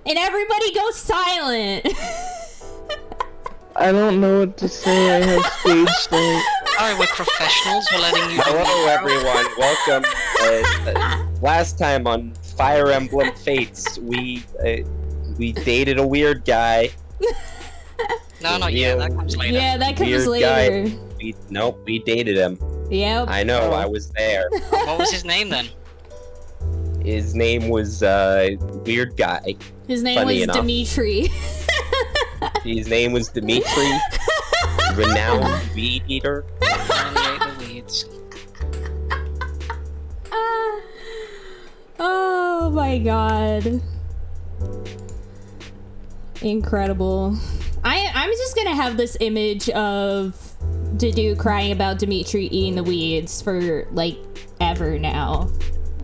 And everybody goes silent. I don't know what to say. I have stage fright. Sorry, we're professionals. We're letting you. Hello, everyone. Welcome. Last time on Fire Emblem Fates, we dated a weird guy. No, not yet. That comes later. Yeah, that comes Weird later. Guy. Nope, we dated him. Yep. I know, I was there. What was his name then? His name was Weird Guy. His name Funny was enough. Dimitri. His name was Dimitri, renowned weed eater. Only ate the weeds. Oh my god. Incredible. I'm just gonna have this image of Dudu crying about Dimitri eating the weeds for like ever now.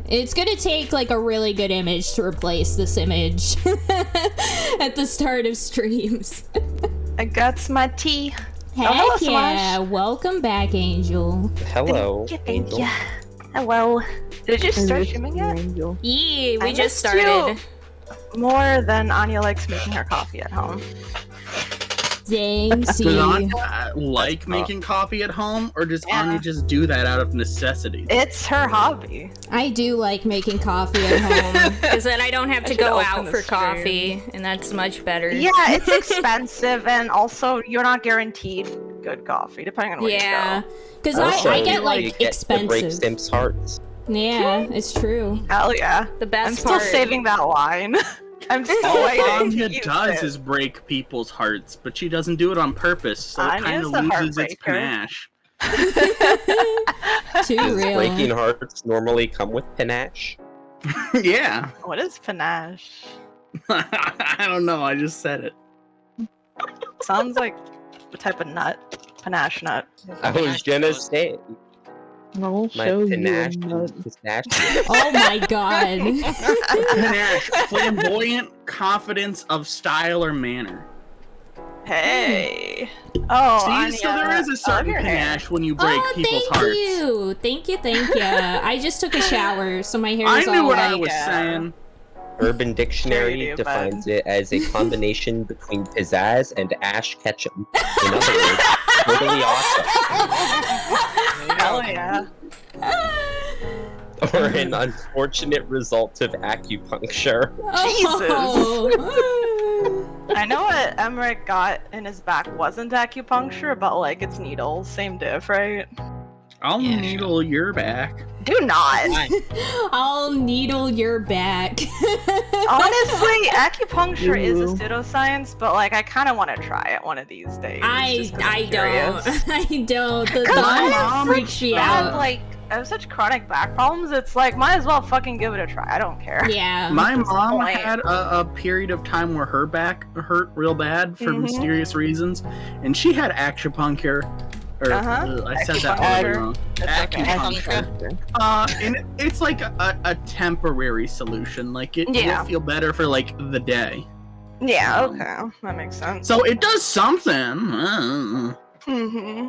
It's gonna take like a really good image to replace this image at the start of streams. I got my tea. Heck hello, yeah! Welcome back, Angel. Hello, Thank Angel. you. Hello. Did you start streaming yet? Angel. Yeah, I we just missed you. started. More than Anya likes making her coffee at home. Dang, Does see. Anya like making coffee at home, or does Yeah. Anya just do that out of necessity? It's her hobby. I do like making coffee at home because then I don't have to should go open out the for stream. coffee, and that's much better. Yeah, it's expensive, and also you're not guaranteed good coffee, depending on where Yeah, you because Also, I get you like get to break expensive. Simps' hearts. Yeah, it's true. go. Hell yeah. The best I'm still part. saving that line. I'm still waiting Anya to use does it. is break people's hearts, but she doesn't do it on purpose, so it kind Anya's of the loses its heartbreaker. panache. Too Does real. breaking hearts normally come with panache? Yeah. What is panache? I don't know, I just said it. Sounds like a type of nut. Panache nut. I was gonna say I'll my show you a panache nut. and pistachio. Oh my god. Panache, flamboyant confidence of style or manner. Hey. Oh, See, Anya, so there is a I love certain your hair. panache when you break Oh, people's thank hearts. you. Thank you, thank you. I just took a shower, so my hair I is knew all what I like... was saying. Urban Dictionary Sure you do, defines it as a combination between pizzazz and ash ketchum. In other words, totally awesome. Hell yeah. Or an unfortunate result of acupuncture. Oh. I know what Emmerich got in his back wasn't acupuncture, but like it's needles. Same diff, right? I'll Yeah, needle your back. Do not. I'll needle your back. Honestly, acupuncture is a pseudoscience, but like I kind of want to try it one of these days. just 'cause I'm curious. I don't. The Cause I thought have freaks me bad, out. like I have such chronic back problems. It's like might as well fucking give it a try. I don't care. Yeah. My mom point. had a period of time where her back hurt real bad for mysterious reasons, and she had acupuncture. Or, I said that Acupuncture. wrong. That's okay. Acupuncture. And it's like a temporary solution. Like it Yeah. will feel better for like the day. Yeah. Okay. That makes sense. So it does something. Mm-hmm.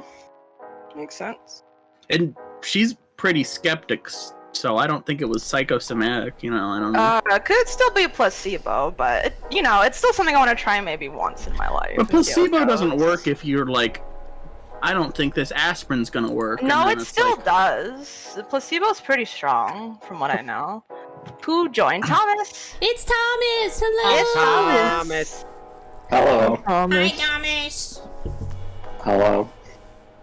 Makes sense. And she's pretty skeptic, so I don't think it was psychosomatic. You know, I don't know. Could still be placebo, but you know, it's still something I want to try maybe once in my life. But and see how it placebo doesn't goes. work if you're like, I don't think this aspirin's gonna work. and No, then it it's still like, does. The placebo's pretty strong, from what I know. Who joined? Thomas. It's Thomas. Hello. It's Thomas. Hello. Hi, Thomas. Hello.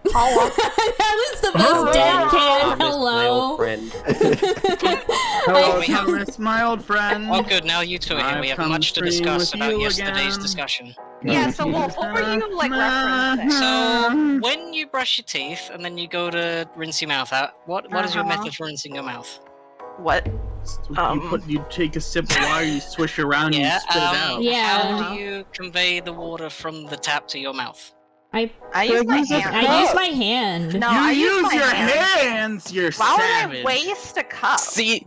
That was the most dead can. Thomas, my Hello. old friend. Hello, I- Thomas, my old friend. Oh, good. Now you two are here. I've We have come much to stream discuss with about you yesterday's again. discussion. Yeah. So what were you like referencing? So, when you brush your teeth and then you go to rinse your mouth out, what is your method for rinsing your mouth? What? You take a sip of water, you swish around, Yeah, you spit it out. Yeah. How do you convey the water from the tap to your mouth? I use my hand. I use my hand. No, You I use my your hand. hands, you're Why savage. would I waste a cup? See,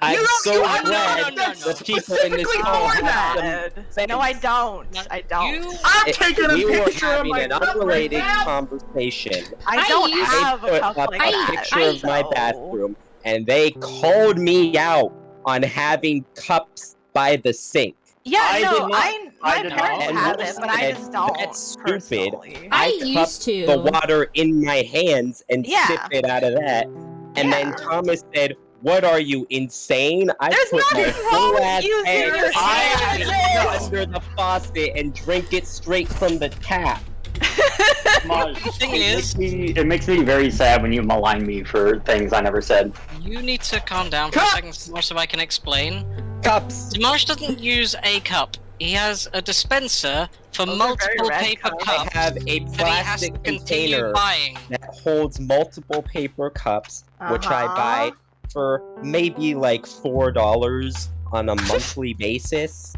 I'm don't- so you glad don't- no, no, the people in this specifically call for have that. some No, I don't. No, I don't. You, I'm It- taking a we were picture of having my an cup right unrelated now. conversation. I don't use- have They a put cup up like a that. picture of my so- bathroom, and they called me out on having cups by the sink. Yeah, I no, did not- my I did parents not. have it, but I just don't. That's stupid. Personally. I cup used to. the water in my hands and Yeah. sip it out of that. And then Yeah. Thomas said, "What are you, insane? I There's put my nothing wrong whole with ass using hand your hands. under the faucet and drink it straight from the tap." Maj, The thing is, it makes me very sad when you malign me for things I never said. you need to calm down for a second, Smosh, so I can explain. Cups. Smosh doesn't use a cup. He has a dispenser for Those are multiple very red paper cups. cups I have a that he has to plastic continue container buying. that holds multiple paper cups, which I buy for maybe like $4 on a monthly basis.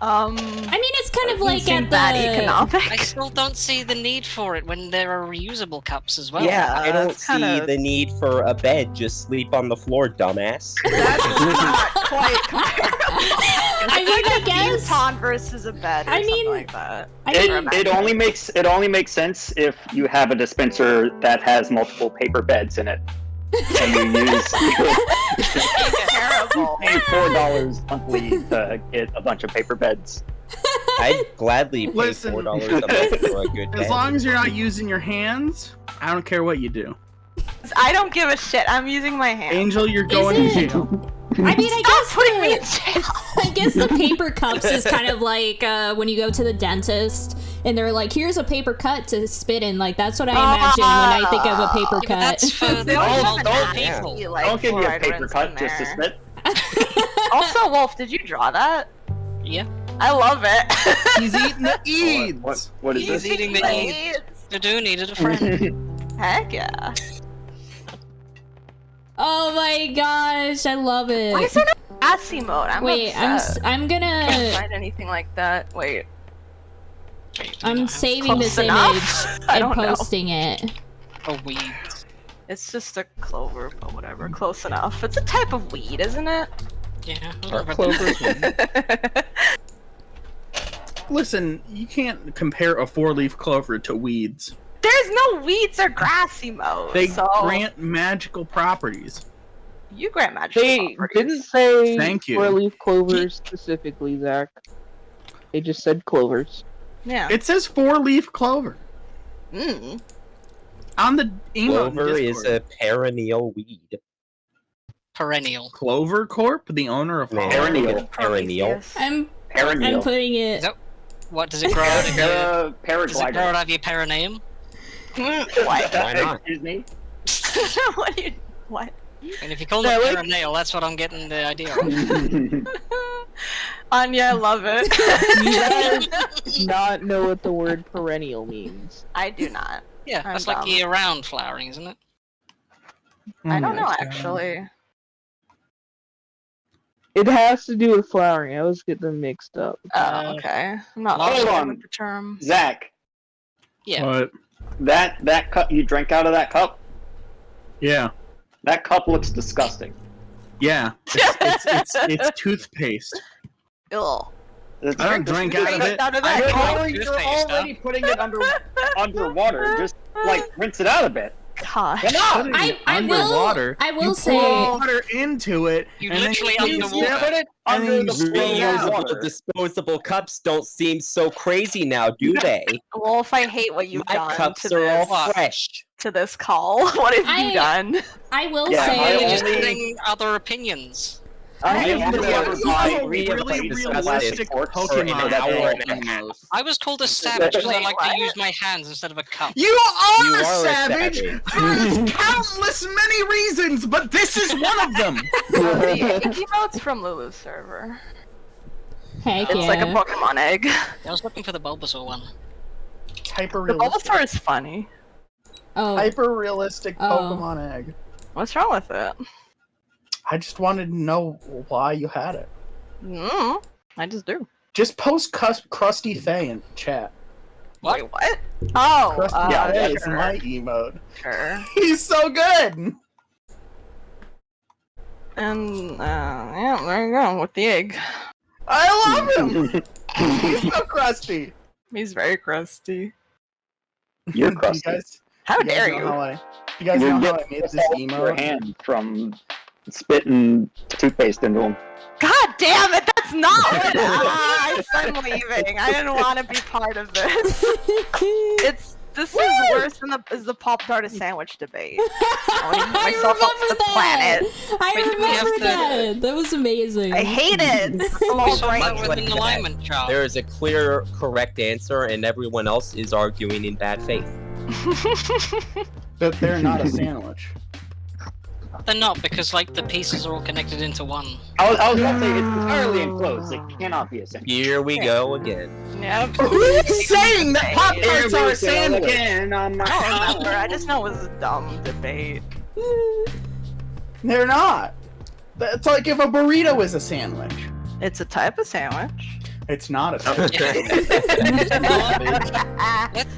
I mean, it's kind of like seem at bad I economic. still don't see the need for it when there are reusable cups as well. Yeah, I don't it's see kinda- the need for a bed. Just sleep on the floor, dumbass. That's not quite comparable. I mean, I a guess. futon versus a bed or I mean- something like that. I mean, It only makes sense if you have a dispenser that has multiple paper beds in it, and you use Terrible. pay $4 monthly to get a bunch of paper beds. I'd gladly pay Listen. $4 a month for a good As bed. long as you're not using your hands, I don't care what you do. I don't give a shit. I'm using my hand. Angel, you're going it? to jail. I mean, I guess Putting me in the, jail. I guess the paper cups is kind of like when you go to the dentist and they're like, "Here's a paper cut to spit in." Like that's what I imagine when I think of a paper Yeah, but cut. that's for the They always have multiple an yeah. people. nasty, like, Don't give me a fluoride paper rinse cut in just to there. spit. Also, Wolf, did you draw that? Yeah. I love it. He's eating the eads. What is He's this? eating the eats. The dude needed a friend. Heck yeah. Oh my gosh, I love it. Why is there no assy mode? I'm Wait, upset. I'm I can't gonna find anything like that. Wait. I'm saving Close this enough? image I and don't know. posting it. A weed. It's just a clover, but whatever. Close enough. It's a type of weed, isn't it? Yeah. Are whatever. clovers Listen, you can't compare a four-leaf clover to weeds. There's no weeds or grassy mode. They so grant magical properties. you grant magic. They didn't say Thank you. four-leaf clovers specifically, Zach. They just said clovers. Yeah. It says four-leaf clover Mm. on the email. in Clover is Discord. a perennial weed. Perennial. Clover Corp, the owner of Man, Perennial. look at perennial. Prometheus. I'm Perennial. putting it. Nope. What does it grow out of your? Does it grow Paraglider. out of your perineum? What? Why not? Excuse me? What? Do you, what? And if you call Yeah, it like- perineal, that's what I'm getting the idea of. Anya, I love it. You guys not know what the word perennial means. I do not. Yeah, I'm that's like dumb. year-round flowering, isn't it? I don't know Oh my God. actually. It has to do with flowering. I always get them mixed up. Oh, okay. I'm not Hold familiar on. with the term. Zach, Yeah. What? that cup you drank out of that cup. Yeah, That cup looks disgusting. yeah. It's toothpaste. Ugh. It's I don't drink out of it. Out of You're that cup. already, you're Toothpaste, already putting it underwater. Just like rinse it out a bit. Gosh. Come on. Putting it I will. underwater. I will you say. pour water into it. You and then literally you underwater. Put it And under then the you spit it out. water. Disposable cups don't seem so crazy now, do they? Wolf, I hate what you've My done cups to are all this, fresh. to this call. What have you done? I will Yeah, Why are you say. just only- getting other opinions? I have only never ever seen buy a three really of these realistic forks Pokemon for an hour and a in half. those. I was called a savage because I Wait, like what? to use my hands instead of a cup. You You are a are a savage savage. for countless many reasons, but this is one of them. The Icky Mode's from Lulu's server. Heck It's yeah. like a Pokemon egg. I was looking for the Bulbasaur one. Hyper The realistic. Bulbasaur is funny. Oh. Hyper realistic Oh. Pokemon egg. What's wrong with it? I just wanted to know why you had it. I just do. Just post Krusty Faye in chat. What? Wait, what? Oh, Krusty Faye is sure. my emote. Sure. He's so good. And, yeah, there you go, with the egg. I love him. He's so crusty. He's very crusty. You're Do crusty. You guys, How you guys dare know you? how you guys You're know how I getting made this all your emote? hand from spitting toothpaste into him. God damn it, that's not what I this. I'm leaving. I didn't want to be part of this. This is worse than the Pop-Tart sandwich debate. I want to eat myself off the planet. I remember that. That was amazing. I hate it. Much like an alignment chart. There is a clear, correct answer, and everyone else is arguing in bad faith. But they're not a sandwich. They're not, because like the pieces are all connected into one. I was about to say it's entirely enclosed. It cannot be a sandwich. Here we go again. Yep. Who's saying that Pop-Tarts are a sandwich? Again on my I don't remember. I just know it was a dumb debate. They're not. It's like if a burrito is a sandwich. It's a type of sandwich. It's not a sandwich.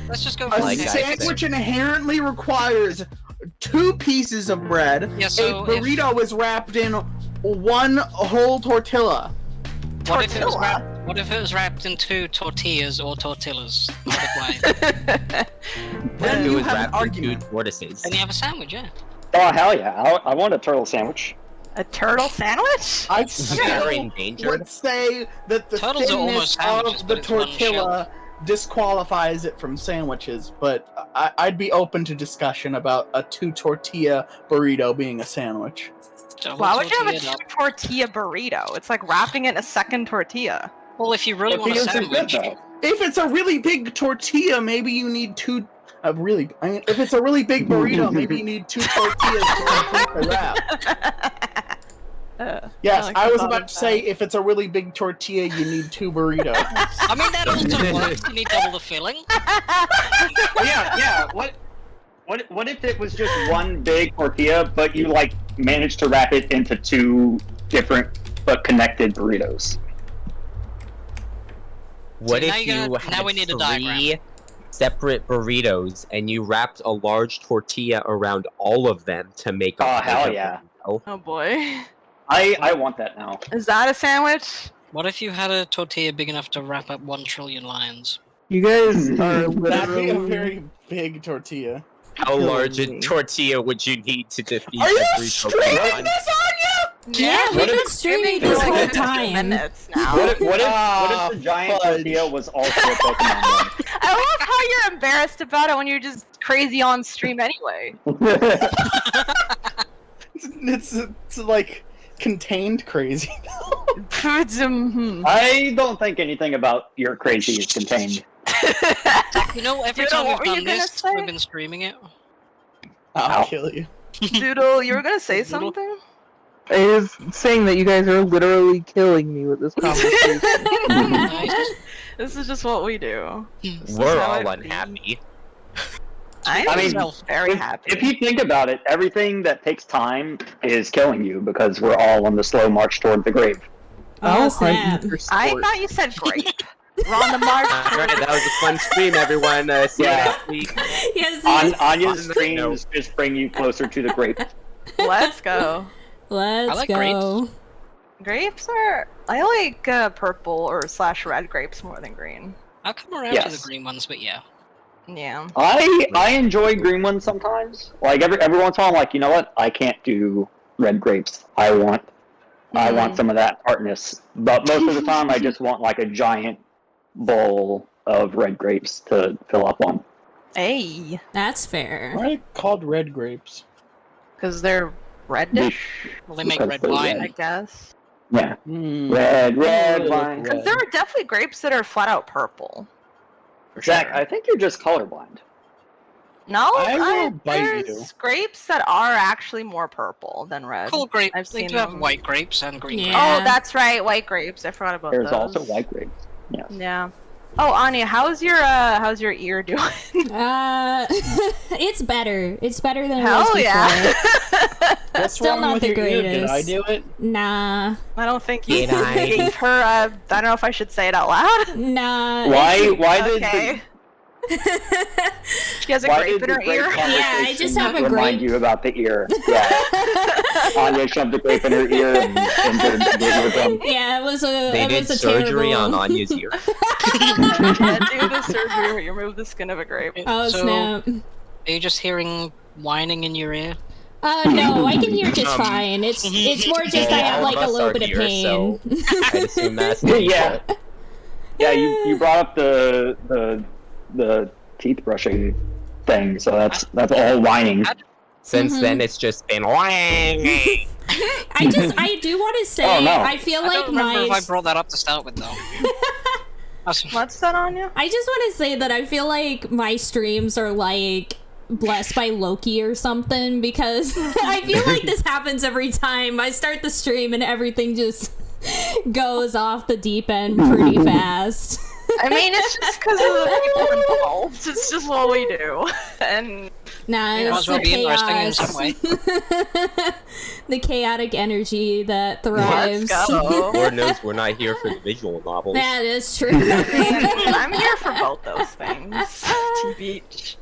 Let's just go A for Like it. sandwich inherently requires 2 pieces of bread. Yeah, so a burrito is wrapped in 1 whole tortilla. What if it was wrapped in 2 tortillas or tortillas? Then It you was have an wrapped in 2 argument. tortoises. Then you have a sandwich, yeah. Oh hell yeah! I want a turtle sandwich. A turtle sandwich? I Very still endangered. would say that the Turtles are thinness almost sandwiches, of the but it's one tortilla disqualifies it from sandwiches, but I'd be open to discussion about a 2 tortilla burrito being a sandwich. Double Why would you have a tortilla. 2 tortilla burrito? It's like wrapping it in a second tortilla. Well, if you really want a Tortillas are good, sandwich, though. If it's a really big tortilla, maybe you need 2. If it's a really big burrito, maybe you need 2 tortillas to complete the wrap. Yes, I was about to say if it's a really big tortilla, you need 2 burritos. I mean that also works. You need double the filling. Yeah. What if it was just 1 big tortilla, but you like managed to wrap it into 2 different but connected burritos? What See, now if you you gotta- now had we need a 3 diagram. separate burritos and you wrapped a large tortilla around all of them to make a Oh hell bigger yeah! burrito? Oh boy. I want that now. Is that a sandwich? What if you had a tortilla big enough to wrap up 1 trillion lions? You guys are That'd be a literally. very big tortilla. How large a me. tortilla would you need to defeat Are you every streaming Pokemon? this on Yeah, we've been streaming this for whole like 15 time. minutes now. What if Ah, the giant fudge. tortilla was also a Pokemon? I love how you're embarrassed about it when you're just crazy on stream anyway. Then? It's like contained crazy. I don't think anything about your crazy is contained. You know, every Dude, time what we've were you done gonna this, say? we've been streaming it. I'll Ow. kill you. Doodle, you were gonna say something? I was saying that you guys are literally killing me with this conversation. Nice. This is just what we do. We're how all it be. unhappy. I mean, am very If, happy. if you think about it, everything that takes time is killing you because we're all on the slow march toward the grave. Oh, I'll snap. hunt you for I sport. thought you said grape. We're on the march. Alright, that was a fun stream, everyone. See you Yeah. next week. Yes, Anya's On the streams just bring you closer to the grape. Let's go. let's I like go. Grapes are. I like purple or / red grapes more than green. I'll come around to Yes. the green ones, but yeah. Yeah. I enjoy green ones sometimes. Like every once in a while, I'm like, you know what? I can't do red grapes. I want some of that tartness. But most of the time, I just want like a giant bowl of red grapes to fill up on. Hey, That's fair. Why are they called red grapes? because they're reddish, Well, they make Because red they're wine. I guess. Yeah, Mm. red Red wine. look Because there are definitely grapes that are flat out purple. For Zach, sure. I think you're just colorblind. No, I will bite there's you. grapes that are actually more purple than red. Cool grapes. I've They seen do have them. white grapes and green Yeah. grapes. Oh, that's right, white grapes. I forgot about There's those. also white grapes. Yes. Yeah. Oh, Anya, how's your ear doing? It's better. It's better than it was Hell before. yeah. What's Still wrong not with the your ear? Did I greatest. do it? Nah, I don't think you Did I? gave her. I don't know if I should say it out loud. nah. Why did Okay. She has a Why grape did in the her grape ear. Yeah, I just have a remind grape. you about the ear? Yeah. Anya shoved a grape in her ear and injured the eardrum. Yeah, it was a. They it did was a surgery terrible... on Anya's ear. Yeah, do the surgery where you remove the skin of a grape. Oh So- snap. Are you just hearing whining in your ear? No, I can hear just fine. It's more just I have all like of a us little are bit of here, pain. so I'd assume that's Yeah. Yeah, you brought up the teeth brushing thing, so that's all whining. Since then, it's just been. I do want to say, Oh, no. I feel I like don't remember my. if I brought that up to start with, though. What's that on you? I just want to say that I feel like my streams are like blessed by Loki or something, because I feel like this happens every time I start the stream and everything just goes off the deep end pretty fast. I mean, it's just because of the people involved. It's just what we do. And Nah, It might it's as well the be interesting in some chaos. way. The chaotic energy that thrives. let's go. Lord knows we're not here for the visual novels. That is true. I'm here for both those things. To beach.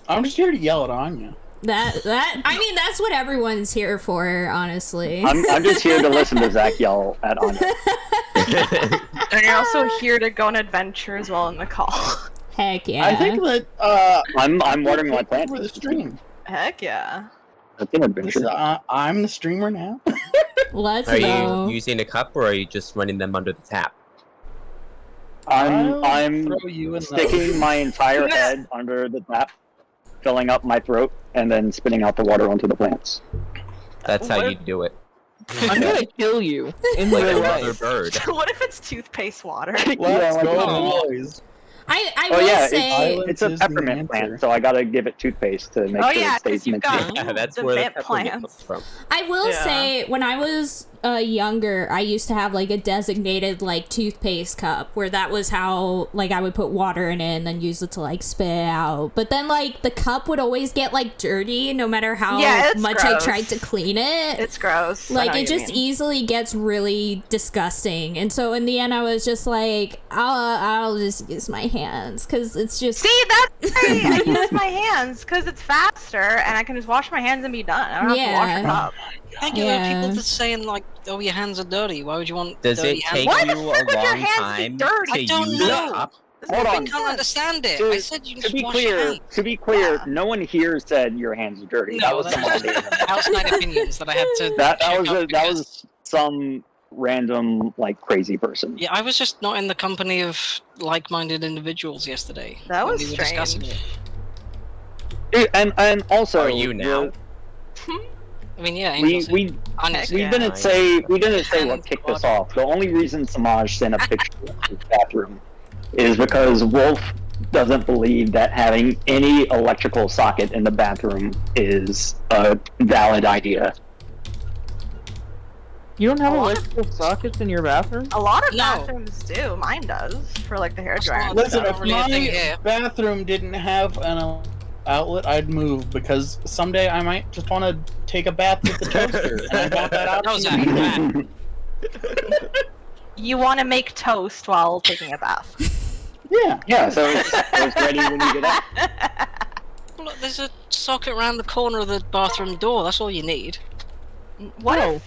I'm just here to yell at Anya. I mean, that's what everyone's here for, honestly. I'm just here to listen to Zach yell at Anya. And you're also here to go on adventure as well in the call. Heck yeah. I think that I'm watering my plant. for the stream. Heck yeah. That's an adventure. I'm the streamer now. Let's Are go. you using a cup or are you just running them under the tap? I'm throw you in sticking my entire head under the tap, filling up my throat, and then spitting out the water onto the plants. That's how you do it. I'm gonna kill you in Like real another life. bird. What if it's toothpaste water? Let's Yeah, go, boys. I Oh will yeah, say, it's a Is the peppermint answer. plant, so I gotta give it toothpaste to make Oh, sure yeah, it stays 'cause you've mint. got- Yeah, that's The where the mint peppermint plants. comes from. I will Yeah. say, when I was younger, I used to have like a designated like toothpaste cup where that was how like I would put water in it and then use it to like spit it out. But then like the cup would always get like dirty no matter how Yeah, it's much gross. I tried to clean it. It's gross. I Like know it what you just mean. easily gets really disgusting, and so in the end I was just like, I'll just use my hands because it's just See, that's why I use my hands because it's faster and I can just wash my hands and be done. I don't have to wash a cup. Thank you. Yeah. People just saying like, "Oh, your hands are dirty." Why would you want Does dirty it hands? take Why the you fuck a would your long hands be time dirty? I to don't use know. a cup? Hold Doesn't on. make I can't sense. understand it. To- I said you To just be wash your clear, hands. no one here said your hands are dirty. that No, was that's some on the internet. outside opinions that I had to. That check was out that because- was some random like crazy person. Yeah, I was just not in the company of like-minded individuals yesterday. That when was we were discussing strange. it. And also, Are you now? I mean, yeah, we Angel's we honestly. we Yeah. didn't say what And kicked God. us off. The only reason Samaj sent a picture of his bathroom is because Wolf doesn't believe that having any electrical socket in the bathroom is a valid idea. You don't have A lot electrical sockets in your bathroom? A lot of No. bathrooms do. Mine does for like the hair dryer. and Listen, stuff. if really a thing my here. bathroom didn't have an outlet, I'd move because someday I might just want to take a bath with the toaster, and I want that That was option. that. You want to make toast while taking a bath. Yeah. Yeah, so it's ready when you get up. Look, there's a socket around the corner of the bathroom door. That's all you need. What No. if?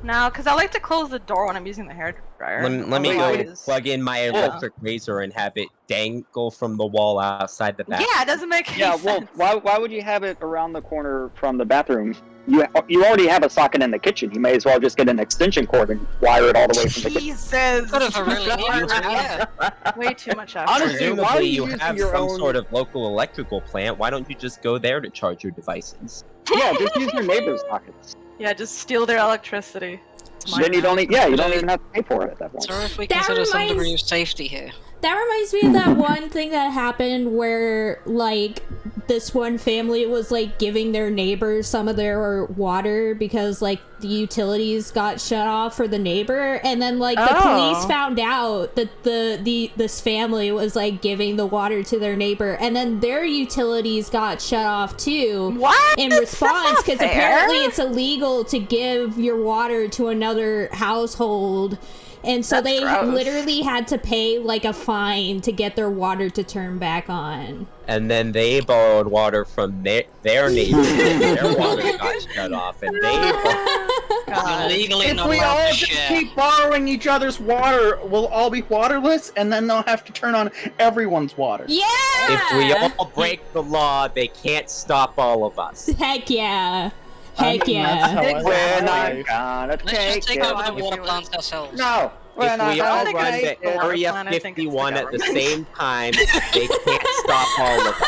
No, because I like to close the door when I'm using the hair dryer. Let me go Otherwise- plug in my electric razor and have it dangle from the wall outside the bathroom. Yeah, it doesn't make any Yeah, sense. well, why would you have it around the corner from the bathroom? You already have a socket in the kitchen. You may as well just get an extension cord and wire it all the way from the kitchen. Jesus. Could have really needed to, yeah. Way too much effort. Honestly, why are Presumably you you using have your some own- sort of local electrical plant. Why don't you just go there to charge your devices? Yeah, just use your neighbor's sockets. Yeah, just steal their electricity. It's mine Then you now. don't. You don't even have to pay for it at that point. So if we That consider some reminds- degree of safety here. That reminds me of that one thing that happened where, like, this one family was, like, giving their neighbors some of their water because, like, the utilities got shut off for the neighbor. And then, like, the police found out that this family was, like, giving the water to their neighbor. And then their utilities got shut off, too. What? In That's response, not because fair. apparently it's illegal to give your water to another household. And so That's they gross. literally had to pay like a fine to get their water to turn back on. And then they borrowed water from their neighbors. Their water got shut off, and they You're legally If not we allowed all to just share. keep borrowing each other's water, we'll all be waterless, and then they'll have to turn on everyone's water. Yeah! if we all break the law, they can't stop all of us. Heck yeah. I Heck mean, that's yeah. how I We're live my not life. gonna Let's just take take it. over I the would water do it. plants ourselves. No, Well, If no, we I all don't think run it's to the Area plan, I think it's the 51 at the government. same time, they can't stop all of us.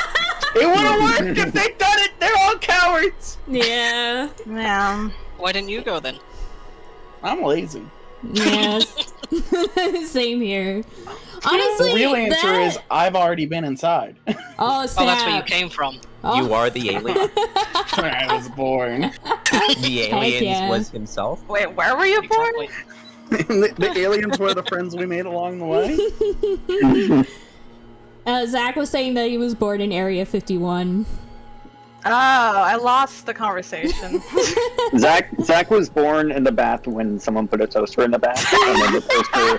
It would have worked if they'd done it. They're all cowards. Yeah. Yeah. Why didn't you go then? I'm lazy. Yes. Same here. Honestly, The real answer that... is I've already been inside Oh, snap. Oh, that's where you came from. Oh. You are the alien. when I was born. The aliens yeah. was himself. Wait, where were you born? Exactly. The aliens were the friends we made along the way. Zach was saying that he was born in Area 51. Oh, I lost the conversation. Zach was born in the bath when someone put a toaster in the bath, and then the toaster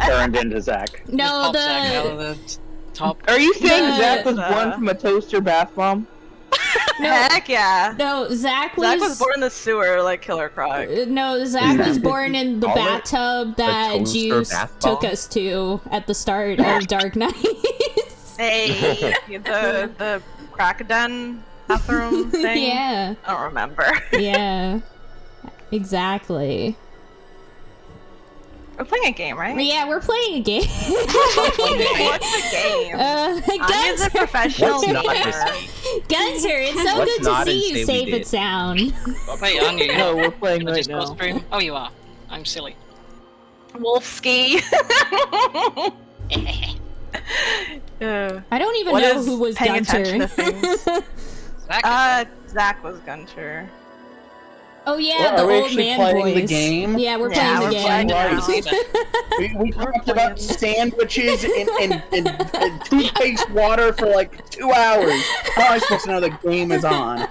turned into Zach. No, Pop Zach out the... of the top. Are you saying The- Zach was born from a toaster bath bomb? No, Heck yeah. no, Zach was... Zach was born in the sewer like Killer Croc. No, Zach was born in the Call it bathtub that toaster Juice bath took bomb? us to at the start of Dark Knight. Hey, the crack den bathroom thing? Yeah, I don't remember. yeah, exactly. We're playing a game, right? Yeah, we're playing a game. What's the game? Anya's a Gunter, professional What's not to gamer. say? Gunter, it's so What's good to not and see you say we safe and did? sound. Wait, Anya, you're No, not we're playing in the right Discord now. stream? Oh, you are. I'm silly. Wolfski. I don't even What know is who was paying attention Gunter. to things? Zach, Zach was Gunter. Oh yeah, Well, the are we old actually man playing the voice. game? Yeah, we're Yeah, playing the we're game. playing Right. either. We talked about sandwiches and toothpaste water for like 2 hours. How am I supposed to know the game is on?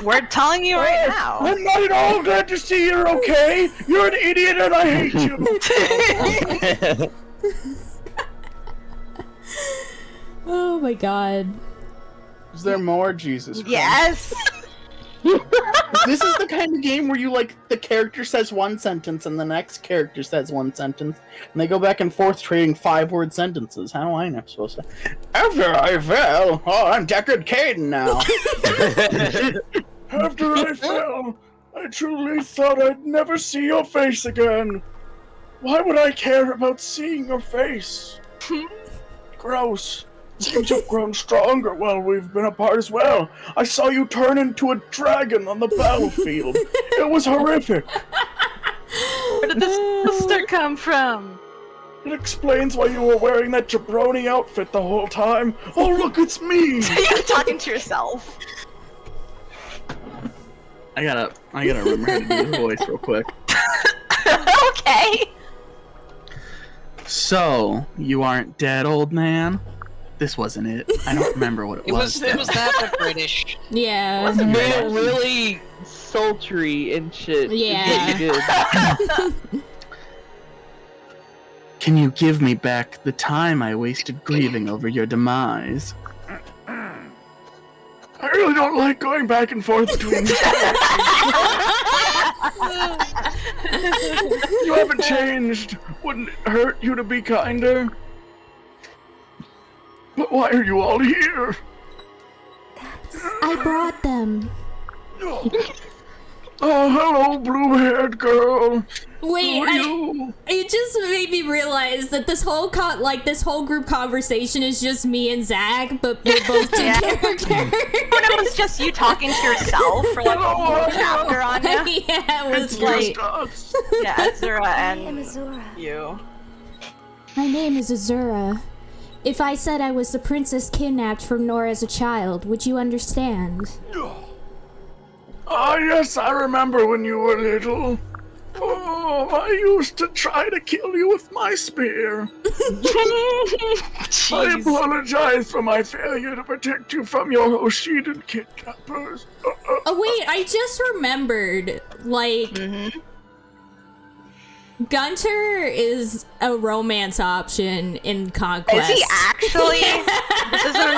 We're telling you right now. I'm not at all glad to see you're okay. You're an idiot and I hate you. Oh my god. Is there more? Jesus Christ. Yes. This is the kind of game where you like the character says one sentence and the next character says one sentence, and they go back and forth trading 5-word sentences. How am I not supposed to? After I fell, oh, I'm Deckard Caden now. After I fell, I truly thought I'd never see your face again. Why would I care about seeing your face? Gross. Seems you've grown stronger while we've been apart as well. I saw you turn into a dragon on the battlefield. It was horrific. Where did this poster come from? It explains why you were wearing that jabroni outfit the whole time. Oh, look, it's me. You're talking to yourself. I gotta remember how to do the voice real quick. Okay. So, you aren't dead, old man? This wasn't it. I don't remember what it was. It was that but British. Yeah. It made it really sultry and shit. Yeah. Good. Can you give me back the time I wasted grieving over your demise? I really don't like going back and forth between these You haven't changed. Wouldn't it hurt you to be kinder? But why are you all here? I brought them. Oh, hello, blue-haired girl. Wait, Who are you? it just made me realize that this whole this whole group conversation is just me and Zach, but we're both two Yeah. characters. When it was just you talking to yourself for like a whole chapter on you. Yeah, it was It's like, just us. Yeah, Azura and you. my name is Azura. If I said I was the princess kidnapped from Nor as a child, would you understand? Ah, yes, I remember when you were little. Oh, I used to try to kill you with my spear. I Jeez. apologize for my failure to protect you from your Hoshidan kidnappers. Oh wait, I just remembered, like, Gunter is a romance option in Conquest. Is he actually? This isn't a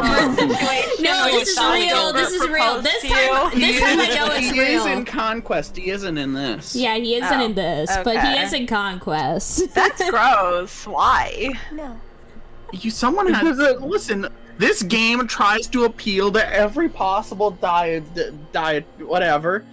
real situation. No, where this is Sally real. Gilbert This is real. proposed This to time, you? this time I know it's He is real. in Conquest. He isn't in this. Yeah, he isn't Oh, in this, but he okay. is in Conquest. That's gross. Why? Someone had listen. This game tries to appeal to every possible diet, whatever.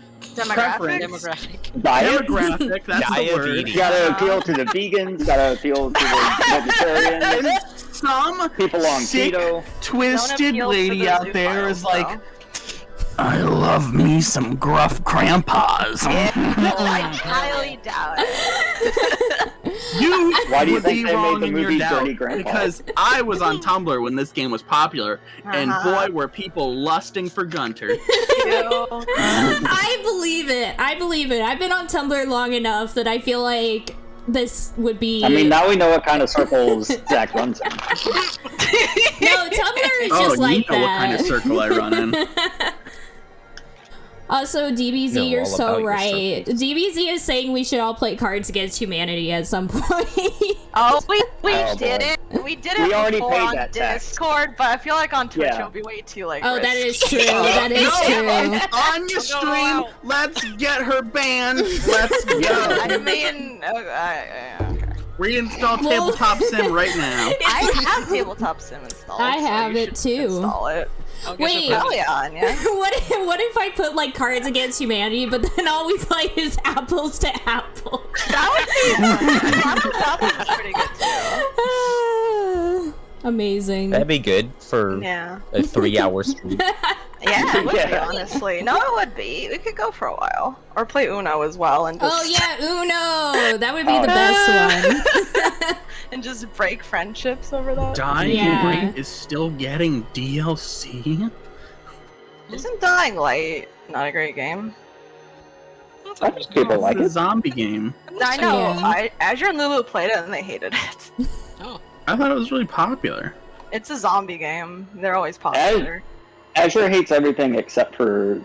preference. Demographic. Diet. Demographic, that's the word. Diabetes. You gotta appeal to the vegans, gotta appeal to the vegetarians, Some people on sick, keto. twisted Don't appeal to lady the out there zoophiles, is like, I love me some gruff grandpas. I highly doubt it. You Why do you would think be they made wrong the in your movie doubt, Dirty Grandpa? because I was on Tumblr when this game was popular, and Uh-huh. boy, were people lusting for Gunter. I believe it. I believe it. I've been on Tumblr long enough that I feel like this would be. I mean, now we know what kind of circles Zach runs in. No, Tumblr is Oh, just you like know that. what kind of circle I run in. Also, DBZ, Know you're all so about your right. circles. DBZ is saying we should all play Cards Against Humanity at some point. Oh, we Oh, did boy. it. We did it We already before paid on that tax. Discord, but I feel like on Twitch Yeah. it'll be way too like. Oh, that is risky. true. That is true. On your stream, let's get her banned. Let's go. I mean, okay. Reinstall Well- Tabletop Sim right now. I have tabletop sim installed. I so have you it should too. Install it. Wait. Hell yeah, Anya. What if I put like Cards Against Humanity, but then all we play is apples to apples? That would be Apples is pretty good too. Amazing. That'd be good for Yeah. a 3-hour stream. Yeah, it would be, Yeah. honestly. No, it would be. We could go for a while. Or play Uno as well and just, Oh yeah, Uno. That would be Oh, the best one. and just break friendships over that. Dying Yeah. Light is still getting DLC? Isn't Dying Light not a great game? People like It's a it. zombie game. I know. Yeah. Azure and Lulu played it and they hated it. I thought it was really popular. It's a zombie game. They're always popular. Azure hates everything except for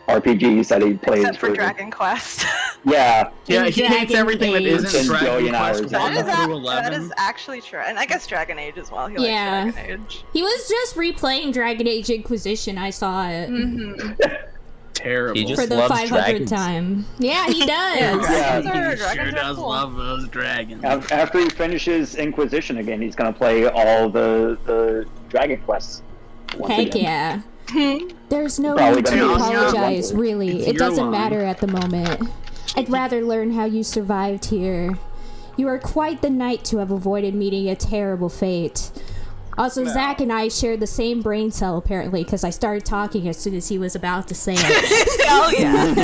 RPGs that he plays Except for Dragon Quest. Yeah, Yeah, he hates Dragon everything that Age. isn't 10 Dragon billion Quest hours. 1 That through that 11. is actually true. And I guess Dragon Age as well. He Yeah. likes Dragon Age. He was just replaying Dragon Age Inquisition. I saw it Mm-hmm. Terrible. He just for the loves 500th dragons. time. Yeah, he does. Yeah. Dragons He sure are does cool. love those dragons. after he finishes Inquisition again, he's gonna play all the Dragon Quests. once Heck again. yeah. There's no Probably need gonna to be apologize, on really. It's It your doesn't line. matter at the moment. I'd rather learn how you survived here. You are quite the knight to have avoided meeting a terrible fate. Also, Zach and I share the same brain cell, apparently, because I started talking as soon as he was about to say it. Hell yeah.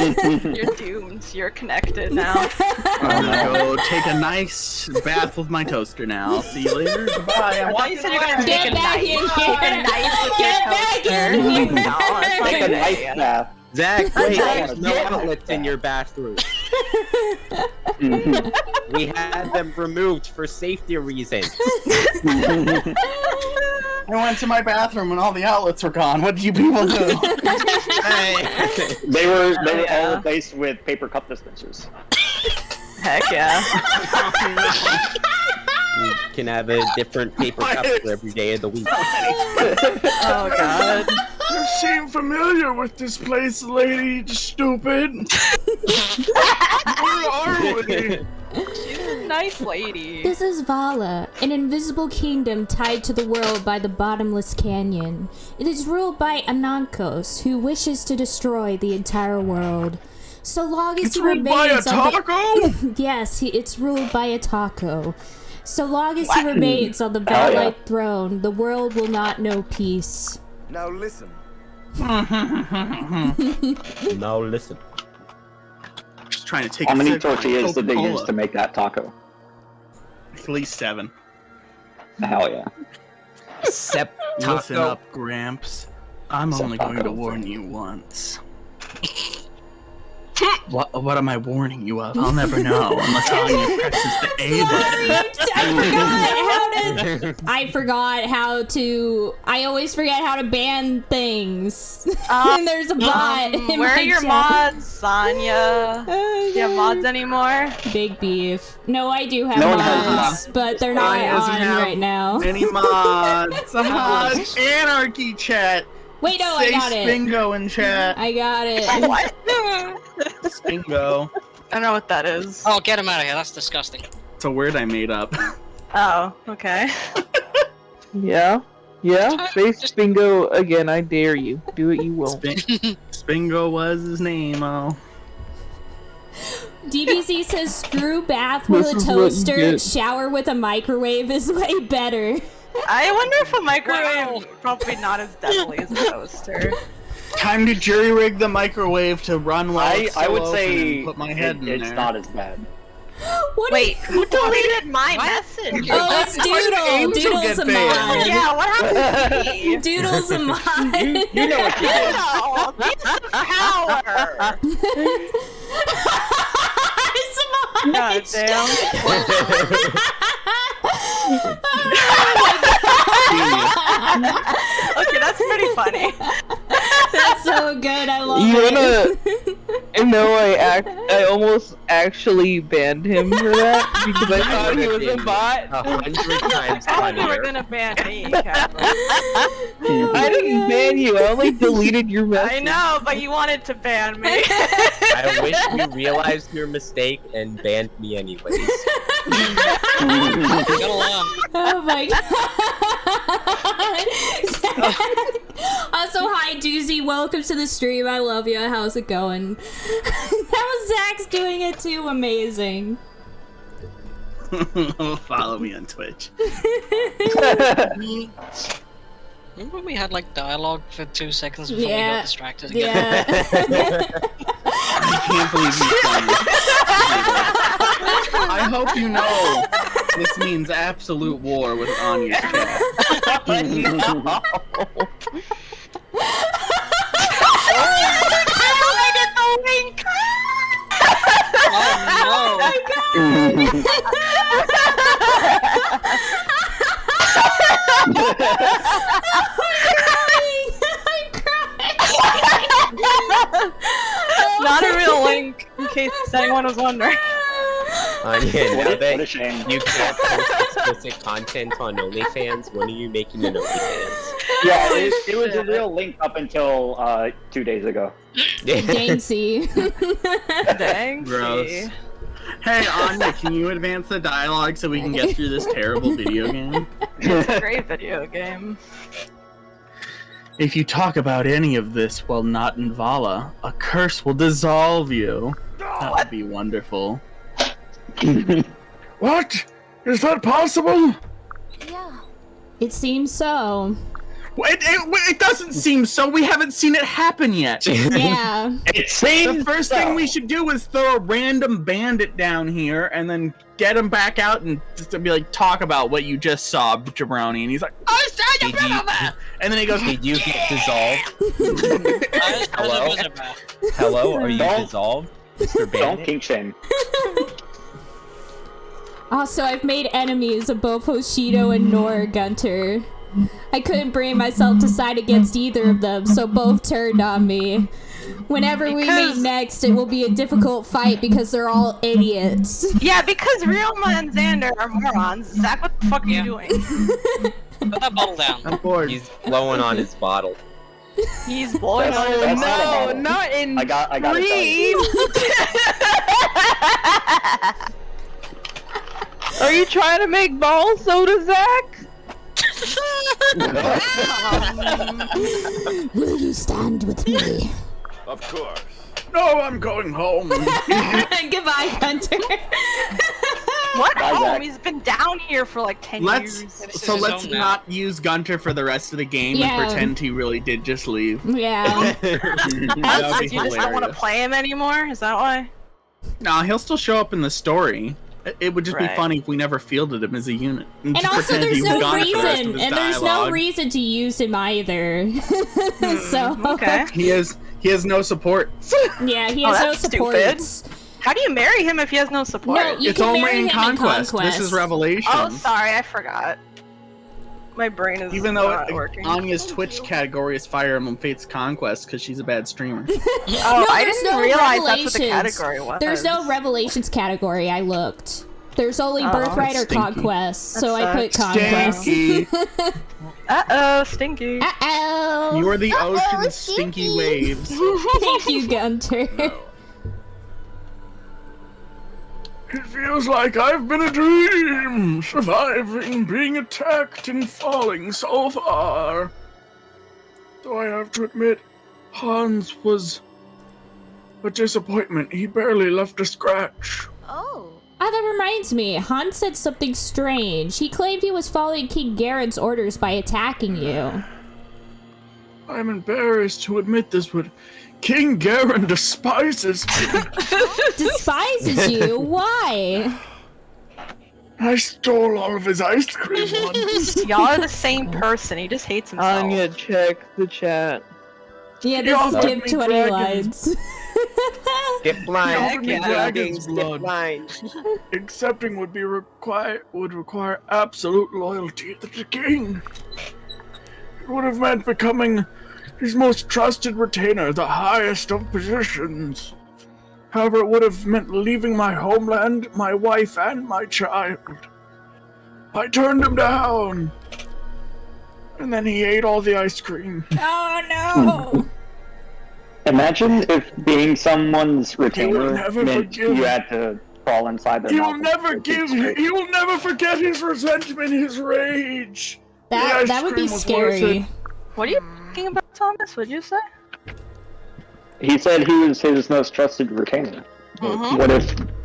You're doomed. You're connected now. I'm gonna go take a nice bath with my toaster now. See you later. Goodbye. I'm I thought you said you're gonna Get take a back knife. in Take here. a knife with Get your back toaster. in here. No, that's not Take a a good nice idea. bath. Zach, wait, Zach, there's no yeah. outlets in your bathroom. Mhm. We had them removed for safety reasons. I went to my bathroom and all the outlets were gone. What did you people do? Hey. They were yeah. all replaced with paper cup dispensers. Heck yeah. You can have a different paper cup for every day of the week. Oh god. You seem familiar with this place, lady. Stupid. Where are we? She's a nice lady. This is Vala, an invisible kingdom tied to the world by the bottomless canyon. It is ruled by Anankos, who wishes to destroy the entire world. So long as It's he ruled by a remains on the taco? yes, it's ruled by a taco. So long as he remains on the Oh, yeah. godlike throne, the world will not know peace. Now listen. Now listen. Just trying to take How a many sip of tortillas did they use Coca-Cola. to make that taco? At least 7. Hell yeah. Except Listen taco. up, Gramps. I'm Except only going to taco. warn you once. What am I warning you of? I'll never know unless Anya presses the A button. I forgot how to. I always forget how to ban things. And there's a bot. in Where my are your chat. mods, Sonya? Oh, Do you have God. mods anymore? Big beef. No, I do have No one has mods, mods. but they're not Sonya doesn't on have right now. Any mods? Anarchy chat. Wait, no, Say I got it. Spingo in chat. I got it. What? Spingo. I don't know what that is. Oh, get him out of here. That's disgusting. It's a word I made up. Oh, okay. Yeah? Yeah? Say Spingo again, I dare you. Do what you will. Spingo was his name, oh. DBZ says screw bath with This a is what you toaster, get. shower with a microwave is way better. I wonder if a microwave Wow. probably not as deadly as a toaster. Time to jury rig the microwave to run while it's I still would open say and put my head in it's there. not as bad. What Wait, who deleted my message? Oh, it's Doodle. Angel Doodle's a get banned? mod. Yeah, what happened to me? Doodle's a mod. You know what you did. Oh, piece of power! It's a mod. God damn. Okay, that's pretty funny. That's so good. I love You it. wanna? No, I almost actually banned him for that because I thought he was a bot. 100 times I thought you were funnier. gonna ban me, Catherine. I didn't ban you. I only deleted your message. I know, but you wanted to ban me. I wish you realized your mistake and banned me anyways. Get along. Oh my god. Also, hi Doozy, welcome to the stream. I love you. How's it going? That was Zach's doing it too. Amazing. Follow me on Twitch. Remember when we had like dialogue for 2 seconds before we Yeah. got distracted again? Yeah. I can't believe you done this. I hope you know this means absolute war with Anya's chat. Oh Not a real link, in case anyone was wondering. Anya, now What a that shame. you can't post explicit content on OnlyFans, when are you making an OnlyFans? Yeah, it was a real link up until 2 days ago. Dancy. Dang. Gross. see. Hey Anya, can you advance the dialogue so we can get through this terrible video game? It's a great video game. If you talk about any of this while not in Vala, a curse will dissolve you. That would be wonderful. What? Is that possible? It seems so. It doesn't seem so. We haven't seen it happen yet. Yeah. It seems The first thing we should do is throw a random bandit down here and then get him back out and just to be like, talk about what you just saw, Jabroni. And he's like, I saw you Did you- And then he goes, Did you get dissolved? Hello? Hello, are you Don't- dissolved, Mr. Don't Bandit? kink shame. Also, I've made enemies of both Hoshido and Nor Gunter. I couldn't bring myself to side against either of them, so both turned on me. Whenever we meet next, it will be a difficult fight because they're all idiots. Yeah, because Ryoma and Xander are morons. Zach, what the fuck are you doing? Put that bottle down. I'm bored. He's blowing on his bottle. He's blowing That's- on that's his not a No, bottle. not in I gotta tell stream. you. Are you trying to make ball soda, Zach? Will you stand with me? Of course. No, I'm going home. Goodbye, Gunter. What? Bye, Oh, Zach. he's been down here for like 10 years. This So is let's his own now. not use Gunter for the rest of the game Yeah. and pretend he really did just leave. Yeah. That would be You just don't want to hilarious. play him anymore? Is that why? No, he'll still show up in the story. It would just be Right. funny if we never fielded him as a unit. And just also, pretend he there's was no gone for the rest of reason, his and there's no dialogue. reason to use him either. So Okay. He has no support. yeah, he Oh, has no that's supports. How do you marry him if he has no support? No, you It's can only marry in him Conquest. in Conquest. This is Revelation. Oh, sorry, I forgot. My brain is Even though not working. Anya's Twitch category is Fire Emblem Fates Conquest because she's a bad streamer. Oh, No, I there's didn't no realize that's what the revelations. category was. There's no Revelations category. I looked. There's only Oh. Birthright or Stinky. Conquest, so That I put sucks. Conquest. Stinky! Uh-oh, stinky. Uh-oh. You are the ocean's stinky waves. Thank you, Gunter. It feels like I've been a dream, surviving, being attacked, and falling so far. Though I have to admit, Hans was a disappointment. He barely left a scratch. Oh. Ah, that reminds me. Hans said something strange. He claimed he was following King Garen's orders by attacking you. I'm embarrassed to admit this, but King Garen despises me. Despises you? Why? I stole all of his ice cream once. Y'all are the same person. He just hates himself. Anya, check the chat. Yeah, He offered this skip me 20 dragons. lines. Get blind. Heck me yeah. dragon's Get blood. blind. Accepting would require absolute loyalty to the king. It would have meant becoming his most trusted retainer, the highest of positions. However, it would have meant leaving my homeland, my wife, and my child. I turned him down. And then he ate all the ice cream. Oh no! Imagine if being someone's will retainer never meant forgive. you had to crawl inside their He mouth. will and never eat give. straight. He will never forget his resentment, his rage. The That ice would be cream was worth scary. it. What are you talking about, Thomas? What'd you say? He said he was his most trusted retainer. Mhm.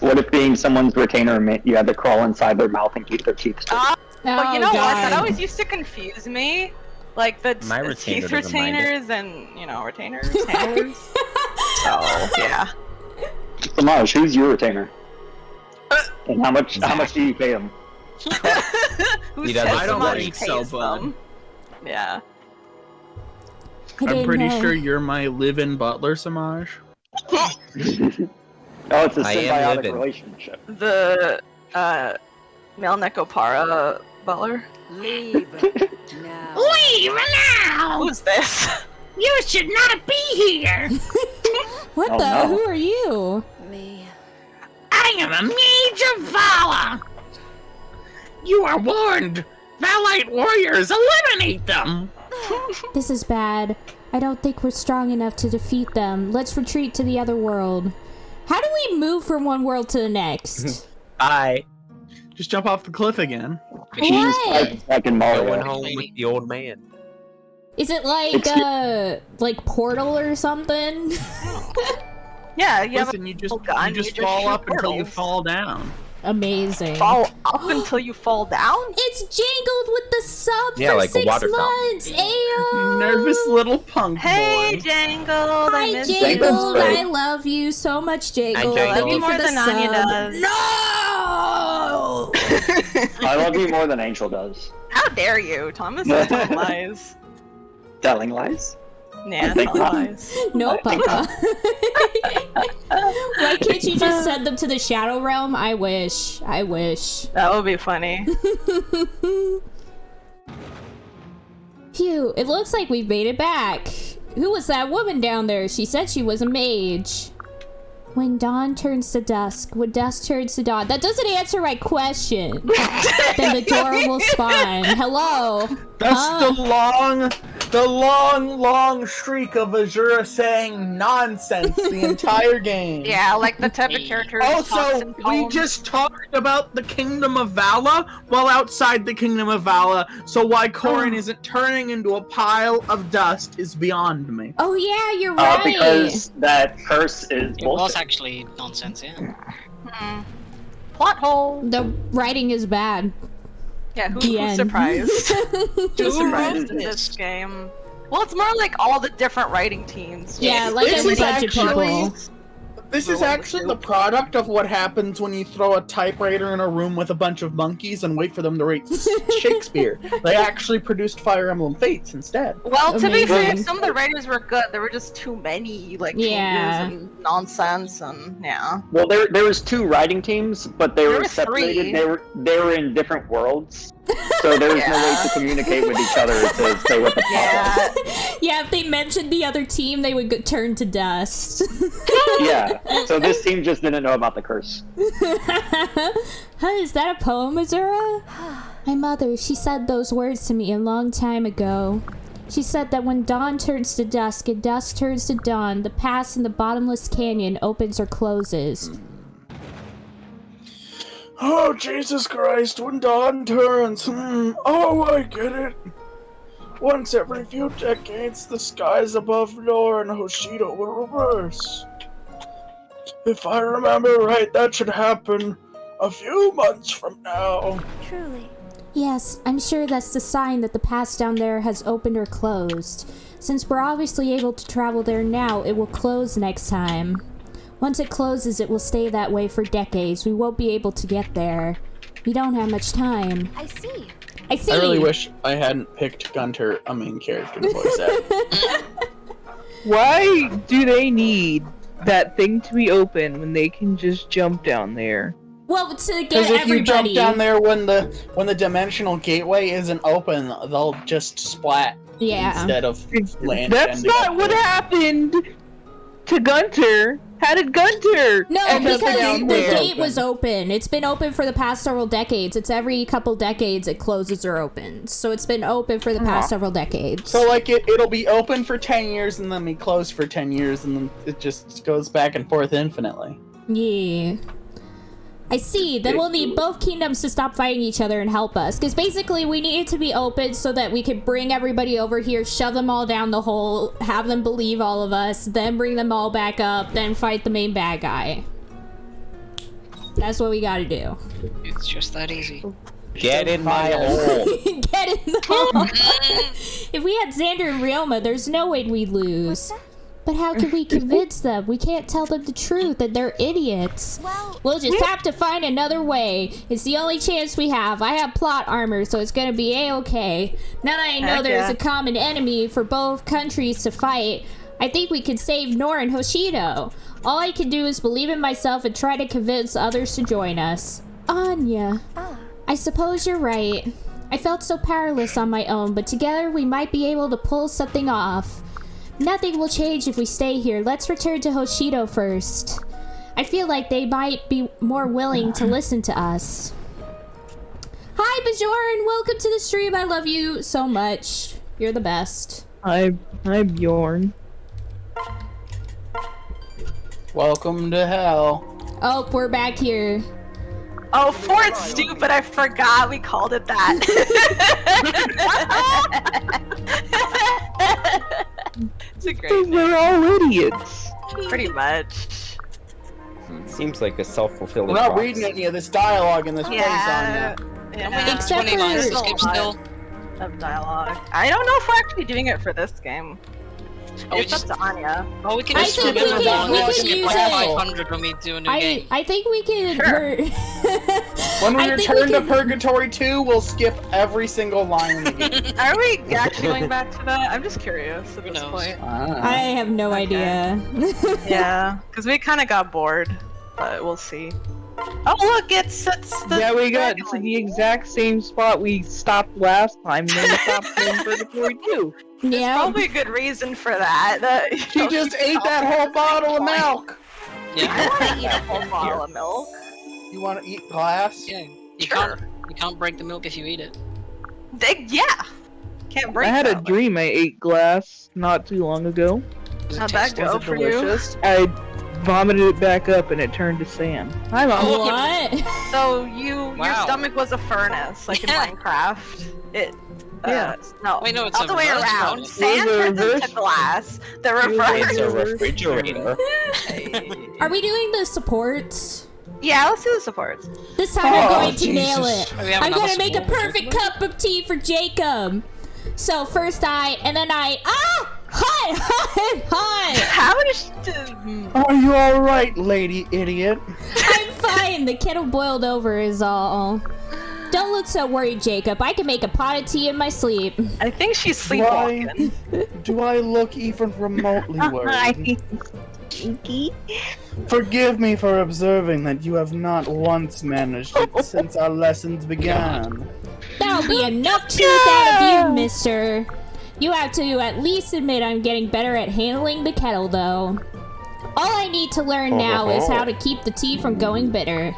What if being someone's retainer meant you had to crawl inside their mouth and keep their teeth straight? But you know Oh, what? That God. always used to confuse me. Like the My retainer teeth doesn't mind it. retainers and, retainers, handlers. So, yeah. Samaj, who's your retainer? And how much do you pay him? Who He says doesn't I don't somebody think pays so, bud. them? Yeah. I I'm didn't pretty know. sure you're my live-in butler, Samaj. Oh, it's a I am symbiotic living. relationship. The, Melnekopara butler. Leave now. Leave now! Who's this? You should not be here! What Oh, the? no. Who are you? Me. I am a mage of Vala! You are warned! Valite warriors, eliminate them! This is bad. I don't think we're strong enough to defeat them. Let's retreat to the other world. How do we move from one world to the next? Bye. Just jump off the cliff again. What? Like in Going Mario. home with the old man. Is it like Portal or something? Yeah, you have Listen, you just a gun, you just you just fall shoot up until you portals. fall down. Amazing. fall up until you fall down? It's jangled with the sub Yeah, for like a 6 water fountain. months. Ayo. Nervous little punk Hey, boy. Jangled! I Hi, miss Jangled. you. Jangled. great. I love you so much, Jangled. Jangled. Thank you More for the than Anya sub. does. No! I love you more than Angel does. How dare you? Thomas is telling lies. Telling lies? Yeah, think telling not. lies. No, Papa. Why can't you just send them to the Shadow Realm? I wish. I wish. That would be funny. Phew, it looks like we've made it back. Who was that woman down there? She said she was a mage. When dawn turns to dusk, when dusk turns to dawn. That doesn't answer my question. Then the door will spawn. Hello? That's the long streak of Azura saying nonsense the entire game. Yeah, like the type of character who talks Also, in we tones. just talked about the Kingdom of Vala while outside the Kingdom of Vala, so why Corrin isn't turning into a pile of dust is beyond me. Oh yeah, you're right. Because that curse is It was bullshit. actually nonsense, yeah. Plot hole. The writing is bad. Yeah, The who's end. surprised? Who's Who surprised in wrote this this? game? Well, it's more like all the different writing teams. Yeah, like This a is bunch of people. This is actually the product of what happens when you throw a typewriter in a room with a bunch of monkeys and wait for them to write Shakespeare. They actually produced Fire Emblem Fates instead. Well, to be fair, Amazing. some of the writers were good. There were just too many Yeah. changes and nonsense, and yeah. Well, there was 2 writing teams, but they There were were separated. 3. They were in different worlds, so there was no way Yeah. to communicate with each other to say what the plot was. Yeah. Yeah, if they mentioned the other team, they would turn to dust. Yeah. So this team just didn't know about the curse. Huh, is that a poem, Azura? My mother, she said those words to me a long time ago. She said that when dawn turns to dusk and dusk turns to dawn, the pass in the bottomless canyon opens or closes. Oh, Jesus Christ, when dawn turns. Oh, I get it. Once every few decades, the skies above Nor and Hoshido will reverse. If I remember right, that should happen a few months from now. Truly. Yes, I'm sure that's the sign that the pass down there has opened or closed. Since we're obviously able to travel there now, it will close next time. Once it closes, it will stay that way for decades. We won't be able to get there. We don't have much time. I see. I see! I really wish I hadn't picked Gunter a main character to voice act. Why do they need that thing to be open when they can just jump down there? Well, to get Because if you jump everybody... down there when the dimensional gateway isn't open, they'll just splat Yeah. instead of land. That's not what happened to Gunter. How did Gunter? No, end up because down the there? gate was open. It's been open for the past several decades. It's every couple decades it closes or opens. So it's been open for the past several decades. So like it'll be open for 10 years and then be closed for 10 years and then it just goes back and forth infinitely. Yeah. I see. Then we'll need both kingdoms to stop fighting each other and help us. Because basically we need it to be open so that we can bring everybody over here, shove them all down the hole, have them believe all of us, then bring them all back up, then fight the main bad guy. That's what we gotta do. It's just that easy. Get in my hole. Get in the hole. If we had Xander and Ryoma, there's no way we'd lose. But how can we convince them? We can't tell them the truth and they're idiots. We'll just have to find another way. It's the only chance we have. I have plot armor, so it's gonna be a-okay. Now that I know Heck there's yeah. a common enemy for both countries to fight, I think we can save Nor and Hoshido. All I can do is believe in myself and try to convince others to join us. Anya, I suppose you're right. I felt so powerless on my own, but together we might be able to pull something off. Nothing will change if we stay here. Let's return to Hoshido first. I feel like they might be more willing to listen to us. Hi, Bjorn! Welcome to the stream. I love you so much. You're the best. I'm Bjorn. Welcome to hell. Oh, we're back here. Oh, Fort Stupid, I forgot we called it that. It's a great name. They're all idiots. Pretty much. Seems like a self-fulfilling We're not prophecy. reading any of this dialogue in this place, Yeah. Anya. Yeah. Except 20 lines for- to skip still. Of dialogue. I don't know if we're actually doing it for this game. Oh, we It's up just, to Anya. oh, we can I just think we remember can- one we and can skip use like it. 500 when we do a new game. I think we can... Sure. When we I think return we to can- Purgatory 2, we'll skip every single line in the game. Are we actually going back to that? I'm just curious at Who this knows? point. I have no Okay. idea. Yeah, because we kind of got bored, but we'll see. Oh look, it's the Yeah, we got dragon to the lady. exact same spot we stopped last time, and then we stopped playing Purgatory 2. Yeah. Probably a good reason for that. She just ate that whole bottle of milk! I Yeah, want to eat a whole bottle of milk. You want to eat glass? yeah. You Sure. can't break the milk if you eat it. Yeah, can't break I had a that. dream I ate glass not too long ago. Does it How'd taste that go Was it for you? delicious? I vomited it back up and it turned to sand. Hi, Mom. What? So your Wow. stomach was a furnace, like in Yeah. Minecraft. It. Yeah. No. Wait, no, it's all a the way reverse around. furnace. Sand It was a turns reverse- into glass. The It's a reverse. refrigerator. Are we doing the supports? Yeah, let's do the supports. This time I'm Oh, going to nail Jesus. it. We have I'm another gonna make a support. perfect cup of tea for Jacob. So first and then hi. How much? Are you alright, lady idiot? I'm fine. The kettle boiled over is all. Don't look so worried, Jacob. I can make a pot of tea in my sleep. I think she's sleepwalking. Do I look even remotely worried? Forgive me for observing that you have not once managed it since our lessons began. That'll be enough truth out of you, mister. You have to at least admit I'm getting better at handling the kettle, though. All I need to learn now is how to keep the tea from going bitter.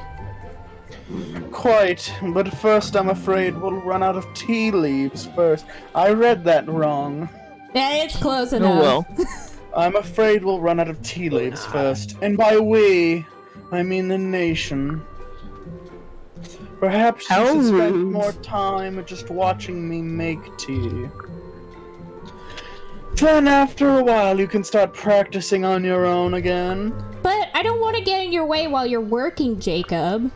Quite, but first I'm afraid we'll run out of tea leaves first. I read that wrong. Yeah, it's close Oh enough. well. I'm afraid we'll run out of tea leaves first. And by we, I mean the nation. Perhaps you How should spend rude. more time just watching me make tea. Then after a while, you can start practicing on your own again. But I don't want to get in your way while you're working, Jacob.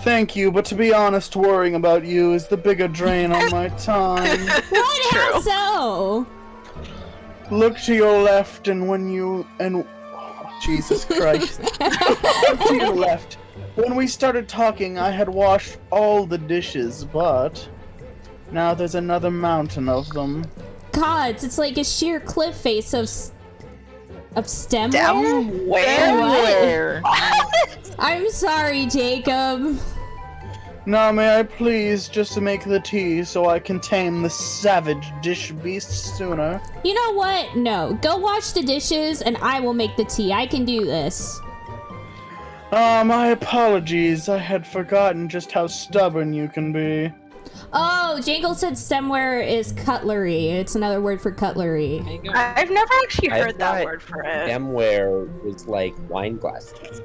Thank you, but to be honest, worrying about you is the bigger drain on my time. What? How so? Look to your left, and when you oh, Jesus Christ. Look to your left. When we started talking, I had washed all the dishes, but now there's another mountain of them. Gods, it's like a sheer cliff face of stemware? Where? I'm sorry, Jacob. Now may I please just make the tea so I can tame the savage dish beast sooner? You know what? No. Go wash the dishes and I will make the tea. I can do this. My apologies. I had forgotten just how stubborn you can be. Oh, Jangle said stemware is cutlery. It's another word for cutlery. There you go. I've never actually I heard that thought word for it. Stemware was like wine glasses.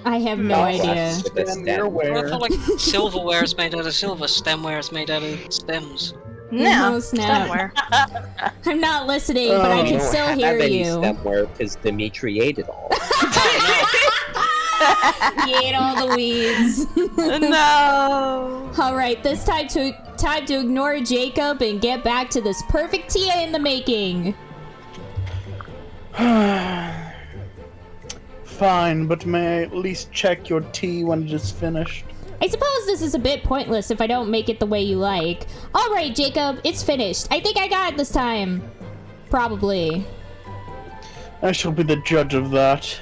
I have no idea. Glass with a Stem stem. Well, I earwear. thought like silverware is made out of silver, stemware is made out of stems. No, Oh, snap. somewhere. I'm not listening, but I Oh. We can don't still have hear any you. stemware because Dimitri ate it all. You ate all the weeds. No. All right, this time to ignore Jacob and get back to this perfect tea in the making. Fine, but may I at least check your tea when it is finished? I suppose this is a bit pointless if I don't make it the way you like. All right, Jacob, it's finished. I think I got it this time. Probably. I shall be the judge of that.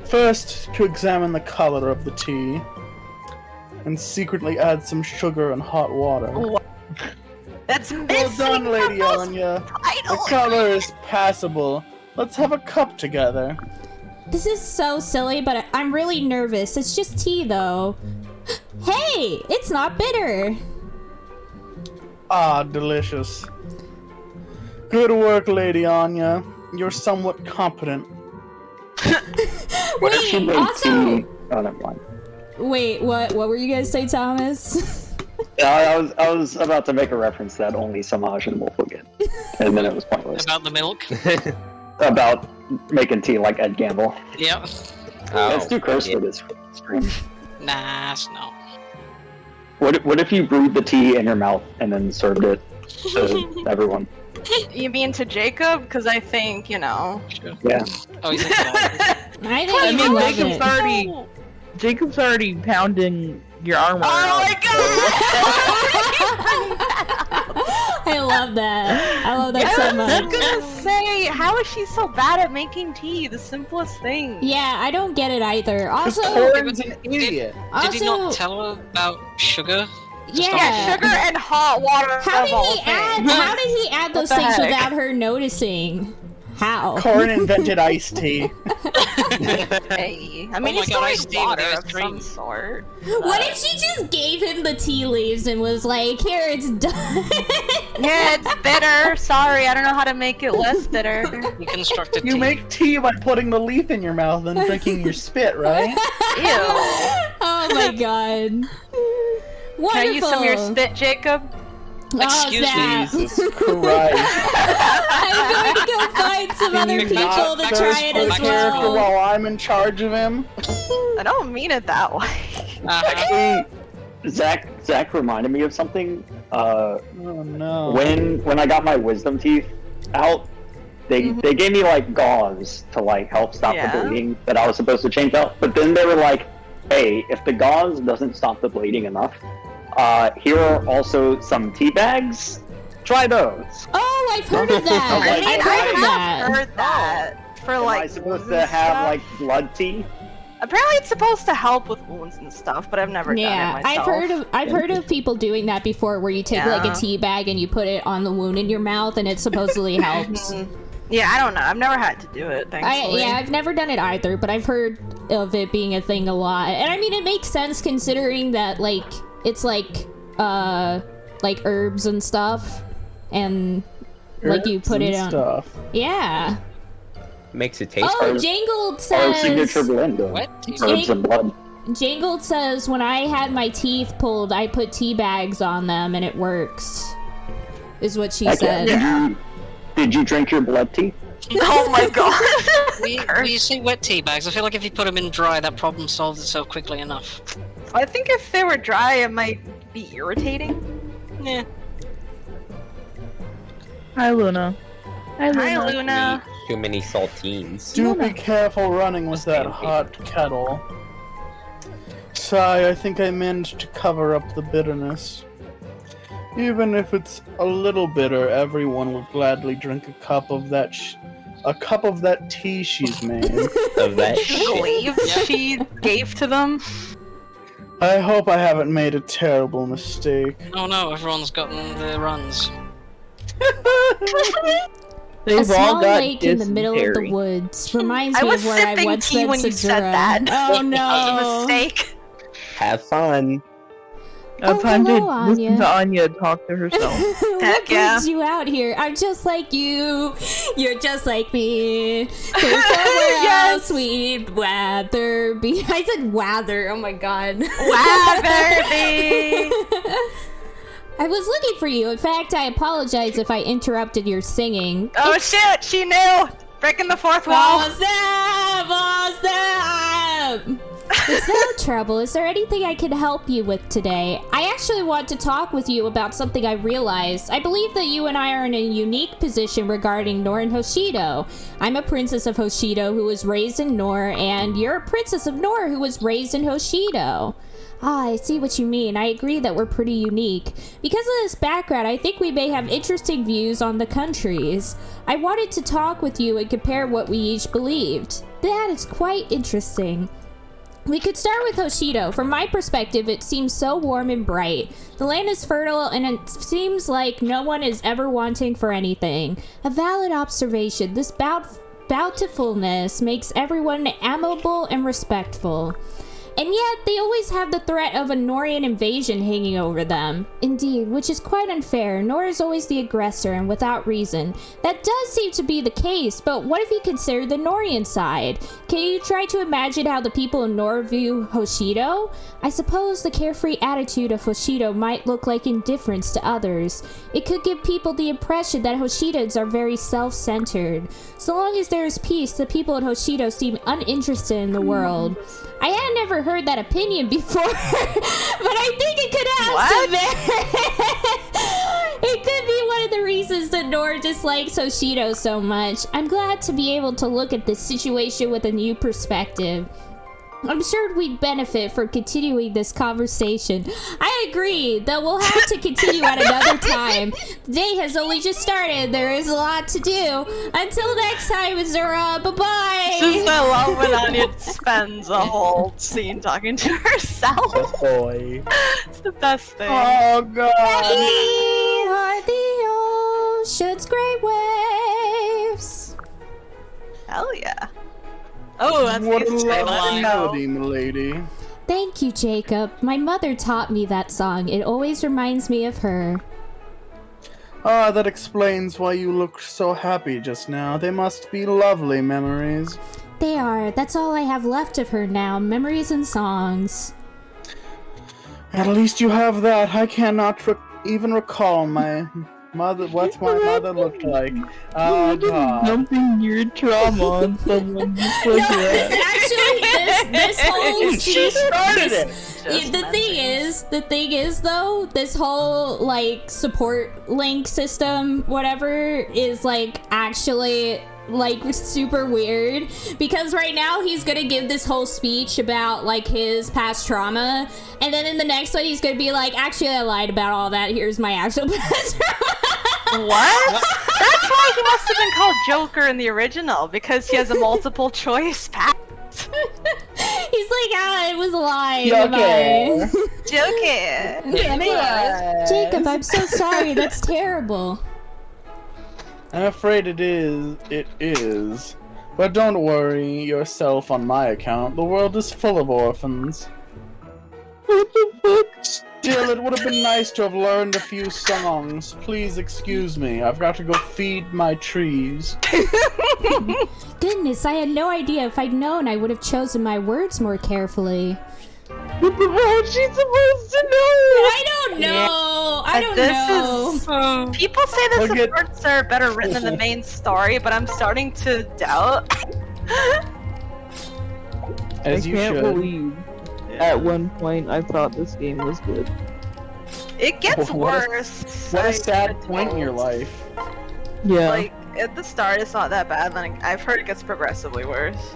First, to examine the color of the tea, and secretly add some sugar and hot water. That's Well missing done, Lady the most Anya. The vital color is passable. Let's have a cup together. This is so silly, but I'm really nervous. It's just tea, though. Hey, it's not bitter. Ah, delicious. Good work, Lady Anya. You're somewhat competent. What if she Wait, made also... tea? Oh, never mind. Wait, what were you gonna say, Thomas? I was about to make a reference that only Samaj will forget, and then it was pointless. About the milk? About making tea like Ed Gamble. Yep. That's too cursed for this stream. Nah, no. What if you brewed the tea in your mouth and then served it to everyone? You mean to Jacob? Because I think, you know. Sure. Yeah. Oh, he's like, I think I you mean, love Jacob's it. already Jacob's already pounding your armor. Oh my I love that. I love that so I was much. gonna say, how is she so bad at making tea? The simplest thing. Yeah, I don't get it either. Because Also, Corin's an idiot. did he not tell her about sugar? Yeah, sugar and hot water. How of did all he add? things. How did he add those the things heck? without her noticing? How? Corin invented iced tea. Hey, I mean, my it's God, I like steamed water the of ice some cream. sort. What if she just gave him the tea leaves and was like, "Here, it's done." Yeah, it's bitter. Sorry, I don't know how to make it less bitter. You constructed You tea. make tea by putting the leaf in your mouth and drinking your spit, right? Ew. Oh my god. Wonderful. Can I use some of your spit, Jacob? Excuse me. Zach. Jesus Christ. I'm going to go find some Can other you people not to thirst try it for the as character well. while I'm in charge of him? I don't mean it that way. Uh-huh. Zach reminded me of something. Oh no. When I got my wisdom teeth out, they gave me like gauze to like help stop Yeah. the bleeding that I was supposed to change out. But then they were like, "Hey, if the gauze doesn't stop the bleeding enough, here are also some tea bags. Try those." Oh, I've heard of that. I mean, I've heard of I that. have heard that for Am like. I supposed wounds to and have stuff. like blood tea? Apparently, it's supposed to help with wounds and stuff, but I've never Yeah, done it myself. I've heard of people doing that before, where you take like Yeah. a tea bag and you put it on the wound in your mouth, and it supposedly helps. Yeah, I don't know. I've never had to do it. Thankfully. I've never done it either, but I've heard of it being a thing a lot, and I mean it makes sense considering that like it's like herbs and stuff, and like you Herbs put and it on. stuff. Yeah. Makes it taste Oh, good. Jangled Our signature says. blend of What? herbs and blood. Jangled says when I had my teeth pulled, I put tea bags on them and it works. Is what she Okay. said. Did you drink your blood tea? Oh my god. We say wet tea bags. I feel like if you put them in dry, that problem solves itself quickly enough. I think if they were dry, it might be irritating. Yeah. Hi, Luna. Hi, Luna. Too many saltines. Do be careful running with that hot kettle. Sigh, I think I managed to cover up the bitterness. Even if it's a little bitter, everyone would gladly drink a cup of that tea she's made. Of that She shit. believes she gave to them. I hope I haven't made a terrible mistake. Oh no, everyone's gotten the runs. They've A all small got lake in the middle of the dysentery. woods reminds I me was of where I sipping once tea met when you said Segura. that. Oh That was a no! mistake. Have fun. Now time to hello, listen Anya. to Anya talk to herself. What Heck yeah. brings you out here? I'm just like you. You're just like me. There's somewhere else we'd rather be. I said wather. Oh my god. Watherby. I was looking for you. In fact, I apologize if I interrupted your singing. Oh shit, she knew! Breaking the fourth wall. What's up? It's no trouble. Is there anything I can help you with today? I actually want to talk with you about something I realized. I believe that you and I are in a unique position regarding Nor and Hoshido. I'm a princess of Hoshido who was raised in Nor, and you're a princess of Nor who was raised in Hoshido. Ah, I see what you mean. I agree that we're pretty unique. Because of this background, I think we may have interesting views on the countries. I wanted to talk with you and compare what we each believed. That is quite interesting. We could start with Hoshido. From my perspective, it seems so warm and bright. The land is fertile, and it seems like no one is ever wanting for anything. A valid observation. This bountifulness makes everyone amiable and respectful. And yet, they always have the threat of a Norian invasion hanging over them. Indeed, which is quite unfair. Nor is always the aggressor, and without reason. That does seem to be the case, but what if you consider the Norian side? Can you try to imagine how the people in Nor view Hoshido? I suppose the carefree attitude of Hoshido might look like indifference to others. It could give people the impression that Hoshidans are very self-centered. So long as there is peace, the people in Hoshido seem uninterested in the world. I had never heard that opinion before, but I think it could have some merit. It could be one of the reasons that Nor dislikes Hoshido so much. I'm glad to be able to look at this situation with a new perspective. I'm sure we'd benefit from continuing this conversation. I agree, though we'll have to continue at another time. The day has only just started. There is a lot to do. Until next time, Azura, bye-bye! Just I love when Anya spends a whole scene talking to herself. Boy. It's the best thing. Oh god! Happy are the ocean's great waves. Hell yeah. Oh, that's What a the same lovely line. melody, milady. Thank you, Jacob. My mother taught me that song. It always reminds me of her. Ah, that explains why you looked so happy just now. They must be lovely memories. They are. That's all I have left of her now. Memories and songs. At least you have that. I cannot even recall my mother. What my mother looked like. Oh god. Dumping your trauma on someone just like that. This whole She started it. The thing is though, this whole like support link system, whatever, is like actually like super weird, because right now he's gonna give this whole speech about like his past trauma, and then in the next one he's gonna be like, actually I lied about all that, here's my actual past trauma. What? That's why he must have been called Joker in the original, because he has a multiple choice path. He's like, it was a lie. Joker. Joker. Jacob, I'm so sorry, that's terrible. I'm afraid it is. It is. But don't worry yourself on my account. The world is full of orphans. Still, it would have been nice to have learned a few songs. Please excuse me. I've got to go feed my trees. Goodness, I had no idea. If I'd known, I would have chosen my words more carefully. What the hell is she supposed to know? I don't know. I don't This know. is. People say the Look at- supports are better written than the main story, but I'm starting to doubt. As I you can't should. believe at one point I thought this game was good. It gets What a- worse. What a I've sad been point in your told. life. Yeah. Like at the start, it's not that bad. Then I've heard it gets progressively worse.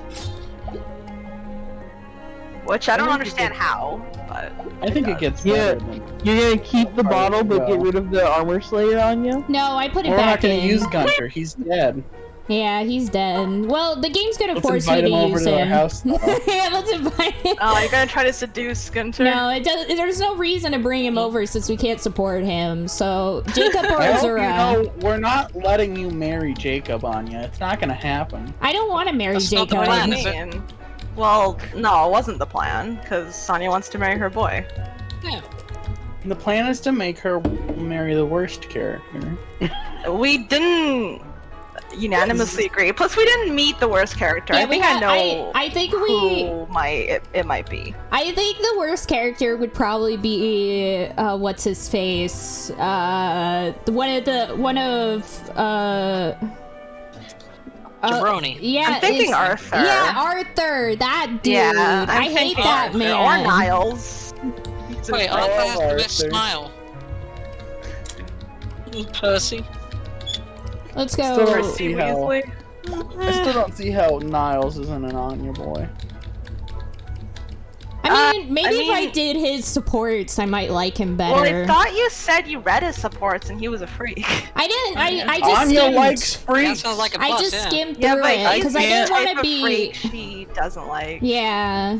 Which I don't think it understand gets- how, but I think it gets Yeah. better than. You're gonna keep the Alright, bottle but get well. rid of the armor slayer on you? No, I put it We're not back gonna in. use Gunter. He's dead. Yeah, he's dead. Well, the game's gonna Let's force you invite to him over use to our him. house. Yeah, let's invite him. oh, you're gonna try to seduce Gunter? No, it does. There's no reason to bring him over since we can't support him. So Jacob or I hope you Azura. know we're not letting you marry Jacob, Anya. It's not gonna happen. I don't want to marry That's not the Jacob. plan, What is do it? you mean? Well, no, it wasn't the plan, because Sonya wants to marry her boy. Yeah. The plan is to make her marry the worst character. We didn't unanimously agree. Plus, we didn't meet the worst character. Yeah, I think I know I think we. who it might be. I think the worst character would probably be what's his face? One of Jabroni. yeah, I'm thinking it's- Arthur. Yeah, Arthur, that dude. Yeah, I I'm hate thinking that Arthur. man. Or Niles. Wait, Oh, Arthur has the best Arthur. smile. Percy. Let's Still go. don't Percy see how. Weasley. I still don't see how Niles isn't an Anya boy. I mean, maybe if I mean- did his supports, I might like him Well, better. I thought you said you read his supports and he was a freak. I didn't. I just Anya skimmed. likes That freaks. sounds like a I plus, just yeah. skimmed Yeah, through but it because I didn't he's want the to type of be. freak she doesn't like. Yeah,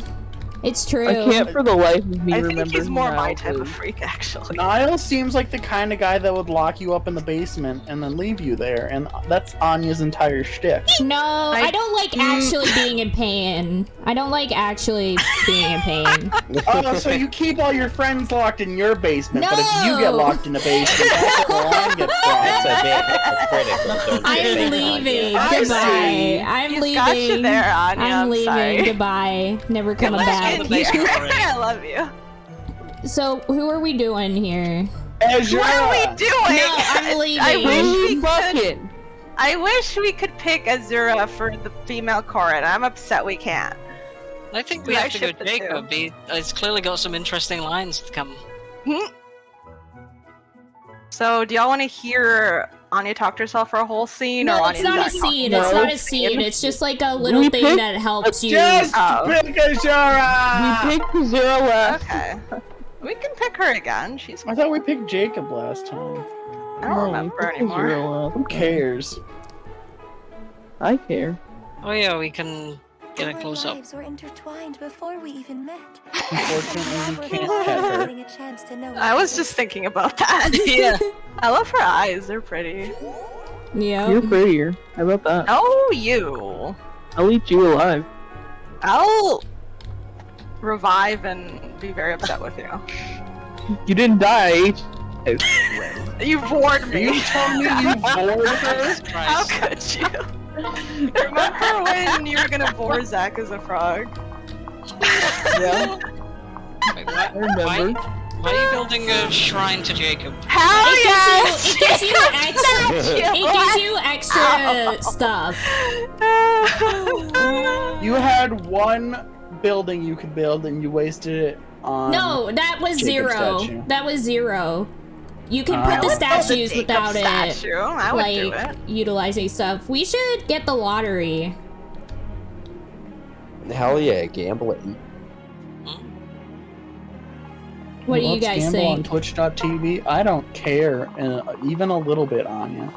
it's true. I can't for the life of me I remember think he's who more my Niles type of is. freak, actually. Niles seems like the kind of guy that would lock you up in the basement and then leave you there, and that's Anya's entire shtick. No, I don't like actually being in pain. I don't like actually being in pain. Oh, so you keep all your friends locked in your basement, but if you No! get locked in the basement, that's where the line gets That's drawn. a bit hypocritical. don't you I'm think, leaving. I Goodbye. see. I'm He's leaving. got you there, Anya. I'm leaving. Sorry. Goodbye. Never coming let's back. go to the basement. I love you. So who are we doing here? Azura! What are we doing? No, I'm leaving. I wish we Who's could. bucket? I wish we could pick Azura for the female Corin. I'm upset we can't. I think we Did I have to go ship the Jacob. It's clearly got some interesting lines to come. So, do y'all want to hear Anya talk to herself for a whole scene? No, or it's Anya not a just talk- scene. No, It's not a it's- scene. It's just like a little We thing picked- that helps you. Just Oh. pick Azura! We picked Zero last. Okay. We can pick her again. She's. I thought we picked Jacob last time. I don't remember anymore. Who cares? I care. Oh yeah, we can get a Our close up. lives were intertwined before we even met. Unfortunately, we can't pet her. Getting a chance to know I was each just thinking about that. Yeah. I love her eyes. They're pretty. Yeah. You're prettier. How about that? Oh, you. I'll eat you alive. I'll revive and be very upset with you. You didn't die. I ate you. You bored Are me. you telling me you bored her? How could you? Remember when you were gonna bore Zach as a frog? Yeah, Wait, I remember. why are you building a shrine to Jacob? Hell It yes! gives you extra. It gives you extra stuff. You had one building you could build and you wasted it on. No, that was Jacob 0. statue. That was 0. You can I put the would build a statues Jacob without statue. I would do like it. utilizing stuff. We should get the lottery. Hell yeah, gambling. What do you Let's guys gamble on think? Twitch.tv. I don't care, even a little bit, Anya.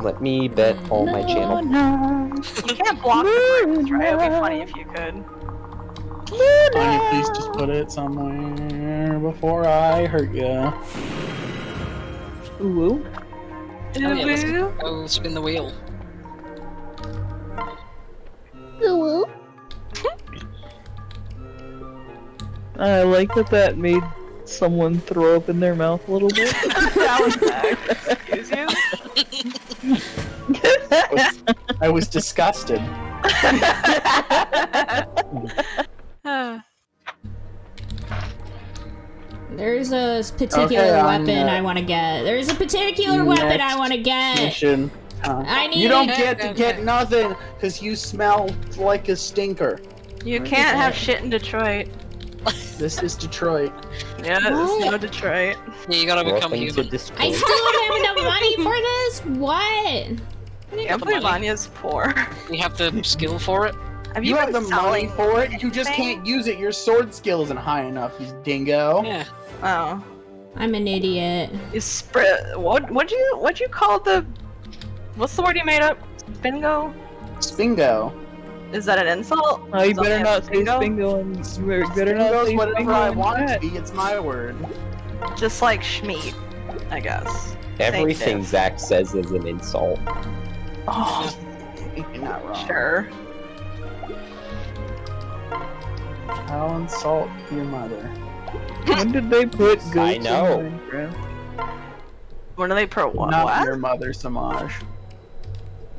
Let me bet all my channel. You can't block the breaks, right? It'd be funny if you could. Anya, please just put it somewhere before I hurt ya. Ooh. Oh, yeah, let's go spin the wheel. I like that made someone throw up in their mouth a little bit. That was bad. Excuse you? I was disgusted. There's a particular Okay, weapon I want to get. There's a particular weapon I want to get. Mission. I need. You don't get to get nothing because you smell like a stinker. You can't have shit in Detroit. This is Detroit. Yeah, it's no Detroit. Yeah, you gotta become Welcome to human. Detroit. I still don't have enough money for this. What? I can't believe Vanya's poor. You have the skill for it. Have You have been the money selling for it. You just anything? can't use it. Your sword skill isn't high enough. You dingo. Yeah. Oh, I'm an idiot. you spread. What'd you call the? What's the word you made up? Spingo? Spingo. Is that an insult? Oh, you Is that better a not say Spingo? Spingo and you better not Spingo's say whatever Spingo I in want it chat. to be. It's my word. Just like Schmeat, I guess. Everything diff. Zach says is an insult. Oh, you're not wrong. Sure. I'll insult your mother. When did they put goats I know. in Minecraft? When are they pro what? Not What? your mother, Samaj.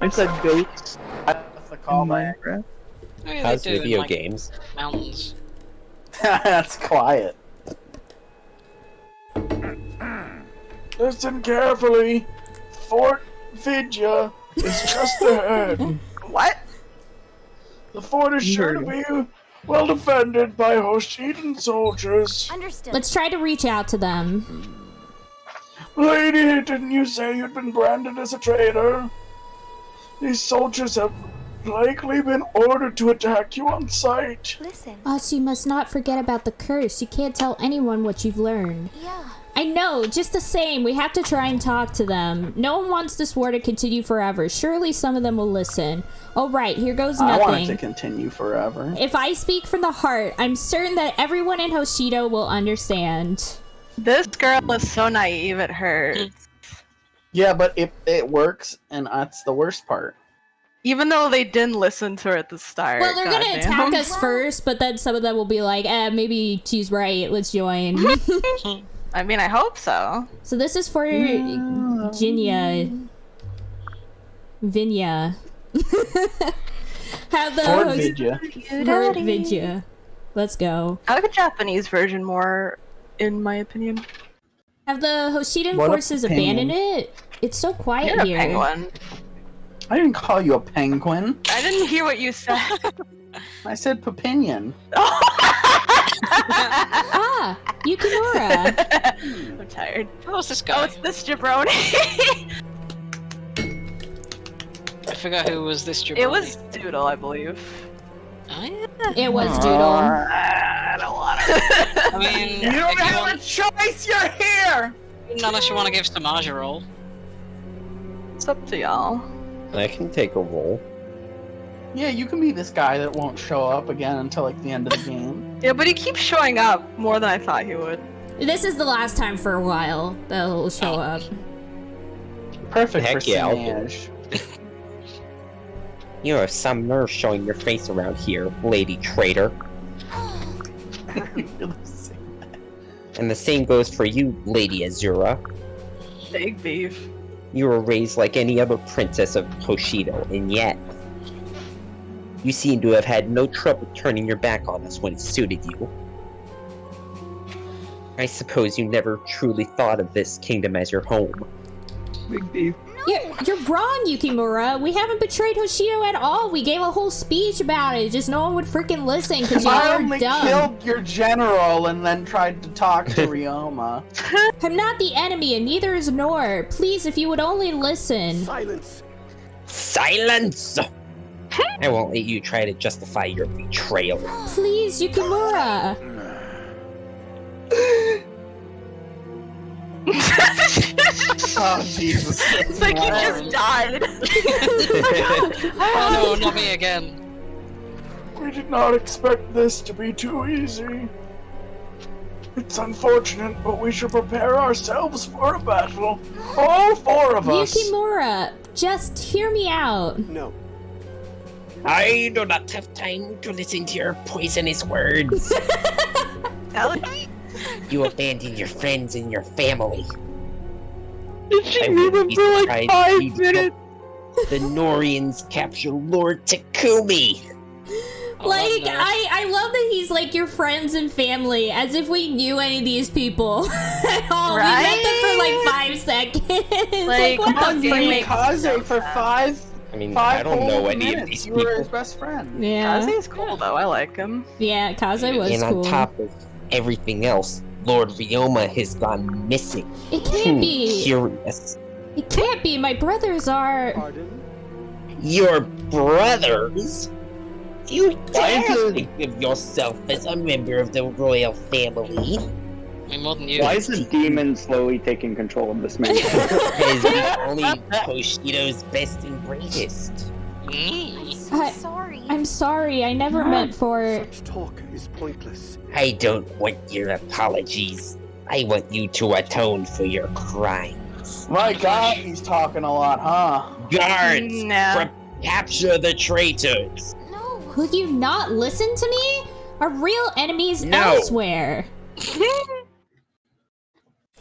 I said goats That's the in callback. Minecraft. Oh, yeah, How's they do in, video like, games? mountains. That's quiet. Listen carefully. Fort Vidya is just ahead. What? The fort is sure to be well defended by Hoshidan soldiers. Understood. Let's try to reach out to them. Lady, didn't you say you'd been branded as a traitor? These soldiers have likely been ordered to attack you on sight. Listen. Us, you must not forget about the curse. You can't tell anyone what you've learned. Yeah. I know, just the same, we have to try and talk to them. No one wants this war to continue forever. Surely some of them will listen. Oh right, here goes I want it to nothing. continue forever. If I speak from the heart, I'm certain that everyone in Hoshido will understand. This girl is so naive, it hurts. Yeah, but it works, and that's the worst part. Even though they didn't listen to her at the start. Well, they're gonna goddamn. attack us first, but then some of them will be like, maybe she's right, let's join. I mean, I hope so. So this is for Vinya. Have the Fort host- Vidya. Fort Vidya. Let's go. I like the Japanese version more, in my opinion. Have the Hoshidan What a forces penguin. abandoned it? It's so quiet You're a here. penguin. I didn't call you a penguin. I didn't hear what you said. I said papinion. Ah, Yukimura. I'm tired. Who's this Oh, guy? it's this jabroni. I forgot who was this jabroni. It was Doodle, I believe. Oh, yeah. It was Doodle. I don't want to. I mean, You don't if you have a want, choice. You're here. unless you want to give Samaj a roll. It's up to y'all. I can take a roll. Yeah, you can be this guy that won't show up again until like the end of the game. Yeah, but he keeps showing up more than I thought he would. This is the last time for a while that he'll show up. Perfect Heck for yeah, I'll Sinage. You have some nerve showing your face around here, lady traitor. And the same goes for you, Lady Azura. Big beef. You were raised like any other princess of Hoshido, and yet you seem to have had no trouble turning your back on us when it suited you. I suppose you never truly thought of this kingdom as your home. Big beef. You're wrong, Yukimura. We haven't betrayed Hoshido at all. We gave a whole speech about it. Just no one would freaking listen because y'all I are only dumb. killed your general and then tried to talk to Ryoma. I'm not the enemy, and neither is Nor. Please, if you would only listen. Silence! I won't let you try to justify your betrayal. Please, Yukimura. Oh, Jesus. It's like he just died. Oh no, not me again. We did not expect this to be too easy. It's unfortunate, but we should prepare ourselves for a battle. All four of us. Yukimura, just hear me out. No. I do not have time to listen to your poisonous words. You abandoned your friends and your family. Did she I leave wouldn't him be for like surprised 5 if you'd minutes? help the Norians capture Lord Takumi. Like, no. I love that he's like your friends and family, as if we knew any of these people at all. We met them for like 5 seconds. Like, what how the do you frick? make Kaze for five. I mean, Five I don't know whole any of minutes. these You were people. his best friend. Yeah, Kaze's cool though. I like him. yeah, Kaze was And cool. on top of everything else, Lord Ryoma has gone missing. It can't be. Curious. It can't be. My brothers are. Your brothers? You Why dare is think of yourself as a member of the royal family? I mean, more than you. Why is the demon slowly taking control of this man? Because we only Hoshido's best and greatest. Sorry. I'm sorry. I never meant for. Such talk is pointless. I don't want your apologies. I want you to atone for your crimes. My God, he's talking a lot, huh? Guards, No. capture the traitors. No. Will you not listen to me? Our real enemies No. elsewhere.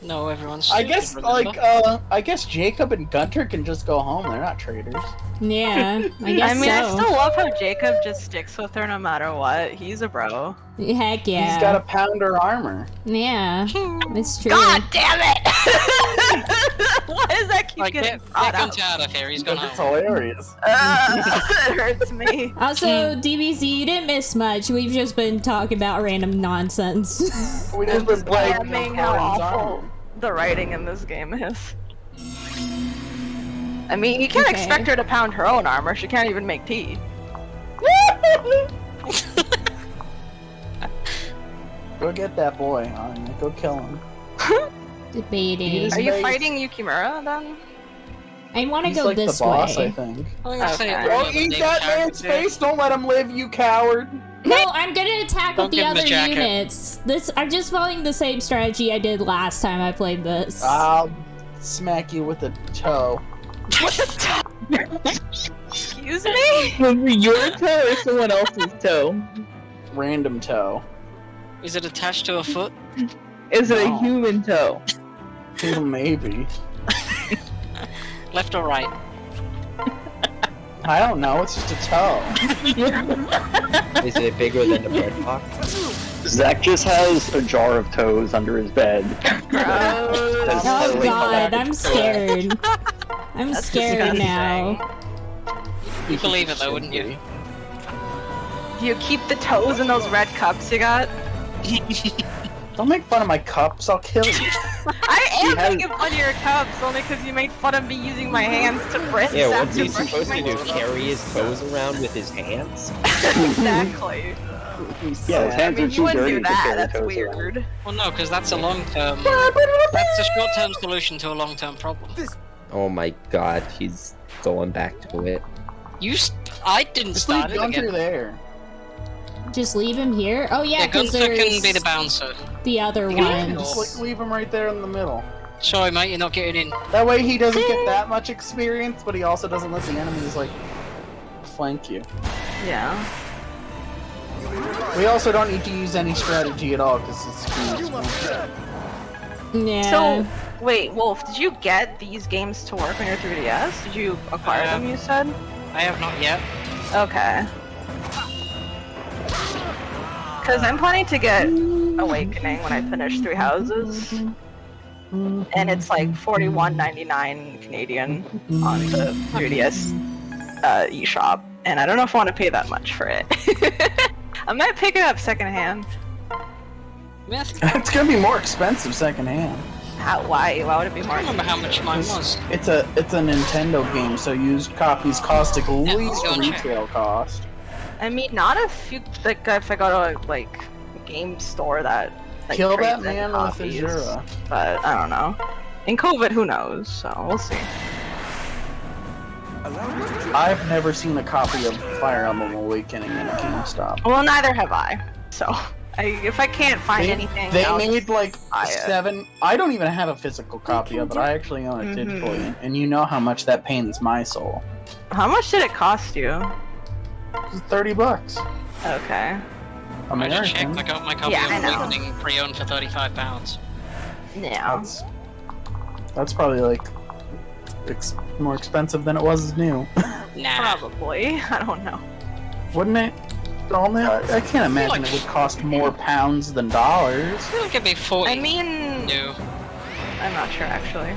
No, everyone's. I guess, stupid, remember? like, I guess Jacob and Gunter can just go home. They're not traitors. Yeah, I guess I mean, I so. still love how Jacob just sticks with her no matter what. He's a bro. Heck yeah. He's got a pounder armor. Yeah, it's true. God damn it! Why does that keep Like, getting get brought up? Gunter out of here. He's gone It's home. hilarious. It hurts me. Also, DBZ, you didn't miss much. We've just been talking about random nonsense. We just been playing Damning how awful the writing in this game is. I mean, you can't Okay. expect her to pound her own armor. She can't even make tea. Go get that boy, Anya. Go kill him. Debating. He's Are you amazing. fighting Yukimura then? I want to He's go like this the boss, way. I think. I'm gonna say Okay. it Oh, really eat named that character man's too. face! Don't let him live, you coward! No, I'm gonna attack Don't with the give him the other jacket. units. I'm just following the same strategy I did last time I played this. I'll smack you with a toe. Excuse me? Your toe or someone else's toe? Random toe. Is it attached to a foot? Is it a No. human toe? Maybe. Left or right? I don't know, it's just a toe. Is it bigger than the bread box? Zach just has a jar of toes under his bed. Gross. Oh god, I'm scared. I'm That's scared disgusting. now. You'd believe it though, wouldn't you? Do you keep the toes in those red cups you got? Don't make fun of my cups, I'll kill you. I am has- making fun of your cups only because you made fun of me using my hands to press Yeah, after what's he brushing supposed my to do? teeth. Carry his toes around with his hands? Exactly. Yeah, his I hands mean, are you too wouldn't dirty do to that. carry That's toes around. weird. Well, no, because that's a long-term. That's a short-term solution to a long-term problem. Oh my god, he's going back to it. I didn't Just leave start it Gunter again. there. Just leave him here? Oh yeah, Yeah, because Gunter there's can be the bouncer. the other Just ones. like, leave him right there in the middle. Sorry, mate, you're not getting in. That way he doesn't get that much experience, but he also doesn't let the enemies, like, flank you. Yeah. We also don't need to use any strategy at all, because it's huge. Yeah. So, wait, Wolf, did you get these games to work on your 3DS? Did you acquire them, you said? I have not yet. Okay. Because I'm planning to get Awakening when I finish 3 Houses. And it's like $41.99 Canadian on the 3DS eShop. And I don't know if I want to pay that much for it. I might pick it up secondhand. It's gonna be more expensive secondhand. Why? Why would it be more I don't remember how much mine was. It's a Nintendo game, so used copies cost at least go check. retail cost. I mean, not if you like if I go to like a game store that like, Kill trades that in man with copies, Azura. but I don't know. In COVID, who knows? So we'll see. I've never seen a copy of Fire Emblem Awakening in a GameStop. Well, neither have I. So if I can't find anything, They I'll made like buy it. 7. I don't even have a physical copy of it. I actually own it digitally, and you know how much that pains my soul. How much did it cost you? It's $30. Okay. I just checked. American. I got my copy Yeah, I of know. Awakening pre-owned for £35. Yeah. That's probably like more expensive than it was new, Nah. Probably. I don't know. wouldn't it? Only I can't imagine it would cost more pounds than dollars. It'll give me 40. I mean, No. I'm not sure actually.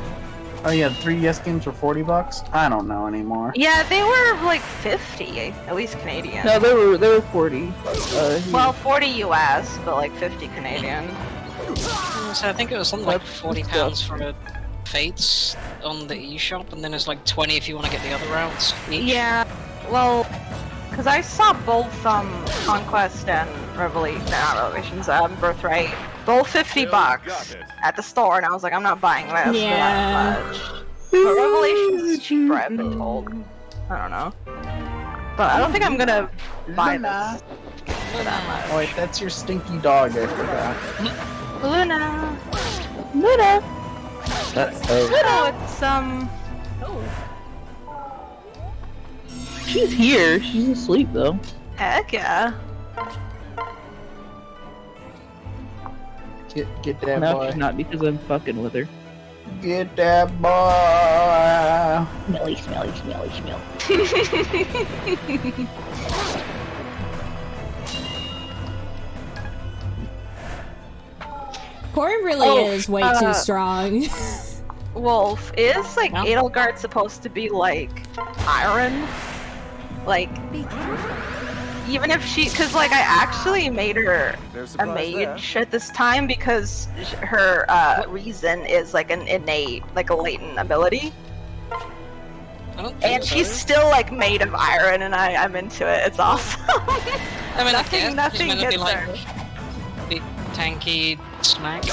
Oh yeah, the 3DS games were $40. I don't know anymore. Yeah, they were like 50, at least Canadian. No, they were 40. Well, 40 US, but like 50 Canadian. So I think it was something like £40 for a Fates on the eShop, and then it's like 20 if you want to get the other routes each. Yeah, well, because I saw both Conquest and Revelations, Birthright, both $50 at the store, and I was like, I'm not buying this for that much. But Revelations is cheaper, I've been told. I don't know. But I don't think I'm gonna buy this for that much. Oh wait, that's your stinky dog, I forgot. Luna! Luna! Luna, it's, Oh. She's here. She's asleep though. Heck yeah. Get that No, boy. she's not because I'm fucking with her. Get that boy. Smelly, smelly, smelly, smelly. Corn really is way too strong. Wolf, is like Edelgard supposed to be like iron? Like, even if she, cause like I actually made her a mage at this time because her reason is like an innate, like a latent ability. And she's still like made of iron, and I'm into it. It's awesome. I mean, nothing she's gets be like her. big tanky smack.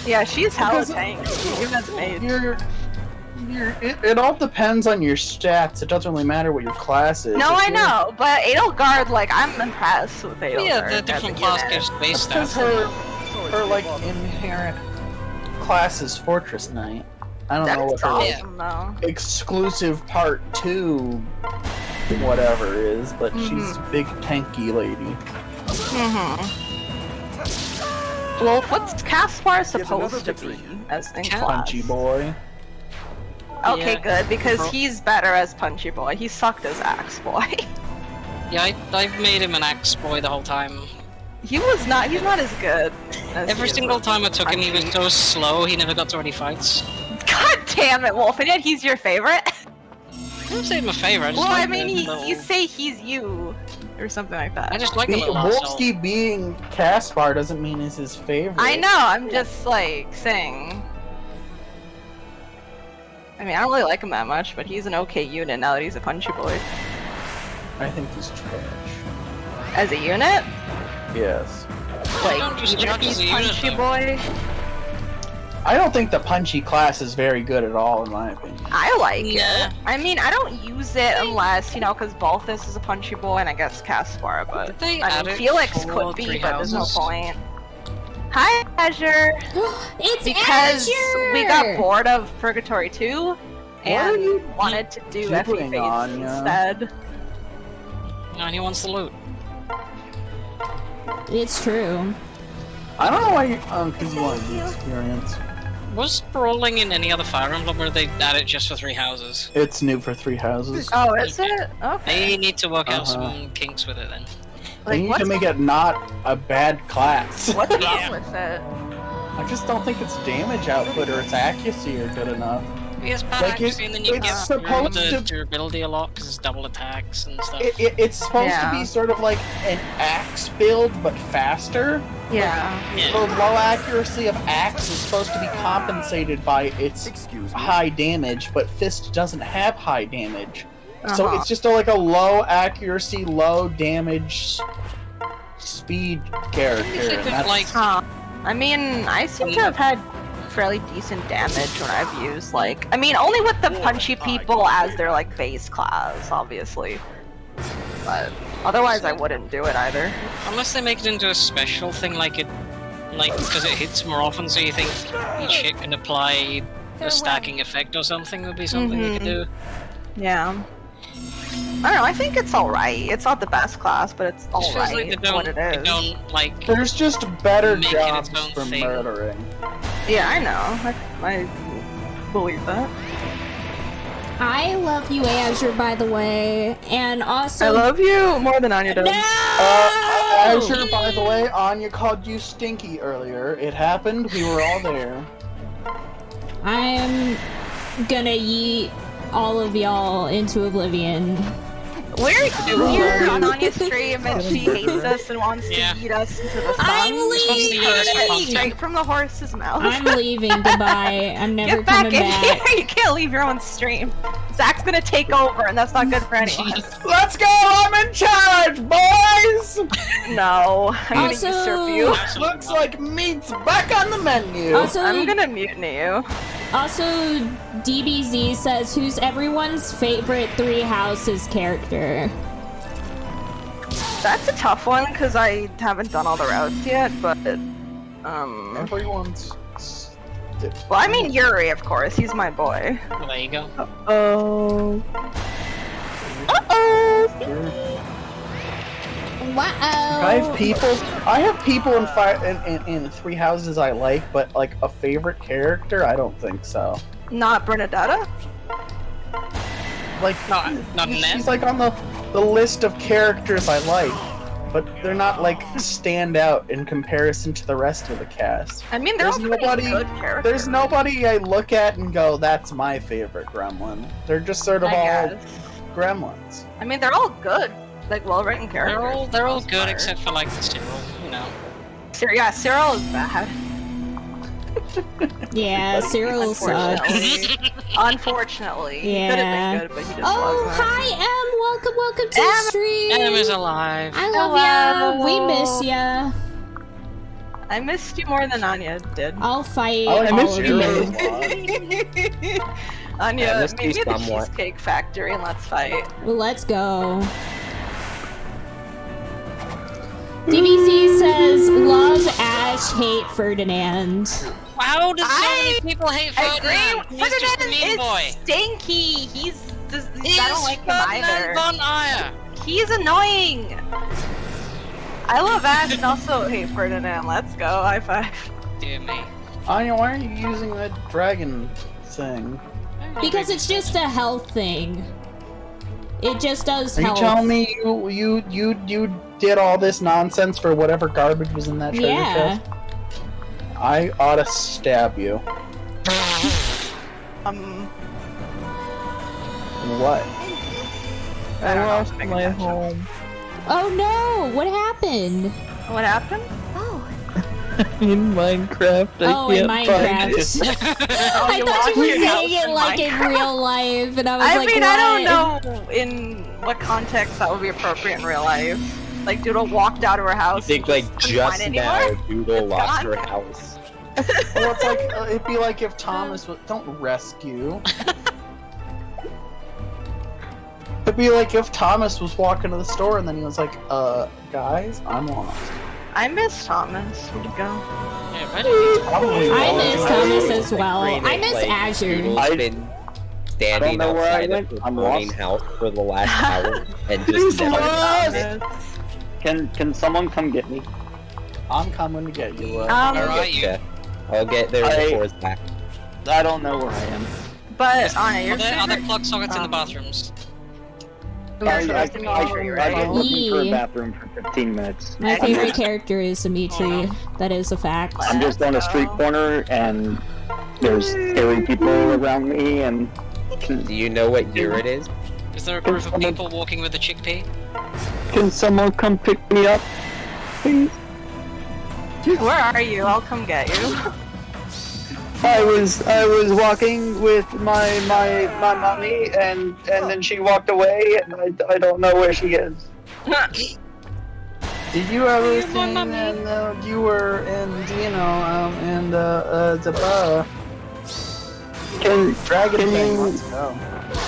Yeah, she's hella Because tanky, even as a mage. It all depends on your stats. It doesn't really matter what your class is. No, If I you're- know, but Edelgard, like, I'm impressed with Edelgard. Yeah, the different class gives base Because stats. her like inherent class is Fortress Knight. I don't know what That's her awesome, though. exclusive part 2 whatever is, but she's a big tanky lady. Well, what's Caspar supposed to be as in class? Punchy boy. Okay, Yeah. good, because he's better as Punchy Boy. He sucked as Axe Boy. Yeah, I've made him an axe boy the whole time. He's not as good as Every single time I took him, he was so slow, he never got to any fights. God damn it, Wolf, and yet he's your favorite? I don't say my favorite, I just Well, like I mean, the you little... say he's you, or something like that. I just like the little asshole. Wolfsky being Caspar doesn't mean he's his favorite. I know, I'm just, like, saying. I mean, I don't really like him that much, but he's an okay unit now that he's a Punchy Boy. I think he's trash. As a unit? Yes. Like, don't just even if judge he's as a unit, Punchy though. Boy? I don't think the Punchy class is very good at all, in my opinion. I like Nah. it. I mean, I don't use it unless, you know, because Balthus is a Punchy Boy and I guess Caspar, but Did they I add mean, it Felix for could be, Three but there's no Houses? point. Hi, Azure! It's Because Azure! we got bored of Purgatory 2 and wanted to do FE gibbering Fates on ya? instead. No, he wants the loot. It's true. I don't know why you, because you wanted the experience. Was brawling in any other Fire Emblem, or they add it just for Three Houses? It's new for 3 houses. Oh, is it? Okay. They need to work out Uh-huh. some kinks with it then. They need to make it not a bad class. What's wrong with it? I just don't think its damage output or its accuracy are good enough. Yes, bad Like, accuracy, and then you it's get supposed the to- durability a lot because it's double attacks and stuff. It's supposed Yeah. to be sort of like an axe build, but faster. Yeah. The low accuracy of axe is supposed to be compensated by its high damage, but fist doesn't have high damage. So Uh-huh. it's just like a low accuracy, low damage speed character. If and they that's- like, I mean, I seem to have had fairly decent damage when I've used, like, I mean, only with the punchy people as their, like, base class, obviously. But otherwise I wouldn't do it either. unless they make it into a special thing, like because it hits more often, so you think each hit can apply a stacking effect or something would be something you could do. Yeah. I don't know, I think it's alright. It's not the best class, but it's Just feels alright like they for what it they is. don't like. There's just better Make it its jobs own for thing. murdering. Yeah, I know. I believe that. I love you, Azure, by the way, and also I love you more than Anya does. No! Azure, by the way, Anya called you stinky earlier. It happened. We were all there. I'm gonna yeet all of y'all into oblivion. We're on Anya's stream and she hates us and wants to eat us into the sun. I'm She heard it leaving! straight from the horse's mouth. I'm leaving. Goodbye. I'm never Get back coming in back. here! You can't leave your own stream. Zach's gonna take over, and that's not good for anyone. Let's go! I'm in charge, boys! No, I'm Also- gonna usurp you. Looks like meat's back on the menu. Also, I'm gonna mutiny you. Also, DBZ says, who's everyone's favorite Three Houses character? That's a tough one because I haven't done all the routes yet, but Everyone's. well, I mean Yuri, of course. He's my boy. Well, there you go. Oh. Wow. I have people in Three Houses I like, but like a favorite character, I don't think so. Not Bernadetta? Like, Not Ned. she's like on the list of characters I like, but they're not like stand out in comparison to the rest of the cast. I mean, they're all pretty good characters. There's nobody I look at and go, that's my favorite gremlin. They're just sort of I all guess. gremlins. I mean, they're all good. Like, well-written characters. They're all good except for like Cyril, you know. Yeah, Cyril is bad. Yeah, Cyril sucks. Unfortunately. He could have been good, but he just Oh, wasn't. hi, welcome to the stream. Adam is alive. I love ya. We miss ya. I missed you more than Anya did. I'll fight I all miss of you. you. Anya, I missed you maybe the somewhat. Cheesecake Factory and let's fight. Let's go. DBZ says, love Ash, hate Ferdinand. How did so many people hate Ferdinand? He's just a Ferdinand mean is boy. stinky. I don't like him either. Von Aya. He's annoying. I love Ash and also hate Ferdinand. Let's go. High five. Dear me. Anya, why are you using that dragon thing? Because it's just a health thing. It just does Are you health. telling me you did all this nonsense for whatever garbage was in that treasure Yeah. chest? I ought to stab you. What? I lost my home. Oh no! What happened? What happened? In Minecraft, I Oh, in can't find it. Minecraft. I thought you were saying it like in real life, and I was I like, mean, what? I don't know in what context that would be appropriate in real life. Like, Doodle walked out of her house. I think and like couldn't find just it now, anymore? Doodle lost gone. her house. Well, it's like it'd be like if Thomas was don't rescue. It'd be like if Thomas was walking to the store and then he was like, guys, I'm lost." I miss Thomas. Where'd he go? Yeah, Probably I lost. miss Thomas as well. Green I it, miss like, Azure. Doodle's been standing know where I outside went. of the I'm burning lost. house for the last hour and He's just never lost! found it. Can someone come get me? I'm coming to get you. I'll Alright, get ya. I'll get there before it's back. I don't know where I am. But Anna, your Are there favorite... plug sockets in the bathrooms? I've been looking for a Yee. bathroom for 15 minutes. My favorite character is Dimitri. That is a fact. I'm just on a street corner and there's scary people around me and Do you know what year it is? Is there a group of people walking with a chickpea? can someone come pick me up, please? Where are you? I'll come get you. I was walking with my mommy and then she walked away and I don't know where she is. Did you ever think that you were in, the dragon thing? Let's go.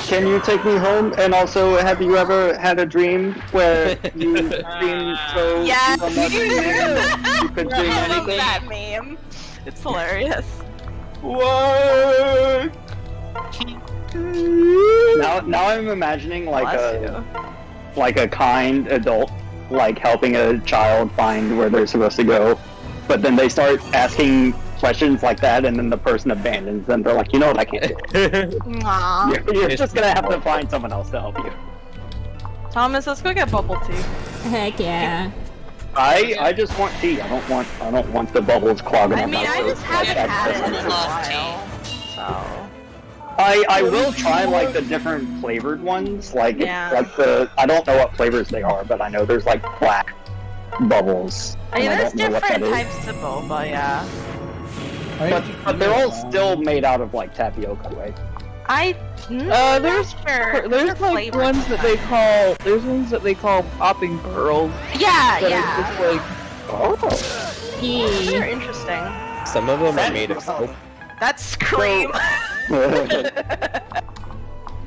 Can you take me home? And also, have you ever had a dream where you dreamed so Yes, much you do. you could dream I love anything? that meme. It's hilarious. What? Now I'm imagining like Bless like a kind adult like helping a child find where they're supposed to go, but then they start asking questions like that, and then the person abandons them. They're like, you know what, I can't do it. Aww. You're just gonna have to find someone else to help you. Thomas, let's go get bubble tea. Heck yeah. I just want tea. I don't want the bubbles clogging I up mean, my I throat. just haven't had it in a Love while. So. I will try like the different flavored ones, like Yeah. like the I don't know what flavors they are, but I know there's like black bubbles. I mean, and there's don't know what different that is. types of boba, yeah. But they're all still made out of like tapioca, right? There's like ones that they call ones that they call popping pearls. Yeah, that yeah. are just like They're interesting. Some of them are made of soap. That's Scream.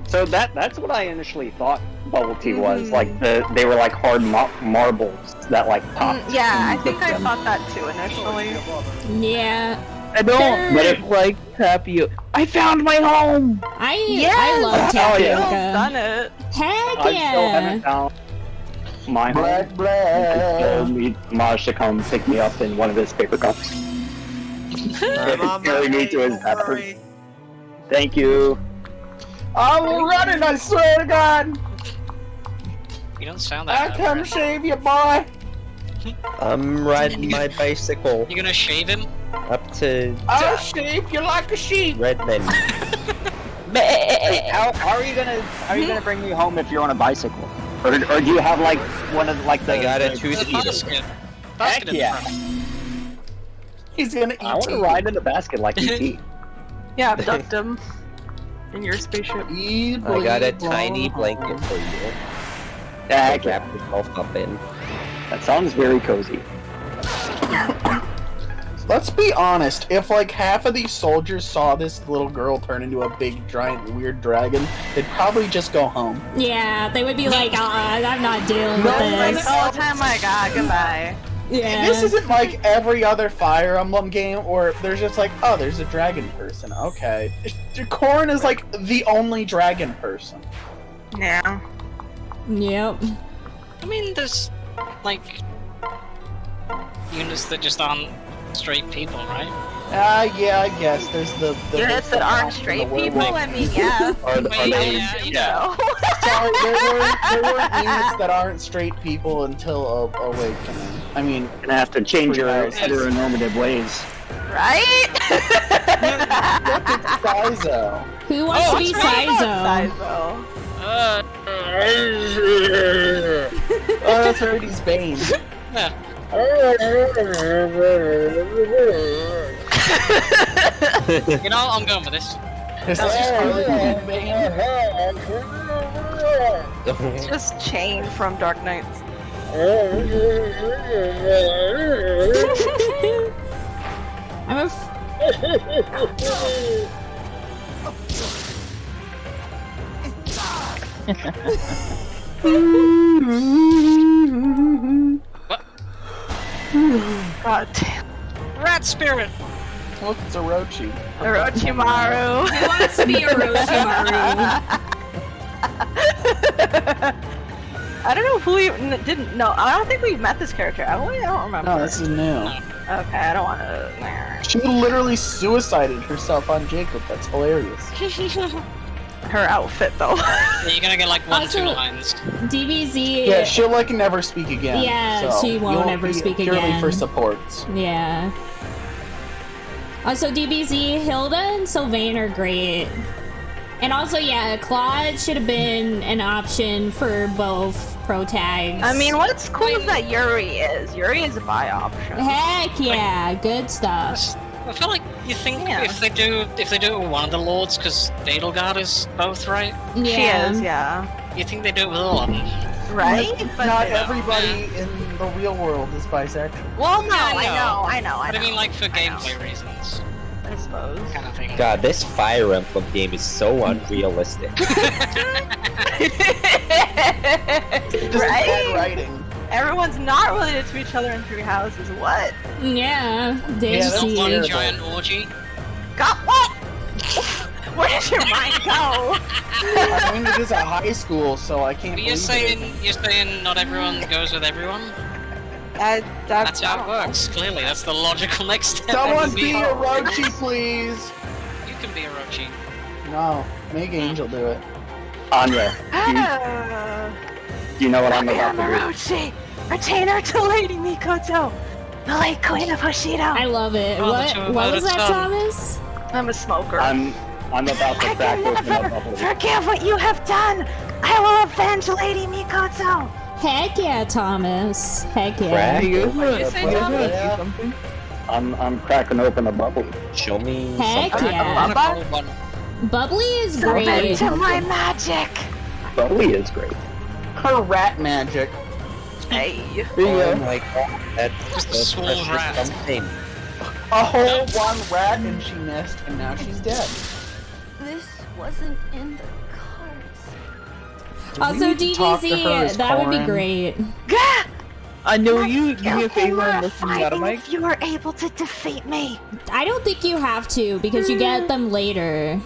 So that's what I initially thought bubble tea was. Like they were like hard marbles that like popped. Yeah, I and think cooked I them. thought that too initially. Yeah. I don't like tapioca. I found my home. I love tapioca. Done it. Heck I still yeah. haven't found my home. I still need Maj to come pick me up in one of his paper cups. Carry me to his bathroom. Thank you. I'm running, I swear to God! You don't sound that I bad, come Brett. shave you, boy! I'm riding my bicycle You gonna shave him? up to I'll shave you like a sheep! Redmond. How are you gonna bring me home if you're on a bicycle? Or do you have like one of like the? I got a the- two-seater. Basket. Heck Basket in yeah! front. He's gonna eat I want to you. ride in the basket like ET. Yeah, abduct him. In your spaceship. I got a tiny blanket for you. Heck to yeah! wrap yourself up in. That sounds very cozy. Let's be honest, if like half of these soldiers saw this little girl turn into a big, giant, weird dragon, they'd probably just go home. Yeah, they would be like, I'm not dealing No, with Like, this. oh, time my god, goodbye. Yeah. This isn't like every other Fire Emblem game where there's just like, oh, there's a dragon person. Okay. Corrin is like the only dragon person. Yeah. Yep. I mean, there's like units that just aren't straight people, right? Yeah, I guess there's the Units that aren't straight people? I mean, yeah. Are they? Yeah. Sorry, there were units that aren't straight people until Awakening. I mean, Gonna have to change your Pretty nice. heteronormative ways. Right? look at Saizo. Who wants to be Saizo? Saizo. Oh, that's right, he's Bane. Yeah. You know, I'm going with this. This is just It's just Chain from Dark Knights. I'm a. God damn. Rat spirit. Look, it's Orochi. Orochimaru. Who wants to be Orochimaru? I don't know who even didn't know. I don't think we met this character. I don't remember. No, this is new. Okay, I don't want to. She literally suicided herself on Jacob. That's hilarious. Her outfit, though. You're gonna get like one, Also- two lines. DBZ. Yeah, she'll like never speak again. Yeah, so she won't you'll ever be speak purely again. for supports. Yeah. Also, DBZ, Hilda and Sylvain are great. And also, yeah, Claude should have been an option for both pro tags. I mean, what's cool is that Yuri is. Yuri is a buy option. Heck yeah, good stuff. I feel like you think Yeah. if they do it with one of the lords, because Dadelgard is both, right? Yeah. She is, yeah. You think they do it with all of them? Right? But not everybody in the real world is bisexual. Well, no, Yeah, I know. But I mean, like, for I know. gameplay reasons, I suppose. kind of thing. God, this Fire Emblem game is so unrealistic. Just Right? bad writing. Everyone's not related to each other in three houses. What? Yeah, Yeah, Dave that's Not one terrible. giant orgy. Got what? Where did your mind go? I mean, it is a high school, so I can't But believe it. you're saying not everyone goes with everyone? That's how it works. Clearly, that's the logical next step. Someone Be- be a Rochi, please! You can be a Rochi. No, make Angel do it. Anya, do you know what I'm about to do? Orochi, retainer to Lady Mikoto, the late queen of Hoshido. I love it. Oh, What was that, done. Thomas? I'm a smoker. I'm about to crack open a bubble. Forgive what you have done. I will avenge Lady Mikoto. Heck yeah, Thomas. Heck yeah. Crack You guys wanna- you say, you guys wanna Thomas? do something? I'm cracking open a bubble. Show me Heck something. yeah. Bubba? Bubbly is Submit great. to my magic. Bubbly is great. Her rat magic. Hey. There you Oh go. my god, that's Just a so small precious rat. something. A whole one rat and she missed and now she's dead. This wasn't in the cards. Also, need to talk to her DDZ, as that would be Corin. great. Gah! I know you do me a If they favor were and listen to me out of fighting mic. if you were able to defeat me. I don't think you have to because you get them later.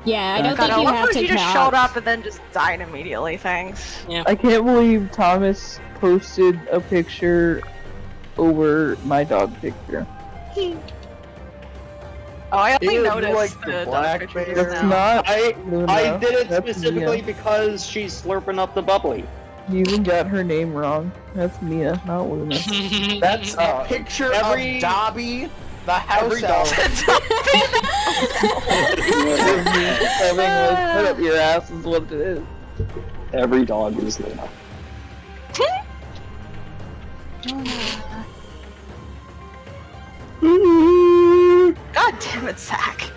Yeah, I don't God, think I you love have how to you just count. showed up and then just died immediately, thanks. I can't believe Thomas posted a picture over my dog picture. Oh, I only Ew, you noticed like the the black dog pictures That's now. not I Luna. did it That's specifically Mia. because she's slurping up the bubbly. You even got her name wrong. That's Mia, not Luna. That's a picture every- of Dobby, the house every elf. Put up your ass is what it is. Every dog is Luna. God damn it, Zach.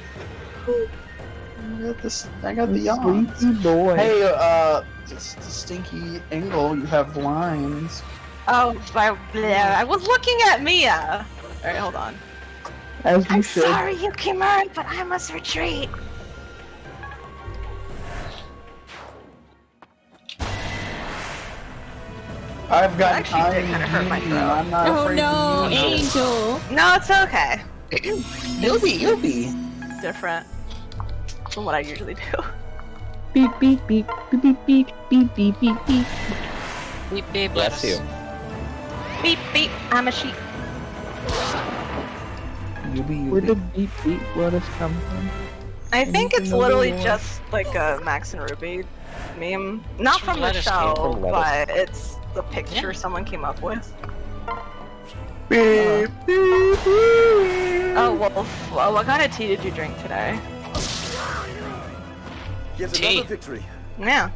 I got the yawns. Sleepy boy. Hey, Stinky Angle, you have lines. Oh, I was looking at Mia. Alright, hold on. As you I'm should. sorry, Yukimura, but I must retreat. I've got Actually, time did kinda hurt my and throat. I'm not Oh afraid no, to use it. Angel. No, it's okay. You'll be. Different from what I usually do. Beep beep beep beep beep beep beep beep beep beep. Beep, beep, Bless you. Beep, beep, I'm a sheep. Where did beep beep lettuce come from? I think it's Anything literally over just like a Max and Ruby meme. Not From from the lettuce, show, from lettuce. but it's the picture someone came up with. Beep, beep, beep. Oh, Wolf, well, what kind of tea did you drink today? Yet Tea. another victory. Yeah.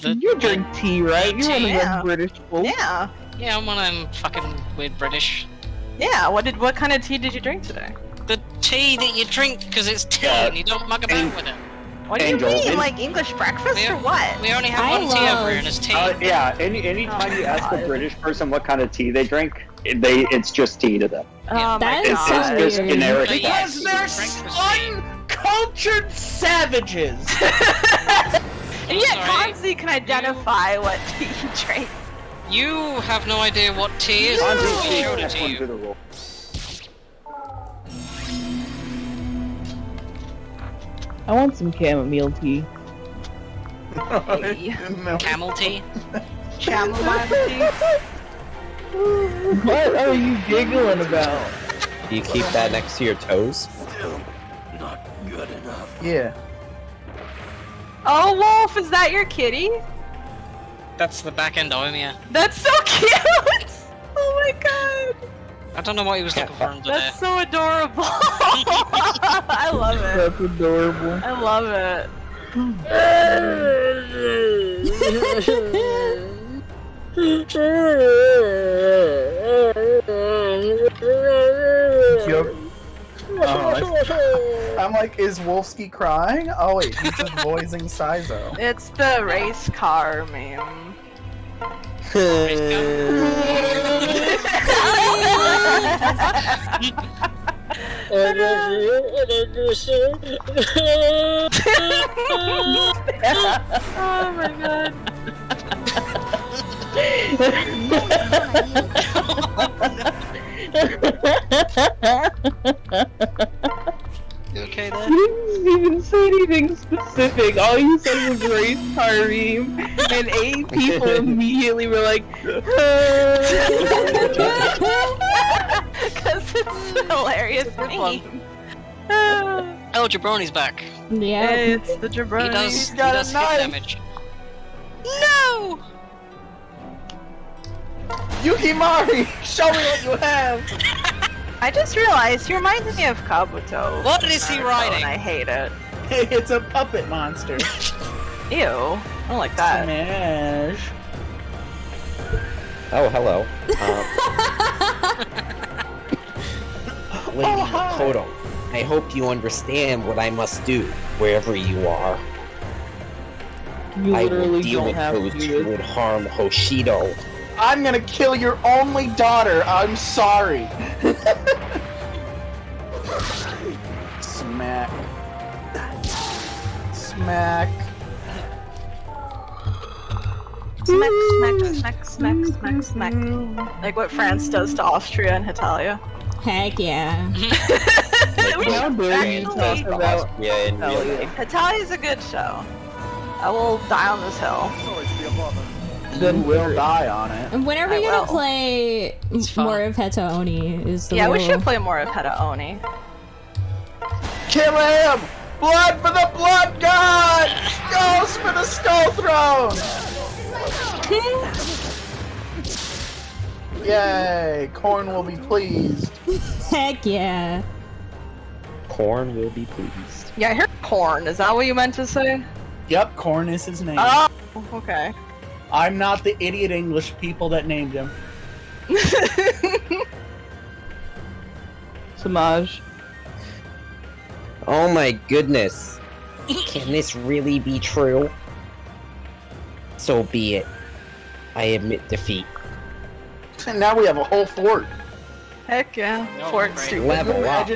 You drink tea, right? You're one of Yeah. them British folks. Yeah. Yeah, I'm one of them fucking weird British. Yeah, what kind of tea did you drink today? The tea that you drink because it's tea Yeah. and you don't mug about with it. What do Angel, you mean? in- Like English breakfast We- or what? We only have I one tea over love- here and it's tea. Yeah, anytime Oh you my ask a God. British person what kind of tea they drink, it's just tea to them. Oh That my is It's, so god. it's just weird. generic. But yeah, Because they're breakfast tea. uncultured savages. And yet Sorry. Hansi can identify what tea he drinks. You have no idea what tea is Hansi until we tea, showed it that's to one you. good rule. I want some chamomile tea. Hey. No. Camel tea? Chamomile tea. What are you giggling about? Do you keep that next to your toes? Still not good enough. Yeah. Oh, Wolf, is that your kitty? That's the back end of him, yeah. That's so cute! Oh my god! I don't know what he was looking for under there. That's so adorable! I love it. That's adorable. I love it. Yep. I'm like, is Wolfsky crying? Oh wait, he's just voicing Sizo. It's the race car meme. Oh my god. You okay there? You didn't doesn't even say anything specific. All he said was race Kareem, and 8 people immediately were like, Because it's hilarious meme. Oh, Jabroni's back. Yeah. It's the He jabroni. does, he got a does hit knife. damage. No! Yukimari, show me what you have. I just realized he reminds me of Kabuto. What is he riding? And I hate it. It's a puppet monster. Ew. I don't like that. Smash. Oh, hello. Lady Makoto, I hope you understand what I must do, wherever you are. you I will literally deal don't with have those to do who this. would harm Hoshido. I'm gonna kill your only daughter. I'm sorry. Smack. Smack. Smack, smack, smack, smack, smack, smack. Like what France does to Austria and Italia. Heck yeah. How dare you talk about Yeah, in real life. Italia's a good show. I will die on this hill. Then we'll die on it. And when are we I gonna will. play fun. more of Heta Oni? Is the Yeah, we real- should play more of Heta Oni. Kill him! Blood for the blood god! Skulls for the skull throne! Yay! Corn will be pleased. Heck yeah. Corn will be pleased. Yeah, I heard corn. Is that what you meant to say? Yep, Corn is his name. Oh, okay. I'm not the idiot English people that named him. Samaj? Oh my goodness. Can this really be true? So be it. I admit defeat. And now we have a whole fort. Heck yeah. No, Fort right. stupid. Level up.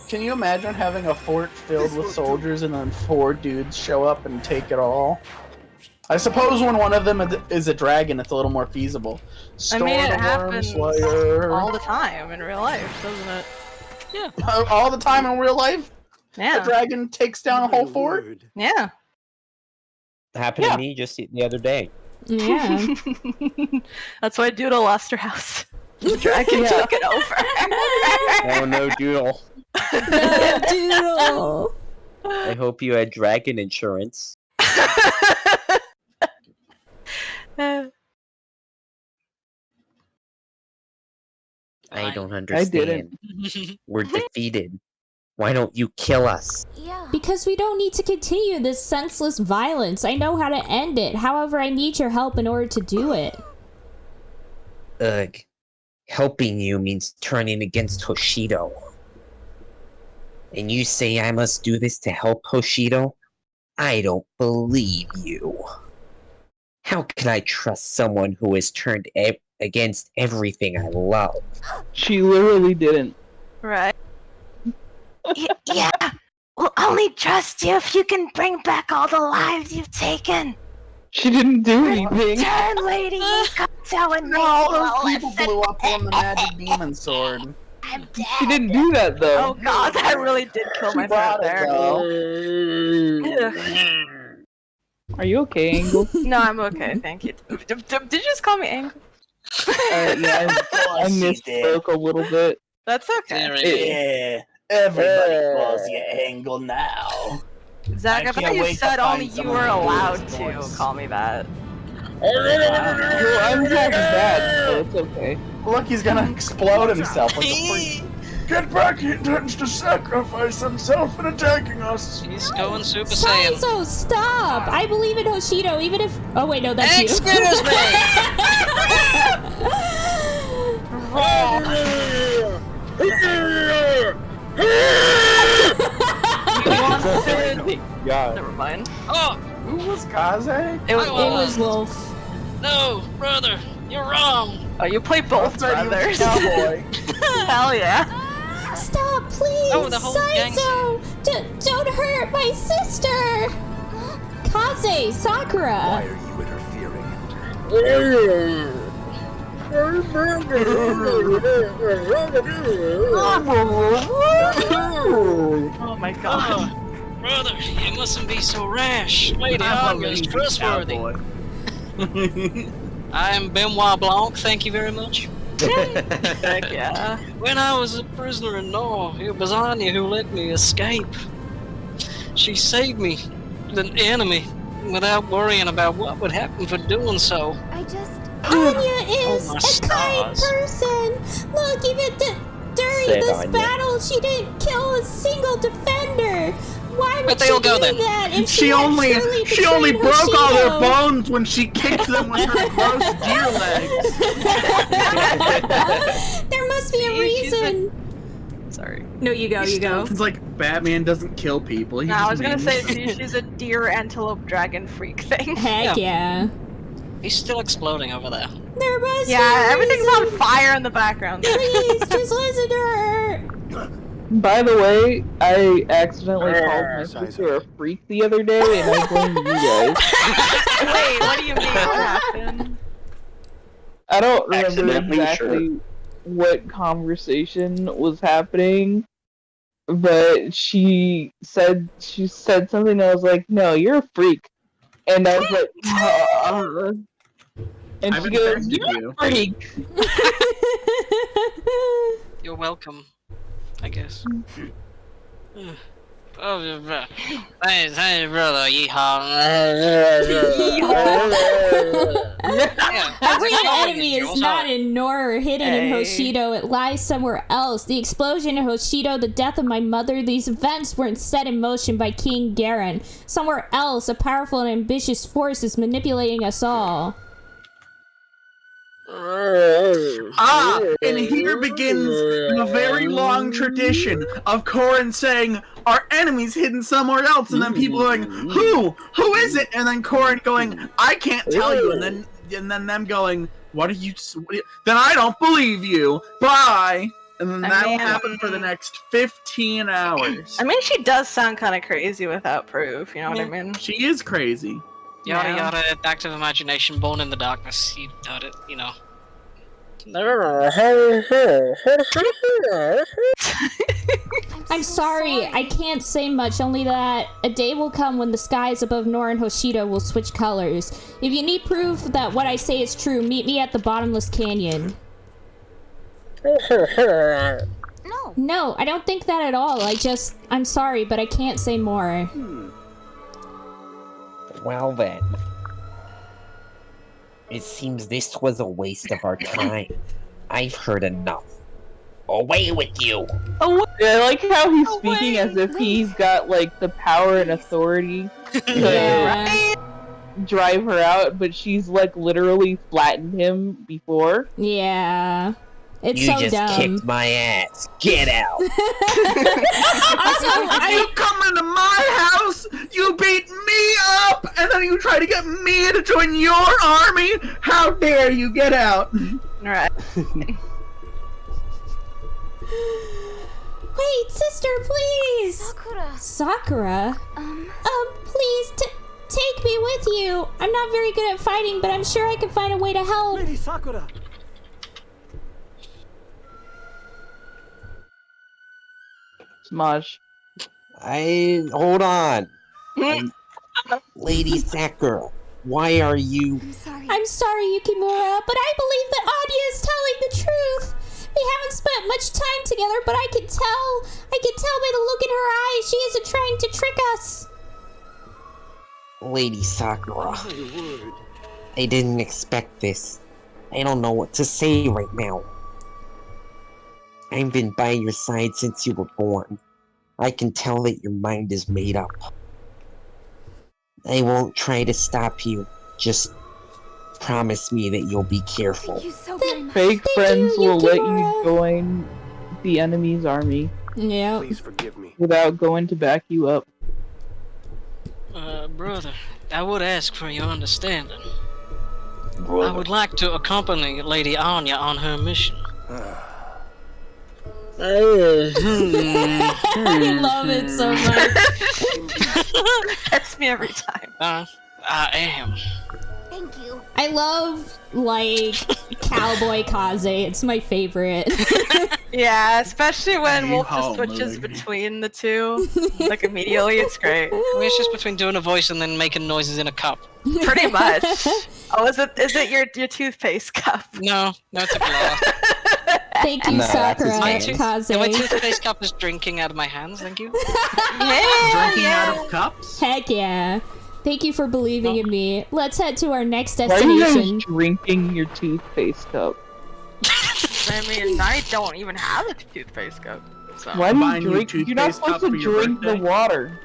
Can you imagine having a fort filled with soldiers and then 4 dudes show up and take it all? I suppose when one of them is a dragon, it's a little more feasible. I mean, it Storm happens Slayer. all the time in real life, doesn't it? All the time in real life? A Yeah. dragon takes down a whole fort? Yeah. Happened to me just the other day. Yeah. That's why Doodle lost her house. The dragon took it over. Oh no, Doodle. No, Doodle. I hope you had dragon insurance. I don't understand. didn't. We're defeated. Why don't you kill us? Yeah. Because we don't need to continue this senseless violence. I know how to end it. However, I need your help in order to do it. Ugh. Helping you means turning against Hoshido. And you say I must do this to help Hoshido? I don't believe you. How can I trust someone who has turned against everything I love? She literally didn't. Right. Yeah. We'll only trust you if you can bring back all the lives you've taken. She didn't do anything. Turn, lady. Come to and make All me those people listen. blew up on the magic demon sword. I'm dead. She didn't do that though. Oh god, that really did kill my throat there. Ugh. Are you okay, Angle? No, I'm okay, thank you. Did you just call me Angle? Yeah, I misspoke a little bit. That's okay. Yeah, everybody calls you Angle now. Zach, I I thought can't you wait to said find only you someone were who knows allowed his to voice. call me that. Well, I'm half bad, so it's okay. Look, he's gonna explode himself like a freak. Get back! He intends to sacrifice himself in attacking us. He's going Super Saiyan. Saizo, stop! I believe in Hoshido, even if. Oh, wait, no, that's Excuse you. Yeah. Never mind. Oh Who was Kaze? It was It was Wolf. no, brother, you're wrong. Oh, you play both brothers. Cowboy. Hell yeah. Stop, please! Oh, the whole gang's Saizo! Don't hurt my sister! Kaze, Sakura! Why are you interfering? Oh my god. Brother, you mustn't be so rash. Lady I'm a Anya is lazy trustworthy. cowboy. I am Benoit Blanc, thank you very much. Heck yeah. When I was a prisoner in Nor, it was Anya who let me escape. She saved me, the enemy, without worrying about what would happen for doing so. I just. Anya is my a kind stars. person. Look, even during Said this Anya. battle, she didn't kill a single defender. Why would But she they'll do go then. that if She had only truly betrayed broke all their Hoshido? bones when she kicked them with her gross deer legs. There must be a See, she's a- reason. Sorry. No, you go. It's like Batman doesn't kill people. He No, I just was gonna means- say she's a deer, antelope, dragon freak thing. Heck yeah. He's still exploding over there. There must Yeah, be a everything's reason. on fire in the background. Please, just listen to her. By the way, I accidentally called my sister a freak the other day, and I blame you guys. Wait, what do you mean? What happened? I don't remember Accidentally, exactly what conversation was happening, but she said something. I was like, "No, you're a freak," and I was like, and I've she goes, infected "You're you." a freak." You're welcome, I guess. Oh, thanks, brother. Yeehaw. The real enemy is not in Nor or hidden in Hey. Hoshido. It lies somewhere else. The explosion in Hoshido, the death of my mother, these events weren't set in motion by King Garen. Somewhere else, a powerful and ambitious force is manipulating us all. And here begins the very long tradition of Corrin saying, our enemy's hidden somewhere else, and then people going, who? Who is it? And then Corrin going, I can't tell you, and then them going, what are you, then I don't believe you, bye! And then that will happen for the next 15 hours. I mean, she does sound kind of crazy without proof, you know what I mean? She is crazy. Yada Yeah. yada, active imagination, born in the darkness. You heard it, you know. I'm sorry, I can't say much, only that a day will come when the skies above Nor and Hoshido will switch colors. If you need proof that what I say is true, meet me at the bottomless canyon. No, I don't think that at all. I'm sorry, but I can't say more. Well then. It seems this was a waste of our time. I've heard enough. Away with you! Oh, I like how he's speaking as if he's got like the power and authority to Yeah. drive her out, but she's like literally flattened him before. Yeah. It's You so just dumb. kicked my ass. Get out! Also, You come into my house, you beat me up, and then you try to get me to join your army? How dare you get out? Right. Wait, sister, please! Sakura. Sakura? Please, take me with you. I'm not very good at fighting, but I'm sure I can find a way to help. Lady Sakura. Smosh. Hold on. Lady Sakura, why are you... I'm sorry, Yukimura, but I believe that Anya is telling the truth. We haven't spent much time together, but I can tell by the look in her eyes she isn't trying to trick us. Lady Sakura, I didn't expect this. I don't know what to say right now. I've been by your side since you were born. I can tell that your mind is made up. I won't try to stop you. Just promise me that you'll be careful. Fake friends you, will let you Yukimura. join the enemy's army Yeah. Please forgive me. without going to back you up. Brother, I would ask for your understanding. I would like to accompany Lady Anya on her mission. I love it so much. That's me every time. I am. Thank you. I love, like, Cowboy Kaze. It's my favorite. Yeah, especially when You Wolf just home, switches Lily. between the two. Like, immediately, it's great. I mean, it's just between doing a voice and then making noises in a cup. Pretty much. Oh, is it your toothpaste cup? No, it's a glass. Thank you, No, that's Sakura My, his Kaze. my toothpaste cup is drinking out of my hands, thank you. Drinking out of cups? Heck yeah. Thank you for believing in me. Let's head to our next Why are you destination. guys drinking your toothpaste cup? I mean, I don't even have a toothpaste cup. So. Why do Buying you you drink? You're not toothpaste cup supposed to for your drink the birthday? water.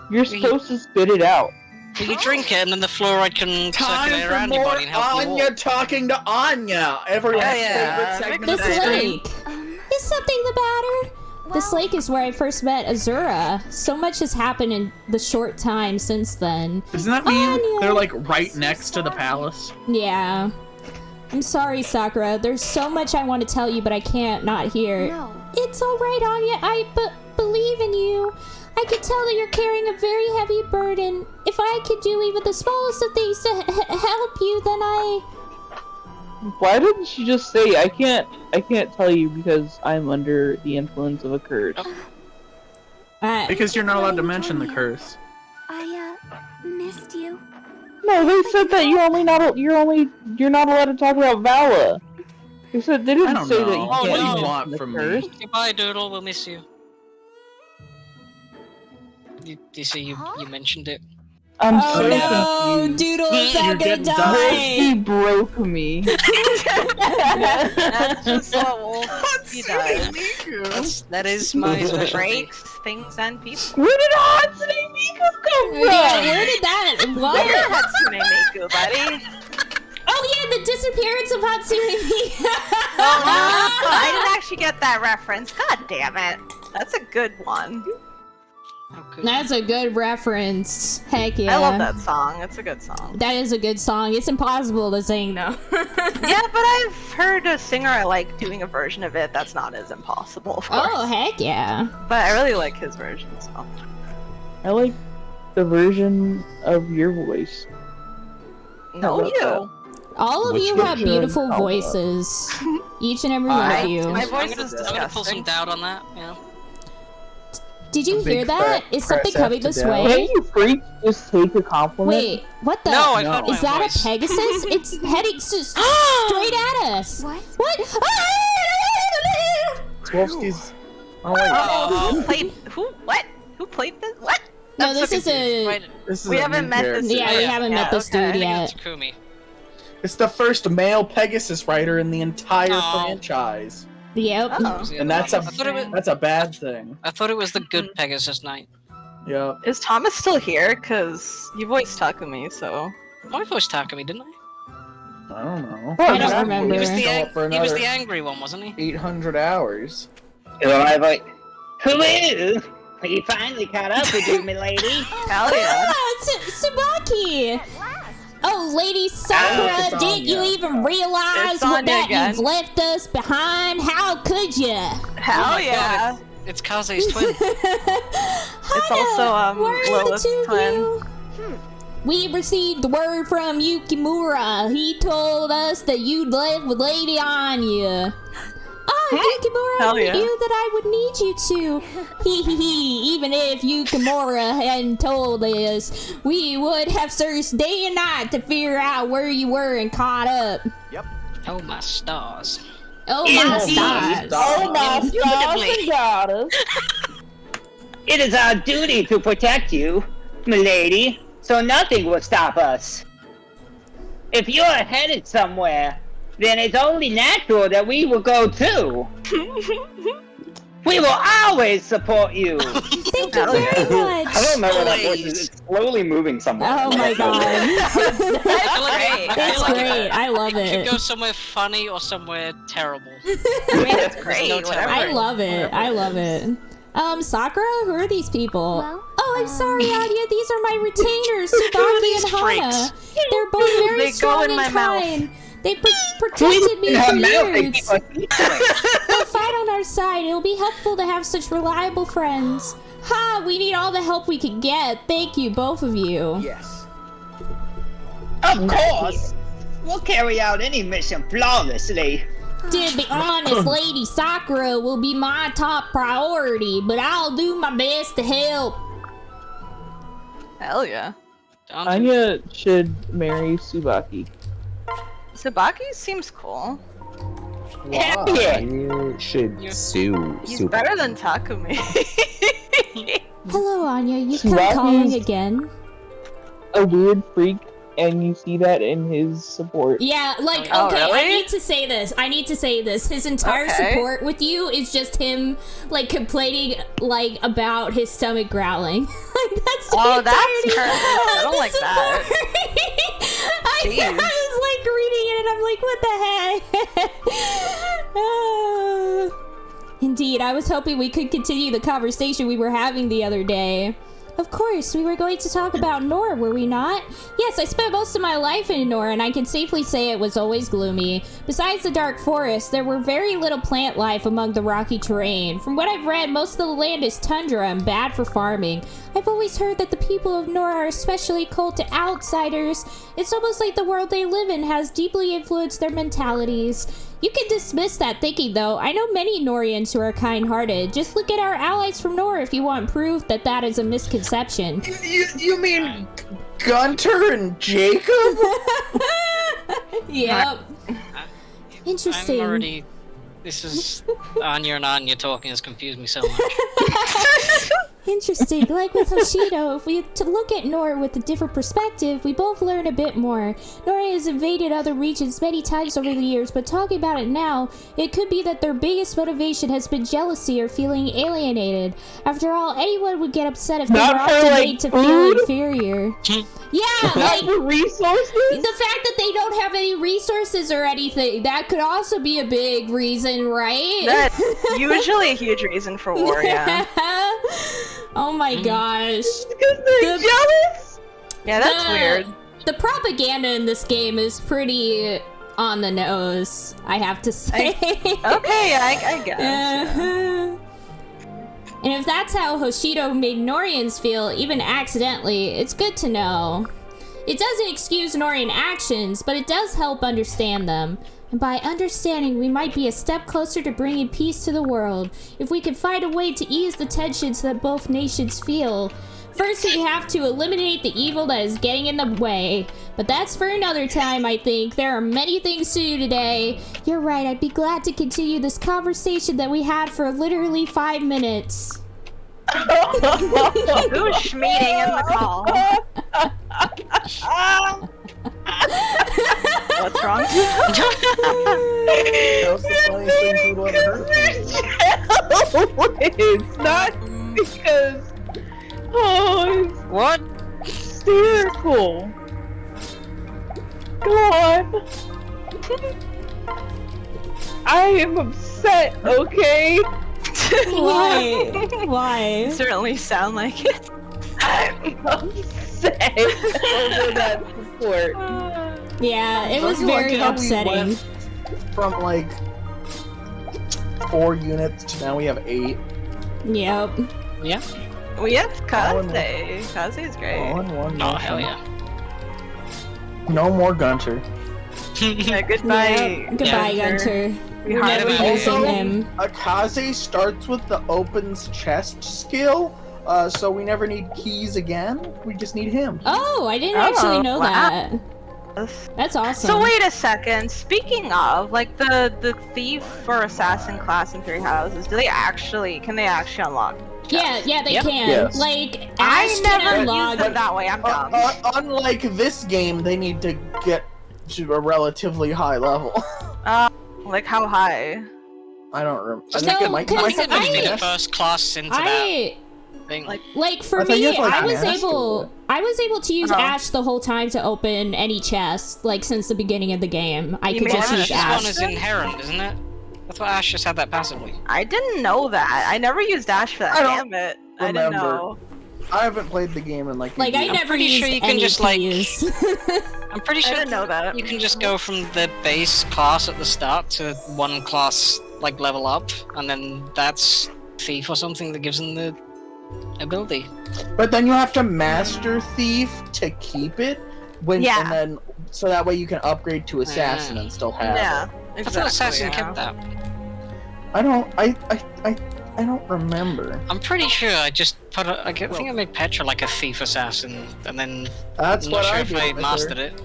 You're supposed to spit it out. Well, you drink it and then the fluoride can Time circulate for around your more body and help you Anya walk. talking to Anya. Everyone's Yeah. favorite segment This of the stream. lake. Is something the matter? This lake is where I first met Azura. So much has happened in the short time since then. Doesn't that mean Anya. they're like right next to the palace? Yeah. I'm sorry, Sakura. There's so much I want to tell you, but I can't not hear. No. It's alright, Anya. I believe in you. I can tell that you're carrying a very heavy burden. If I could do even the smallest of things to help you, then I... Why didn't she just say I can't tell you because I'm under the influence of a curse? Because you're not allowed to mention the curse. I missed you. No, they said that you're not allowed to talk about Vala. They I didn't don't say know. that you Oh, can't no. mention Want the from curse. me. Goodbye, Doodle. We'll miss you. You see, you mentioned it. I'm Oh so no, confused. Doodle is You're now gonna getting He die. broke me. That's just what Wolf he does. That is my specialty. Breaks things and people. Where did Hatsune Miku come from? Yeah, where did that? Where What? Hatsune Miku, buddy? Oh yeah, the disappearance of Hatsune Miku. Oh, no, I didn't actually get that reference. God damn it. That's a good one. That's a good reference. Heck yeah. I love that song. It's a good song. That is a good song. It's impossible to sing though. Yeah, but I've heard a singer I like doing a version of it that's not as impossible, of course. Oh heck yeah. But I really like his version, so. I like the version of your voice. No, about you. All of Which you have version? beautiful Oh, voices. Each and every one of you. My voice I'm is gonna pull some disgusting. doubt on that. Yeah. Did you A big hear that? fat Is something press coming F to this down. Can't way? you freaks just take a compliment? Wait, what the? No, I No. heard my Is that voice. a Pegasus? It's heading straight at us. What? What? Wolfski's. Oh wait, Oh, who played? What? Who played this? What? No, I'm this so is confused. a. Right. this is We a haven't new met this character. Yeah, we Yeah, haven't yeah, met this okay. dude yet. Takumi. It's the first male Pegasus rider in the entire Oh. franchise, Yep. Oh. and that's a I thought it was. that's a bad thing. I thought it was the good Pegasus Knight. Yeah. Is Thomas still here? Because you voiced Takumi, so. I voiced Takumi, didn't I? I don't know. I don't remember. He was the Show up for he was another the angry one, wasn't he? 800 hours. I'm like, hello! You finally caught up with you, milady. Hell yeah. Ah, Tsubaki! Oh, Lady Sakura, it's didn't you Anya. even realize It's Anya that again. you've left us behind? How could you? Hell Oh my yeah. God, it's Kaze's twin. It's also, where are the Lilith's two of twin. you? We received the word from Yukimura. He told us that you'd left with Lady Anya. Oh, Yukimura, Hell I yeah. knew that I would need you to. Even if Yukimura hadn't told us, we would have searched day and night to figure out where you were and caught up. Oh my stars. Oh my Indeed. stars. Oh my stars and daughters. It is our duty to protect you, milady, so nothing will stop us. If you're headed somewhere, then it's only natural that we will go too. We will always support you. Thank you very much. I don't remember that voice. It's slowly moving somewhere. Oh my god. That's great. I feel It's like great. I love it it. could go somewhere funny or somewhere terrible. I mean, it's great. no Whatever. I love it. I love it. Sakura, who are these people? Well, Oh, I'm sorry, Anya. These are my retainers, Tsubaki these and Hana. freaks? They're both very They go strong in and my mouth. kind. They protected me for years. Yes. They'll fight on our side. It'll be helpful to have such reliable friends. Ha! We need all the help we can get. Thank you, both of you. Of course! We'll carry out any mission flawlessly. To be honest, Lady Sakura will be my top priority, but I'll do my best to help. Hell yeah. Anya should marry Tsubaki. Tsubaki seems cool. Hell yeah! You should sue. He's better than Takumi. Hello, Anya. You've come Tsubaki's calling again. a weird freak, and you see that in his support. Yeah, like, Oh, okay, really? I need to say this. His entire Okay. support with you is just him, like, complaining, like, about his stomach growling. Like, that's the Oh, that's entirety perfect. I of don't the like that. support. I Jeez. was, like, reading it, and I'm like, what the heck? Indeed, I was hoping we could continue the conversation we were having the other day. Of course, we were going to talk about Nor, were we not? Yes, I spent most of my life in Nor, and I can safely say it was always gloomy. Besides the dark forest, there were very little plant life among the rocky terrain. From what I've read, most of the land is tundra and bad for farming. I've always heard that the people of Nor are especially cold to outsiders. It's almost like the world they live in has deeply influenced their mentalities. You can dismiss that thinking, though. I know many Norians who are kind-hearted. Just look at our allies from Nor if you want proof that that is a misconception. You mean Gunter and Jacob? Yep. Interesting. I'm already. This is Anya and Anya talking has confused me so much. Interesting. Like with Hoshido, if we to look at Nor with a different perspective, we both learn a bit more. Nor has invaded other regions many times over the years, but talking about it now, it could be that their biggest motivation has been jealousy or feeling alienated. After all, anyone would get upset if they Not were for, often like, made to feel food? inferior. Yeah, like For resources? the fact that they don't have any resources or anything, that could also be a big reason, right? That's usually a huge reason for war, yeah. Oh my gosh. Because they're jealous? Yeah, that's weird. The propaganda in this game is pretty on the nose, I have to say. Okay, I guess. Uh-huh. And if that's how Hoshido made Norians feel, even accidentally, it's good to know. It doesn't excuse Norian actions, but it does help understand them. And by understanding, we might be a step closer to bringing peace to the world, if we can find a way to ease the tensions that both nations feel. First, we have to eliminate the evil that is getting in the way. But that's for another time, I think. There are many things to do today. You're right, I'd be glad to continue this conversation that we had for literally 5 minutes. Who's schmeating in the call? What's wrong? That's the funniest thing people ever heard. It's not because... Oh, it's What? hysterical. Go on. I am upset, okay? Why? Why? You certainly sound like it. I'm upset over that support. Yeah, it was Don't you like very how we upsetting. went from like 4 units to now we have 8. Yep. Yeah. We have All in Kaze. Kaze's great. All in one Oh, motion. hell yeah. No more Gunter. Yeah, goodbye. Yep. Goodbye, Yeah. Gunter. We We're hardly never Also, using him. Akaze starts with the opens chest skill, so we never need keys again. We just need him. Oh, I didn't actually know wow. that. That's awesome. So wait a second. Speaking of, like the thief or assassin class in Three Houses, can they actually unlock? Yeah, they Yep. can. Yes. Like, I Ash never can used unlock. it that way. I'm dumb. Unlike this game, they need to get to a relatively high level. Like how high? I don't remember. I No, think it might. cause I think I- there's been first class into that thing. Like for I thought you me, had, like, I was master able to use Uh-huh. Ash the whole time to open any chest, like since the beginning of the game. I You could mean just Ash? use This Ash. one is inherent, isn't it? I thought Ash just had that passively. I didn't know that. I never used Dash for that. I don't Damn it. I didn't remember. know. I haven't played the game in like. a Like I year. never pretty used sure you can any just, like, keys. I'm pretty I sure didn't know that. you can just go from the base class at the start to one class like level up, and then that's thief or something that gives them the ability. But then you have to master thief to keep it, when Yeah. and then so that way you can upgrade to assassin and still have Yeah, it. I thought Assassin yeah. kept that. I don't remember. I'm pretty sure I just put I think I made Petra like a thief assassin, and then That's I'm what not sure I if did I with mastered her. it.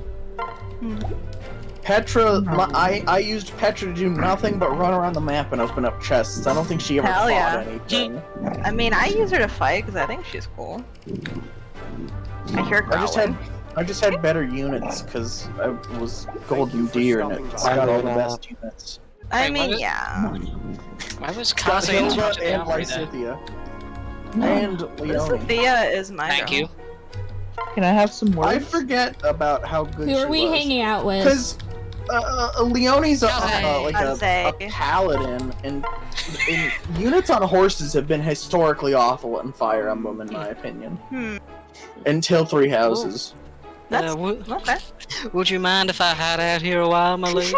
Petra, I used Petra to do nothing but run around the map and open up chests. I don't think she ever Hell fought yeah. anything. I mean, I use her to fight because I think she's cool. I hear growling. I just had better units because I was Golden Deer and it's got all the best units. I Wait, mean, what? yeah. Why was It's got Kaze in Hilda charge of the and armory there? Lysithea. And Leone. Thea is my Thank girl. you. Can I have some I words? forget about how good Who she are we was. hanging out with? Because Leone's like Kaze. a paladin, and units on horses have been historically awful in Fire Emblem, in my opinion. Until Three Houses. That's okay. Would you mind if I hide out here a while, my lady?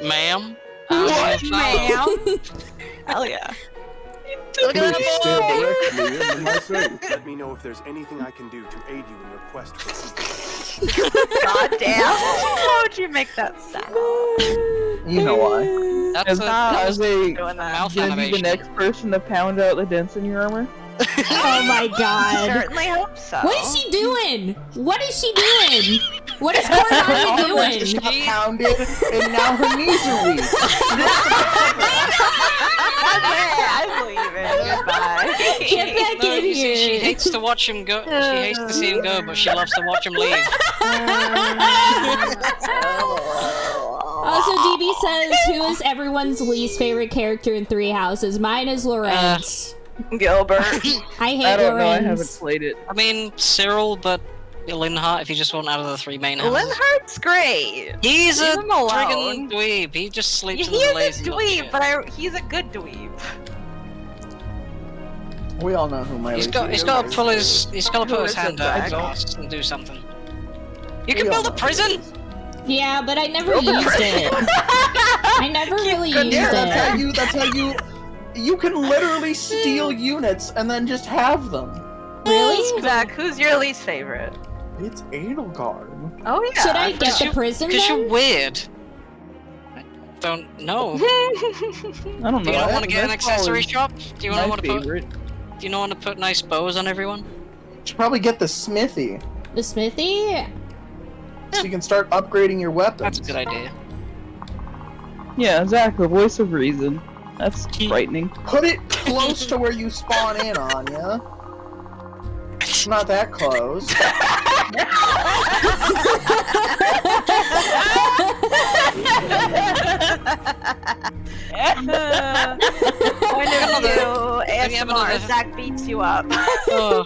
Ma'am? What, ma'am? Hell yeah. Look at Please stare that directly into my face. Let me know if there's anything I can do to aid you in your quest for secrets. God damn. How would you make that sound? You know why. That's As doing gonna that. be the animation. next person to pound out the dents in your armor? Oh my god. Certainly hope so. What is she doing? What is she doing? What is Cornani doing? She got pounded, and now her knees are weak. I believe it. Goodbye. Get back No, in you see, she here. hates to watch him go. She hates to see him go, but she loves to watch him leave. Also, DB says, who is everyone's least favorite character in Three Houses? Mine is Lorenz. Gilbert. I hate I don't know, I Lorenz. haven't played it. I mean, Cyril, but Linhart, if you just want out of the three main houses. Linhart's great. He's a Leave him alone. friggin' dweeb. He just sleeps He in the is lazy a dweeb, but he's a good dweeb. We all know who my He's least got to favorite put is. his hand out back? exhaust and do something. You We can all build a know who prison. it is. Yeah, but I never used it. I never really used Yeah, that's it. how you can literally steal units and then just have them. Really? Zach, who's your least favorite? It's Edelgard. Oh yeah. Should I get the prison Because then? you're weird. I don't know. I don't Do know. you not want to get an That's accessory probably shop? Do you my want to put? favorite. Do you not want to put nice bows on everyone? Should probably get the smithy The smithy? so you can start upgrading your weapons. That's a good idea. Yeah, Zach, the voice of reason. That's frightening. Put it close to where you spawn in, Anya. It's not that close. Point of view, Maybe have another- ASMR, Zach beats you up. Oh.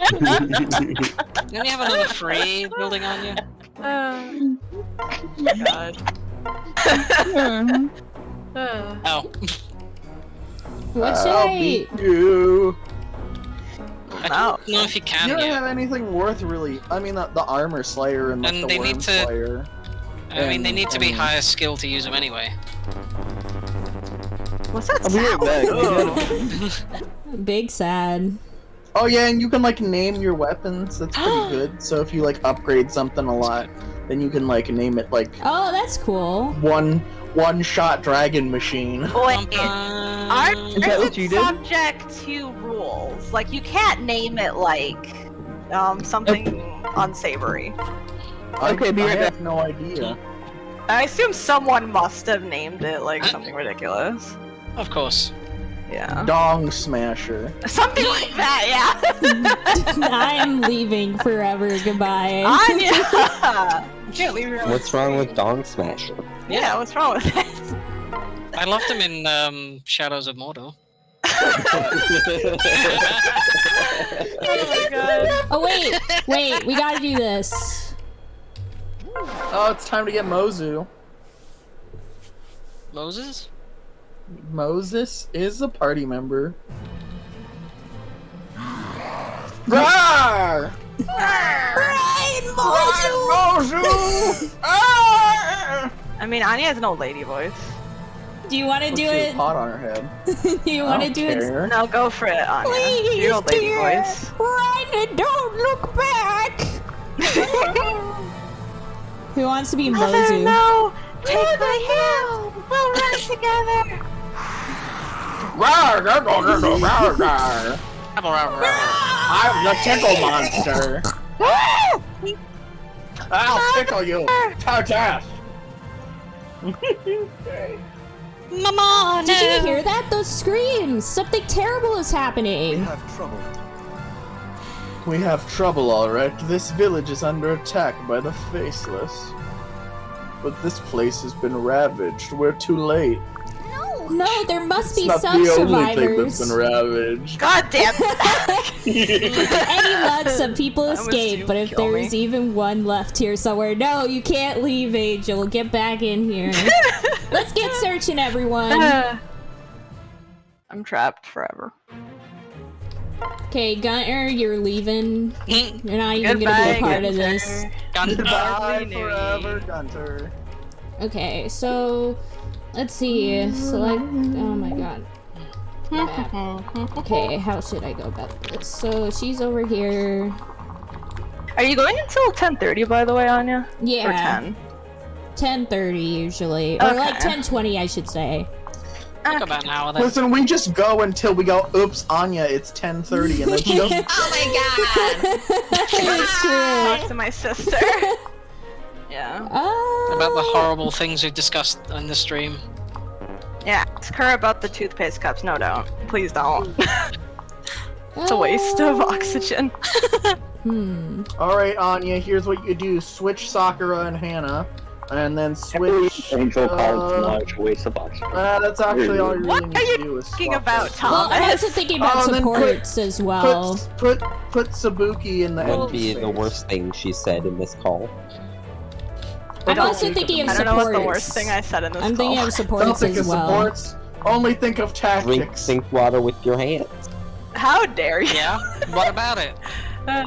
Don't you have another free building on you? God. Oh. What should I'll I... beat you. I don't know if you You can don't yet. have anything worth really. I mean, the armor slayer and like And the they worm need to- slayer. I mean, they need to be and- higher skill to use them anyway. What's that I'll be right sound? back. Big sad. Oh yeah, and you can like name your weapons. That's pretty good. So if you like upgrade something a lot, then you can like name it like Oh, that's cool. one shot dragon machine. Wait, Is that ours what you is did? subject to rules. Like, you can't name it like something unsavory. Okay, be I right back. have no idea. I assume someone must have named it like something ridiculous. Of course. Yeah. Dong smasher. Something like that, yeah. I'm leaving forever. Goodbye. Anya! You can't leave your What's wrong with Dong Smasher? Yeah, what's wrong with it? I loved him in Shadows of Mordor. Oh my god. Oh, wait, we gotta do this. Oh, it's time to get Mozu. Moses? Moses is a party member. Rawr! Mozu! I mean, Anya has an old lady voice. Do you want to do She has it? pot on her head. Do you want to do it? No, go for it, Anya. Please, Your old lady dear. voice. Run and don't look back. Who wants to be Mother, Mozu? no! Take my hand! We'll run together! I'm the tickle monster. I'll tickle you. Touch. Mama, Did you hear that? Those screams! Something terrible is happening. We have trouble, alright. This village is under attack by the Faceless. But this place has been ravaged. We're too late. No, there must be It's not some the only thing survivors. that's been ravaged. God damn Any luck, some people was escape, you, but if kill me. there's even one left here somewhere, no, you can't leave, Angel. Get back in here. Let's get searching, everyone. I'm trapped forever. Okay, Gunter, you're leaving. You're not even Goodbye, gonna be a part of Gunter. this. Goodbye forever, Gunter. Okay, so let's see. Select. Oh my god. Map. Okay, how should I go about this? So she's over here. Are you going until 10:30, by the way, Anya? Yeah. Or 10? 10:30 usually, or like Okay. 10:20, I should say. Took about an hour then. Listen, we just go until we go, oops, Anya, it's 10:30, and then she goes, Oh my god! It's true. Talk to my sister. Yeah. About the horrible things we've discussed in the stream. Yeah, ask her about the toothpaste cups. No, don't. Please don't. It's a waste of oxygen. alright, Anya, here's what you do. Switch Sakura and Hannah, and then switch... Angel calls much waste of oxygen. that's actually all you really What need are you to do is thinking swap about, those. Well, I'm also thinking about Oh, and then supports as well. Put Sabuki in the That would empty be the space. worst thing she said in this call. I'm also thinking of I don't supports. know what's the worst thing I said in this I'm thinking call. of Don't supports think as of well. supports, only think of Drink tactics. sink water with your hands. How dare you? Yeah? What about it?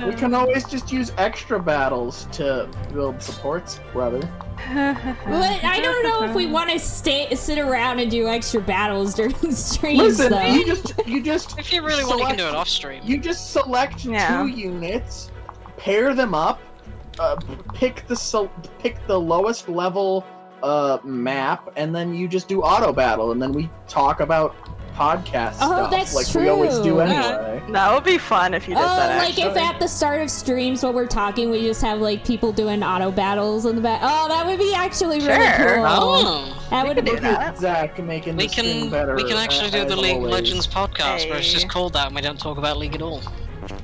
We can always just use extra battles to build supports, brother. But I don't know if we want to sit around and do extra battles during streams, Listen, though. you just If you really want, you can do it select- off stream. You just select Yeah. 2 units, pair them up, pick the lowest level map, and then you just do auto battle, and then we talk about podcast stuff that's like we always do true. anyway. That would be fun if you did that. Like if actually. at the start of streams when we're talking, we just have like people doing auto battles in the back. Oh, that would be actually really Sure. cool. Oh. That would do be. that. Zach making We the stream can better. actually do the as League of always. Legends podcast where it's just Hey. called that and we don't talk about League at all.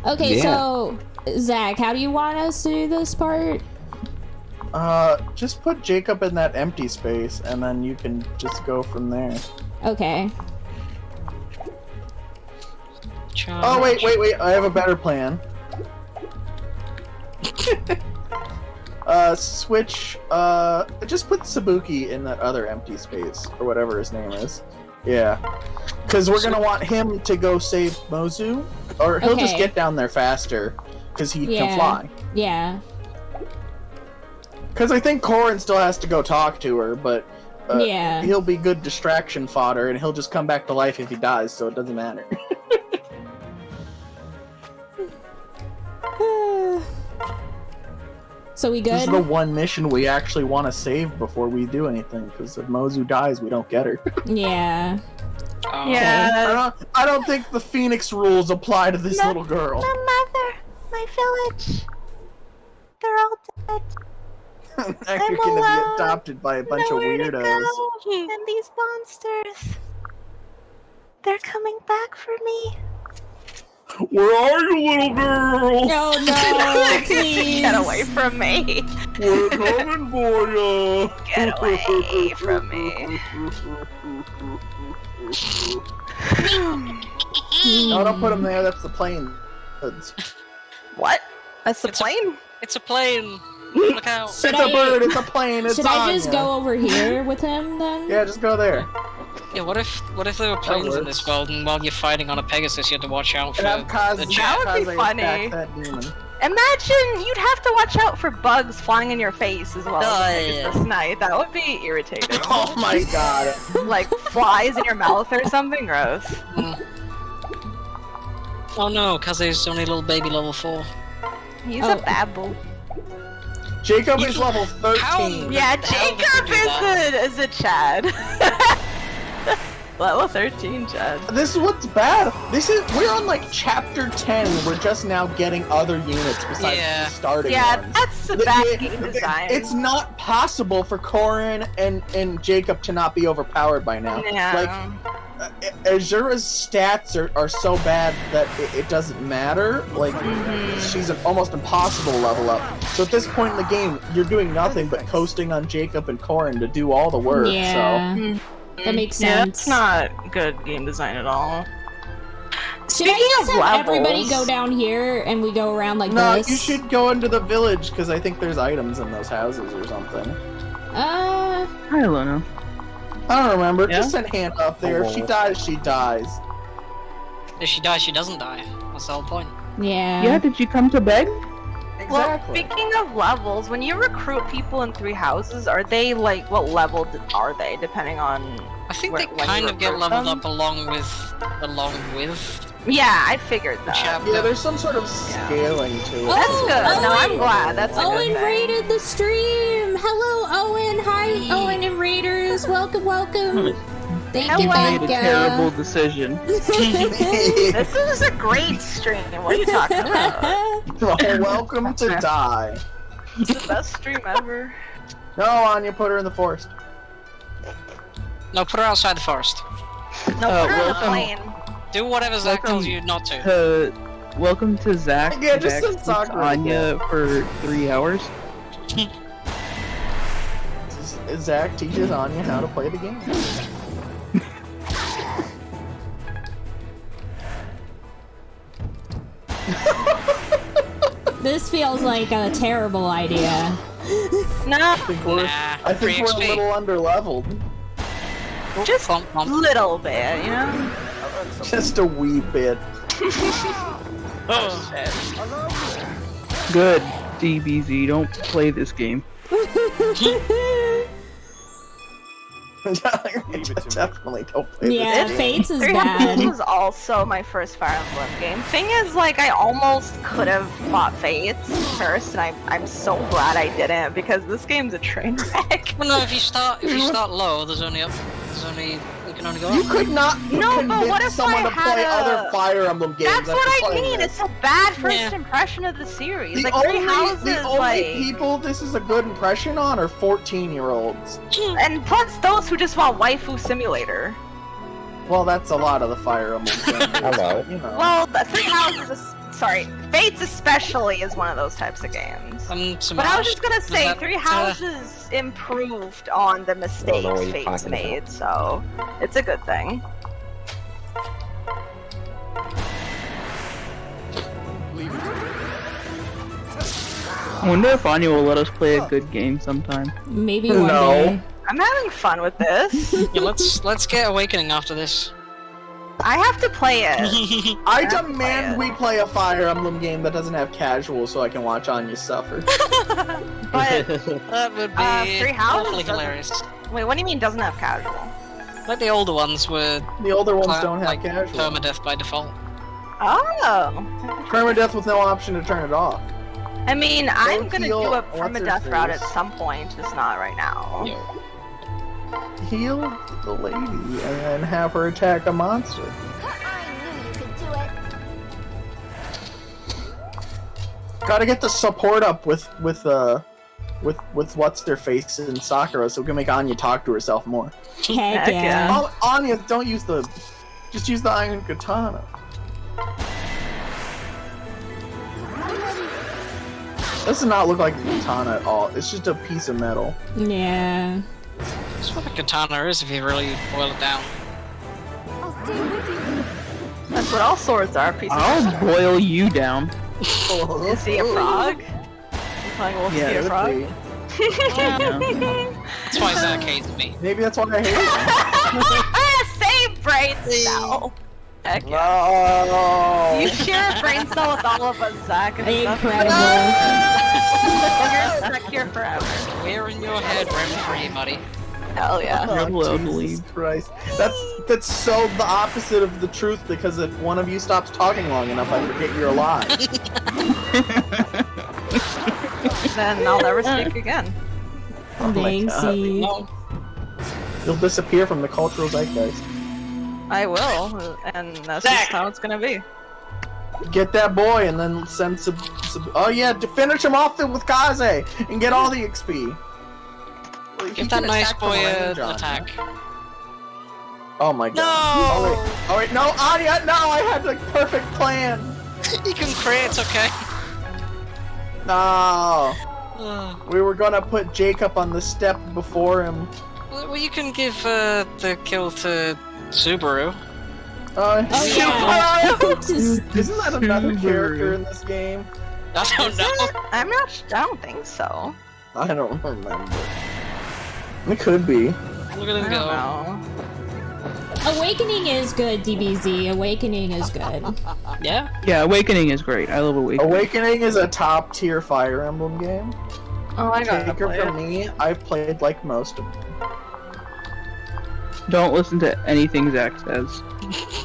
Okay, Yeah. so Zach, how do you want us to do this part? Just put Jacob in that empty space, and then you can just go from there. Okay. Oh, wait, I have a better plan. Switch, just put Sabuki in that other empty space, or whatever his name is. Yeah. Because we're gonna want him to go save Mozu, or he'll just Okay. get down there faster, because he Yeah. can fly. Yeah. Because I think Corin still has to go talk to her, but Yeah. he'll be good distraction fodder, and he'll just come back to life if he dies, so it doesn't matter. So we This is good? the one mission we actually want to save before we do anything, because if Mozu dies, we don't get her. Yeah. Oh. Yeah. I don't think the Phoenix rules apply to this little girl. My mother, my village. They're all dead. Now you're gonna be adopted by a bunch of Nowhere to weirdos. go. And these monsters. They're coming back for me. Where are you, little girl? No, no, please. Get away from me. We're coming for you. Get away from me. No, don't put him there. That's the plane. What? That's the plane? It's a plane. Look out. It's a bird. It's a plane. It's Should I just Anya. go over here with him then? Yeah, just go there. Yeah, what if there were planes in this world and while you're fighting on a Pegasus you had to watch out for And have Kaz, the That jet? would be Kaze funny. attack that demon. Imagine you'd have to watch out for bugs flying in your face as well Oh, as yeah. this night. That would be irritating. Oh my god. Like flies in your mouth or something gross. Oh no, Kaze's only little baby level 4. He's Oh. a babble. Jacob is level 13. Yeah, Jacob is a Chad. Level 13, Chad. This is what's bad. We're on like chapter 10. We're just now getting other units besides the starting ones. That's the bad game design. It's not possible for Corrin and Jacob to not be overpowered by now. Yeah. Like, Azura's stats are so bad that it doesn't matter. Like, she's an almost impossible to level up. So at this point in the game, you're doing nothing but coasting on Jacob and Corrin to do all the work. Yeah. So. That makes Yeah, sense. that's not good game design at all. Should I just have everybody go down here and we go around like No, this? you should go into the village because I think there's items in those houses or something. I don't know. I don't remember. Yeah? Just send Hannah up there. If she dies, she dies. If she dies, she doesn't die. That's the whole point. Yeah. Yeah, did you come to beg? Well, speaking of levels, when you recruit people in 3 houses, are they like, what level are they, depending on I think when they you kind of get recruit leveled them? up along with. Yeah, I figured that. Yeah, there's some sort of scaling to it. That's good. No, I'm glad. That's a good Owen thing. raided the stream. Hello, Owen. Hi, Owen and Raiders. Welcome, welcome. Thank you, You made a Becca. terrible decision. This is a great stream. What are you talking about? Well, welcome to die. It's the best stream ever. No, Anya, put her in the forest. No, put her outside the forest. No, put her on the welcome. plane. Do whatever Zach tells you not to. Welcome to Zach. Yeah, just Zach send keeps Sakura Anya for 3 hours. Zach teaches Anya how to play the game. This feels like a terrible idea. No. I think we're a little underleveled. Just a little bit, you know? Just a wee bit. Oh, shit. Good, DBZ, don't play this game. Definitely don't play Yeah, this game. Fates is Three bad. Houses was also my first Fire Emblem game. Thing is, like, I almost could have bought Fates first, and I'm so glad I didn't, because this game's a train wreck. Well, no, if you start low, you can only go up. You could not No, but convince what if someone I to had play a- other Fire Emblem games. That's after what I playing mean. this. It's a bad first impression of the series. The Like, only, Three Houses, the only like, people this is a good impression on are 14-year-olds. and plus those who just want Waifu Simulator. Well, that's a lot of the Fire Emblem games. Hello. You know. Well, the Three Houses is, sorry, Fates especially is one of those types of games. But I was just gonna say, Three Houses improved on the mistakes what you're Fates talking made, so it's a good thing. I wonder if Anya will let us play a good game sometime. Maybe one day. I'm having fun with this. Yeah, let's get Awakening after this. I have to play it. I demand we play a Fire Emblem game that doesn't have casual so I can watch Anya suffer. But That would be Three Houses awfully doesn't- hilarious. Wait, what do you mean doesn't have casual? Like the older ones were The older ones don't have like casual. permadeath by default. Oh. Permadeath with no option to turn it off. I mean, I'm Don't gonna heal do a what's her permadeath route at face. some point, just not right now. Heal the lady and then have her attack a monster. Gotta get the support up with what's their face and Sakura so we can make Anya talk to herself more. Heck yeah. Oh, Anya, don't use just use the iron katana. This does not look like a katana at all. It's just a piece of metal. Yeah. That's what a katana is if you really boil it down. That's what all swords are, piece of I'll boil you down. Is he a frog? You're playing Wolf Yeah, a it would frog? be. That's why Zach hates me. Maybe that's why I hate Same brain cell! Heck yeah. No. You share a brain cell with all of us, Zach. And Incredible. You're stuck here forever. We're in your head rent-free, buddy. Hell yeah. Oh, Jesus Christ. That's so the opposite of the truth because if one of you stops talking long enough, I forget you're alive. then I'll never speak again. Oh my God. Banksy. No. You'll disappear from the cultural zeitgeist. I will, and that's just how it's gonna be. Get that boy and then send some oh yeah, to finish him off with Kaze and get all the XP. Give that nice boy an attack. Oh my God. No! Oh wait, no, Anya, no, I had the perfect plan. You can crit, okay? No. We were gonna put Jacob on the step before him. Well, you can give the kill to Subaru. Isn't that another character in this game? I don't know. I don't think so. I don't remember. It could be. Look at him go. No. Awakening is good, DBZ. Awakening is good. Yeah? Yeah, Awakening is great. I love Awakening. Awakening is a top tier Fire Emblem game. Oh, I gotta Take her play from it. me, I've played like most of them. Don't listen to anything Zach says.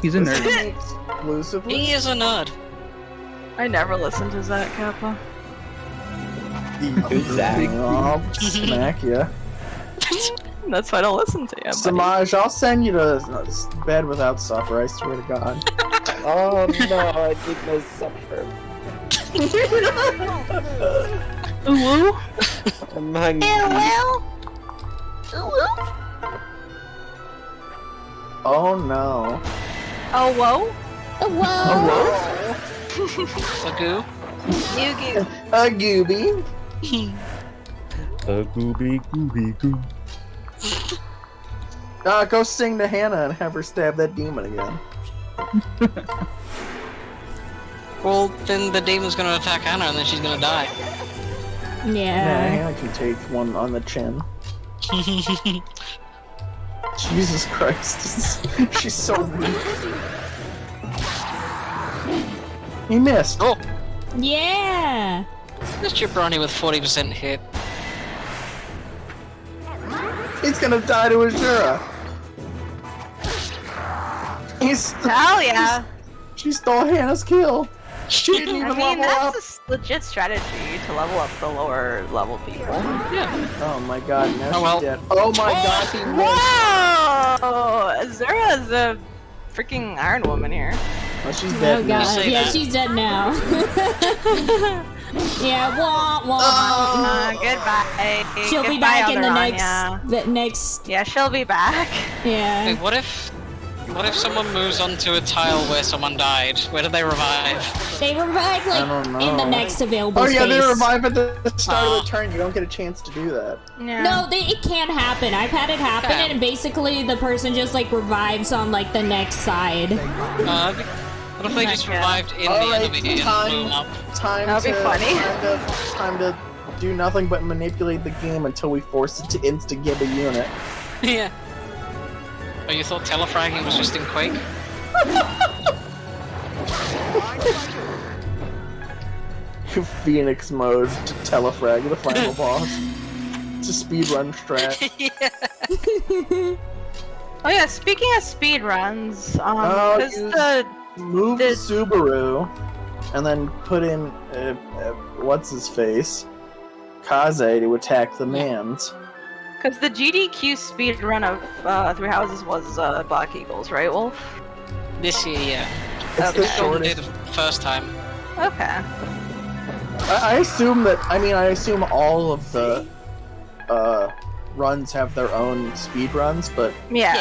He's a nerd. Exclusively? He is a nerd. I never listened to Zach Kappa. Who's Zach? I'll smack ya. That's why I don't listen to you. Samaj, I'll send you to bed without supper, I swear to God. Oh no, I did no supper. Ooh. I'm hungry. Oh no. Oh, whoa? Whoa! A goo? Yugi. A gooby. A gooby goo. Go sing to Hannah and have her stab that demon again. Well, then the demon's gonna attack Hannah and then she's gonna die. Yeah, Yeah. Hannah can take one on the chin. Jesus Christ. She's so weak. He missed. Oh! Yeah. This jabroni with 40% hit. He's gonna die to Azura. Hell yeah. She stole Hannah's kill. She didn't even I mean, level up. that's a legit strategy to level up the lower level people. Yeah. Oh my God, now Oh, well. she's dead. Oh my God, he missed. Whoa! Azura's a freaking Iron Woman here. Oh, she's Oh dead now. God. Yeah, she's dead now. Yeah. Wah wah. Goodbye. She'll be Goodbye, back in the other next. Yeah, she'll be back. Yeah. Wait, what if someone moves onto a tile where someone died? Where do they revive? They revive I don't like in the know. next available Oh yeah, space. they revive at the start of the turn. You don't get a chance to do that. Yeah. No, it can happen. I've had it happen, Okay. and basically the person just like revives on like the next side. What if they just revived in the Alright, enemy and blew them up? Time That'd be to funny. time to do nothing but manipulate the game until we force it to insta-gib a unit. Yeah. Oh, you thought telefragging was just in Quake? Phoenix mode to telefrag the final boss. It's a speedrun strat. Oh yeah, speaking of speed runs, Oh, because use- the Move Subaru, and then put in what's his face, Kaze to attack the mans. because the GDQ speed run of Three Houses was Black Eagles, right, Wolf? This year, yeah. It's the They did shortest. the first time. Okay. I assume that. I mean, I assume all of the runs have their own speed runs, but Yeah.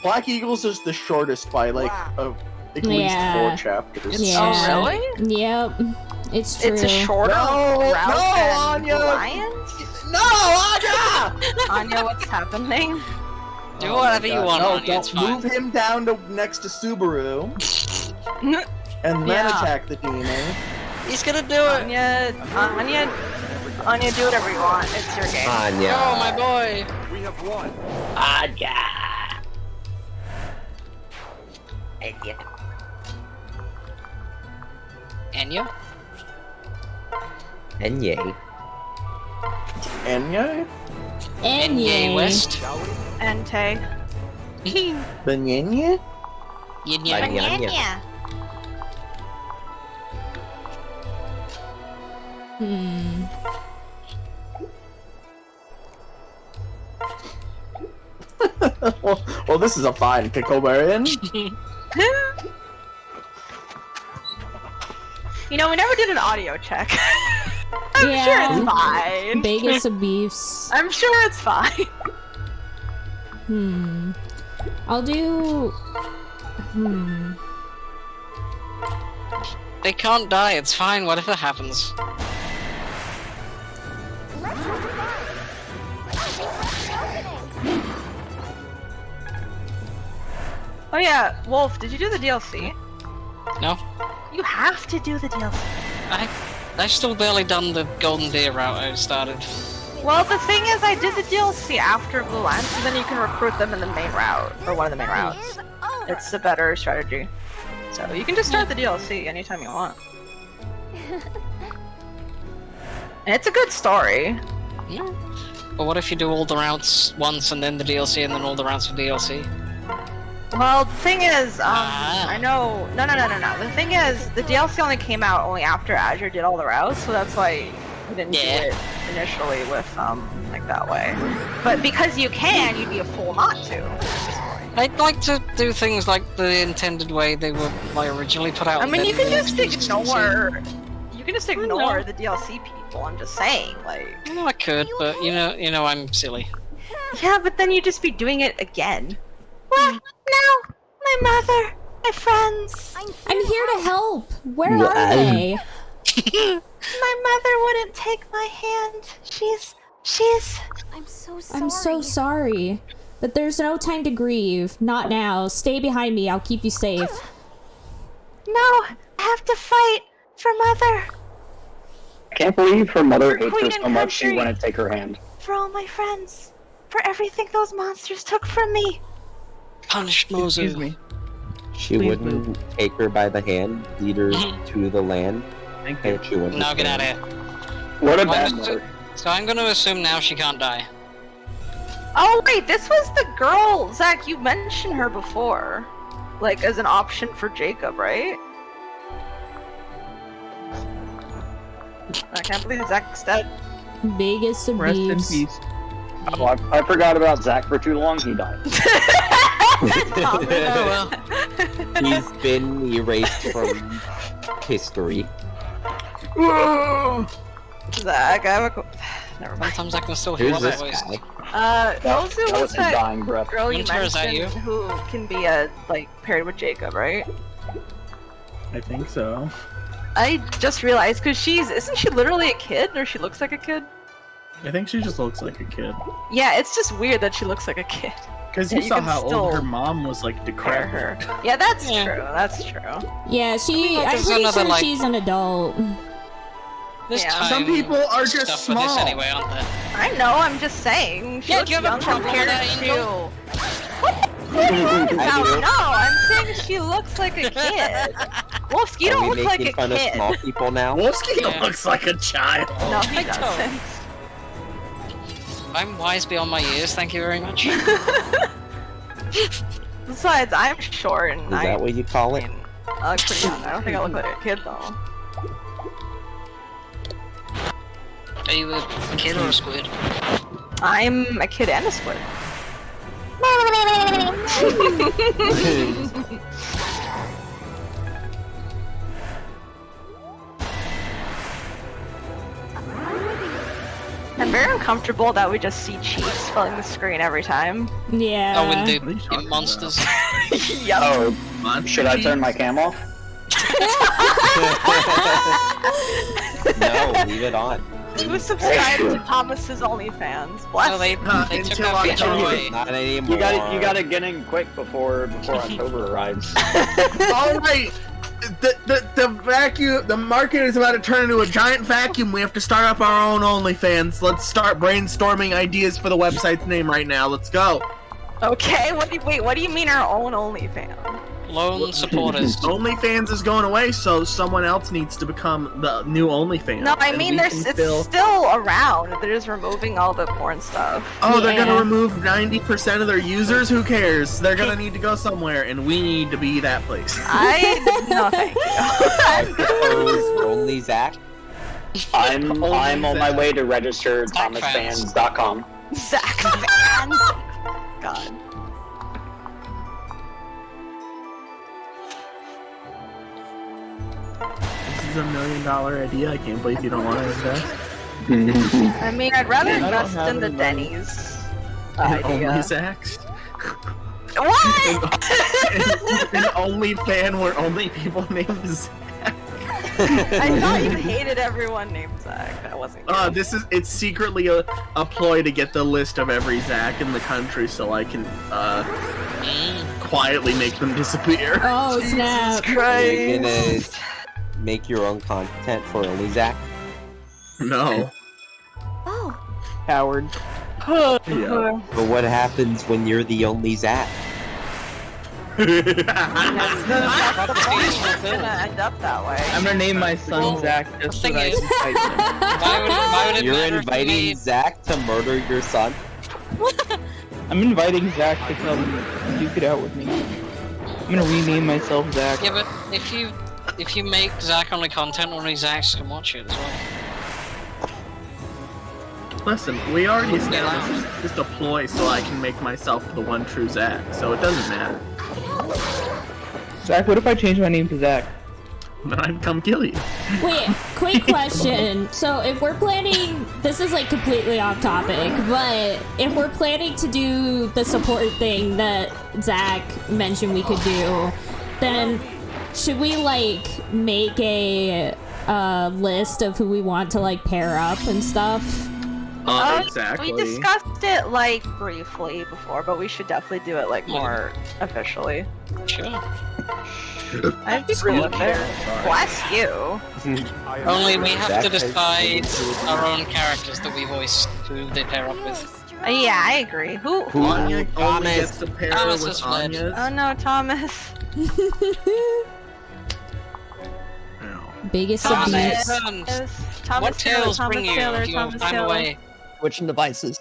Black Eagles is the shortest by like at least Yeah. 4 chapters. Yeah. Oh really? Yep. It's true. It's a shorter No, route no, than Anya! Lions? No, Anya! Anya, what's happening? Do Oh whatever my you God. want, No, Anya, it's don't fine. move him down to next to Subaru, and then Yeah. attack the demon. He's gonna do it! Anya, do whatever you want. It's your game. Anya. Oh, my boy! We have won. Anya. Enya? Enya. Enya? Enya West? Entei. Banyanya? Enya. well, this is a fine Kikobarian. You know, we never did an audio check. I'm sure it's fine. Vegas abuse. I'm sure it's fine. I'll do... They can't die, it's fine, whatever happens. Oh yeah, Wolf, did you do the DLC? No? You have to do the DLC. I've still barely done the Golden Deer route I started. Well, the thing is, I did the DLC after Blue Lance, and then you can recruit them in the main route, or one of the main routes. It's a better strategy. So you can just start the DLC anytime you want. And it's a good story. Yeah. But what if you do all the routes once and then the DLC and then all the routes for DLC? Well, the thing is, I know... No. The thing is, the DLC only came out only after Azure did all the routes, so that's why we didn't do it initially with, like, that way. But because you can, you'd be a fool not to. I'd like to do things like the intended way they were like, originally put out. I mean, you can just ignore... You can just ignore the DLC people, I'm just saying, like... No, I could, but you know I'm silly. Yeah, but then you'd just be doing it again. What? No! My mother! My friends! I'm here to help! Where are they? My mother wouldn't take my hand. She's... I'm so sorry. I'm so sorry. But there's no time to grieve. Not now. Stay behind me. I'll keep you safe. No! I have to fight for Mother! I can't believe her mother hates her Queen so and much she country. wouldn't take her hand. For all my friends. For everything those monsters took from me. Punish Mozu. Excuse me. She wouldn't take her by the hand, lead her to the land. Thank you. She wouldn't Now get out of here. What a Well, bad I'm just- mother. So I'm gonna assume now she can't die. Oh wait, this was the girl! Zach, you mentioned her before. Like, as an option for Jacob, right? I can't believe Zach's dead. Biggest Rest in abuse. peace. Oh, I forgot about Zach for too long. He died. He's been erased from history. Zach, I have a... Never mind. Sometimes I can still hear Who's my this voice. guy? Mozu that was was his that dying breath. girl you Winter, is that mentioned you? who can be, like, paired with Jacob, right? I think so. I just realized, because isn't she literally a kid, or she looks like a kid? I think she just looks like a kid. Yeah, it's just weird that she looks like a kid. Because Yeah, you you saw can how still old her mom was, like, Pair decrepit. her. Yeah, that's Yeah. true, that's true. Yeah, I'm there's pretty another, sure like- she's an adult. This Yeah. time Some people are just stuff for this small. anyway, aren't there? I know, I'm just saying. She Yeah, looks do you have a young problem with compared that, Angel? No, I'm saying she looks like a kid. Wolfsky, you Are don't we look like making a fun of kid. small people now? Wolfsky Yeah. looks like a child. No, he I don't. doesn't. I'm wise beyond my years, thank you very much. Besides, I'm short and Is that what you call it? I look pretty young. I don't think I look like a kid though. Are you a kid or a squid? I'm a kid and a squid. I'm very uncomfortable that we just see cheeks filling the screen every time. Yeah. Oh, and What are you the talking monsters. Yup. Oh, should I turn my cam off? No, leave it on. Who subscribed to Thomas's OnlyFans? Bless. Well, they took Until that feature October. away. Not anymore. You gotta get in quick before October arrives. All right. The vacuum. The market is about to turn into a giant vacuum. We have to start up our own OnlyFans. Let's start brainstorming ideas for the website's name right now. Let's go. Okay, what do you mean our own OnlyFans? Lone supporters. OnlyFans is going away, so someone else needs to become the new OnlyFans. No, I and mean we it's can fill- still around. They're just removing all the porn stuff. Oh, they're gonna Yeah. remove 90% of their users? Who cares? They're gonna need to go somewhere, and we need to be that place. No, thank you. I propose only Zach. I'm on my way to register thomasfans.com. Zach fans. God. This is $1 million idea. I can't believe you don't want to invest. I mean, I'd rather I don't invest have in the any money. Denny's And only idea. Zach's. What? An only fan where only people named Zach. I thought you hated everyone named Zach. That wasn't. It's secretly a ploy to get the list of every Zach in the country so I can quietly make them disappear. Oh snap! You're gonna make your own content for only Zach? No. Oh. Coward. Yeah. But what happens when you're the only Zach? That's gonna end up that way. I'm gonna name my son Zach just so that I can fight him. Why would it You're matter if you inviting made- Zach to murder your son? I'm inviting Zach to come duke it out with me. I'm gonna rename myself Zach. Yeah, but if you make Zach only content, only Zachs can watch it as well. Listen, we already established it's just a ploy so I can make myself the one true Zach, so it doesn't matter. Zach, what if I change my name to Zach? Then I'd come kill you. Wait, quick question. So if we're planning, this is like completely off topic, but if we're planning to do the support thing that Zach mentioned we could do, then should we like make a list of who we want to like pair up and stuff? Exactly. We discussed it like briefly before, but we should definitely do it like more officially. Sure. I'd be cool with it. Bless you. Only we have Zach to has decide been- our own characters that we voice who they pair up with. Yeah, I agree. Who? Anya only Thomas. gets to pair Thomas with is fled. Anya's. Oh no, Thomas. Biggest Thomas, abuse. Thomas what tales Taylor, bring you Taylor, if you have Thomas time Taylor. away? Switching devices.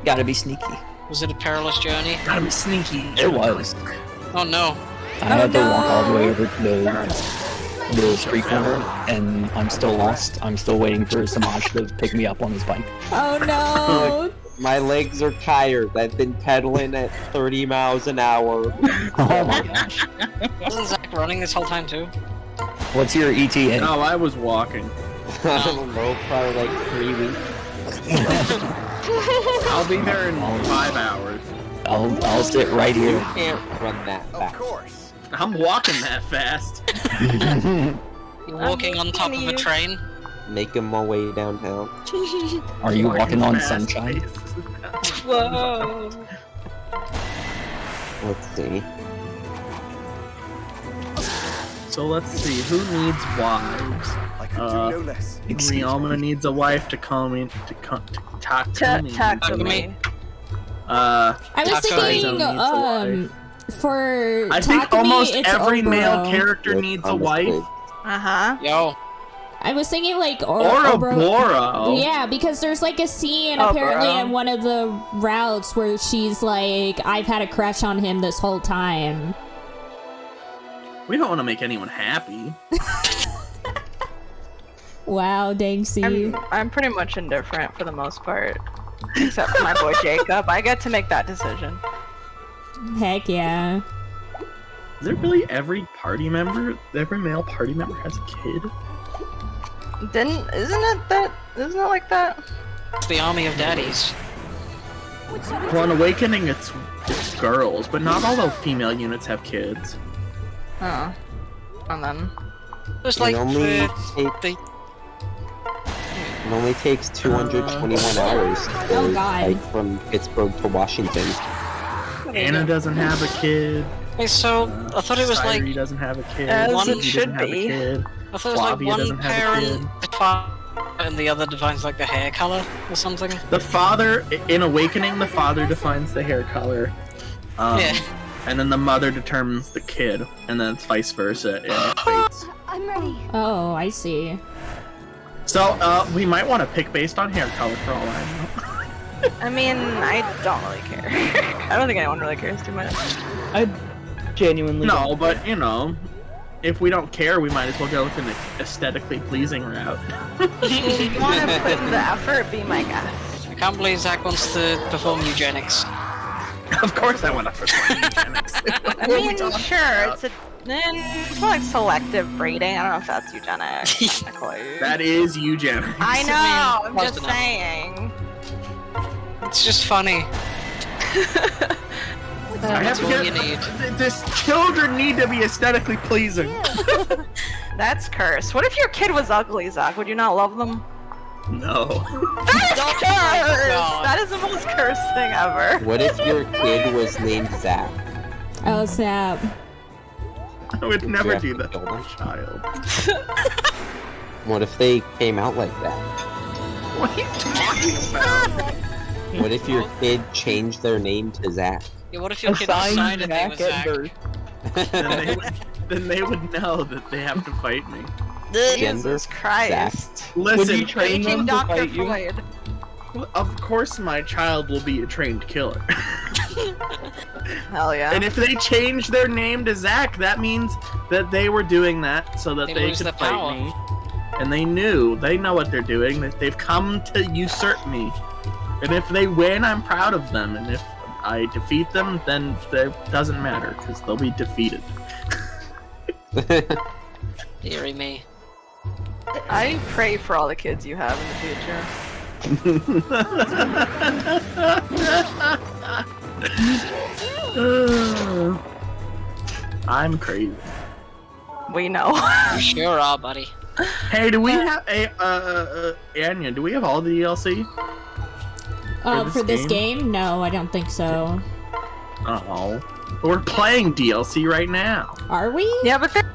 Gotta be sneaky. Was it a perilous journey? Gotta be sneaky. It was. Oh no. I had to walk all the way over to the street corner, and I'm still lost. I'm still waiting for Samaj to pick me up on his bike. Oh no! My legs are tired. I've been pedaling at 30 miles an hour. Oh my gosh. Wasn't Zach running this whole time too? What's your E ETA? No, I was walking. I don't know, probably like 3 weeks. I'll be there in 5 hours. I'll sit right You here. can't run that fast. I'm walking that fast. You're walking on top of a train? Making my way downtown. Are you walking on Fast sunshine? pace. Whoa. Let's see. So let's see, who needs wives? I can do no less. Rihanna needs a wife to come in to talk to me. Talk to me. I was Taco thinking, needs a wife. for I think Takumi, almost it's every male Oboro. character needs a wife. Uh-huh. Yo. I was thinking like Ouroboros. Yeah, because there's like a scene Oh, apparently bro. in one of the routes where she's like, "I've had a crush on him this whole time." We don't want to make anyone happy. Wow, Danksy. I'm pretty much indifferent for the most part. Except for my boy Jacob. I get to make that decision. Heck yeah. Is it really every male party member has a kid? Isn't it like that? It's the army of daddies. Well, in Awakening, it's girls, but not all the female units have kids. Oh. And then Just like It only, the it only takes 221 hours to Oh, God. hike from Pittsburgh to Washington. Anna doesn't have a kid. Hey, so I thought it was Cyree like doesn't have a kid. As One it Suzy should doesn't have a be. kid. I thought it was like Flavia one doesn't have a parent defines and the other defines like the hair color or something. The father, in Awakening, the father defines the hair color. Yeah. And then the mother determines the kid, and then it's vice versa in Fates. I'm ready. Oh, I see. So, we might want to pick based on hair color for all I know. I mean, I don't really care. I don't think anyone really cares too much. I genuinely No, but you know, if we don't care, we might as well go with an aesthetically pleasing route. If you want to put in the effort, be my guest. I can't believe Zach wants to perform eugenics. Of course I want to perform eugenics. I mean, sure, it's more like selective breeding. I don't know if that's eugenics. That is eugenics. I know, I'm just saying. It's just funny. That's all you need. This children need to be aesthetically pleasing. That's cursed. What if your kid was ugly, Zach? Would you not love them? No. That's cursed! That is the most cursed thing ever. What if your kid was named Zach? Oh, snap. I would never do that to my child. What if they came out like that? What are you talking about? What if your kid changed their name to Zach? Yeah, what if your kid decided they was Zach? Then they would know that they have to fight me. Jesus Christ. Listen, Would you train them to Dr. fight you? Floyd. Of course my child will be a trained killer. Hell yeah. And if they change their name to Zach, that means that they were doing that so that they could fight me. And they know what they're doing, that they've come to usurp me. And if they win, I'm proud of them. And if I defeat them, then it doesn't matter, because they'll be defeated. Deary me. I pray for all the kids you have in the future. I'm crazy. We know. You sure are, buddy. Hey, do we have Anya, do we have all the DLC? For this game? No, I don't think so. Oh. We're playing DLC right now. Are we? Yeah, but there's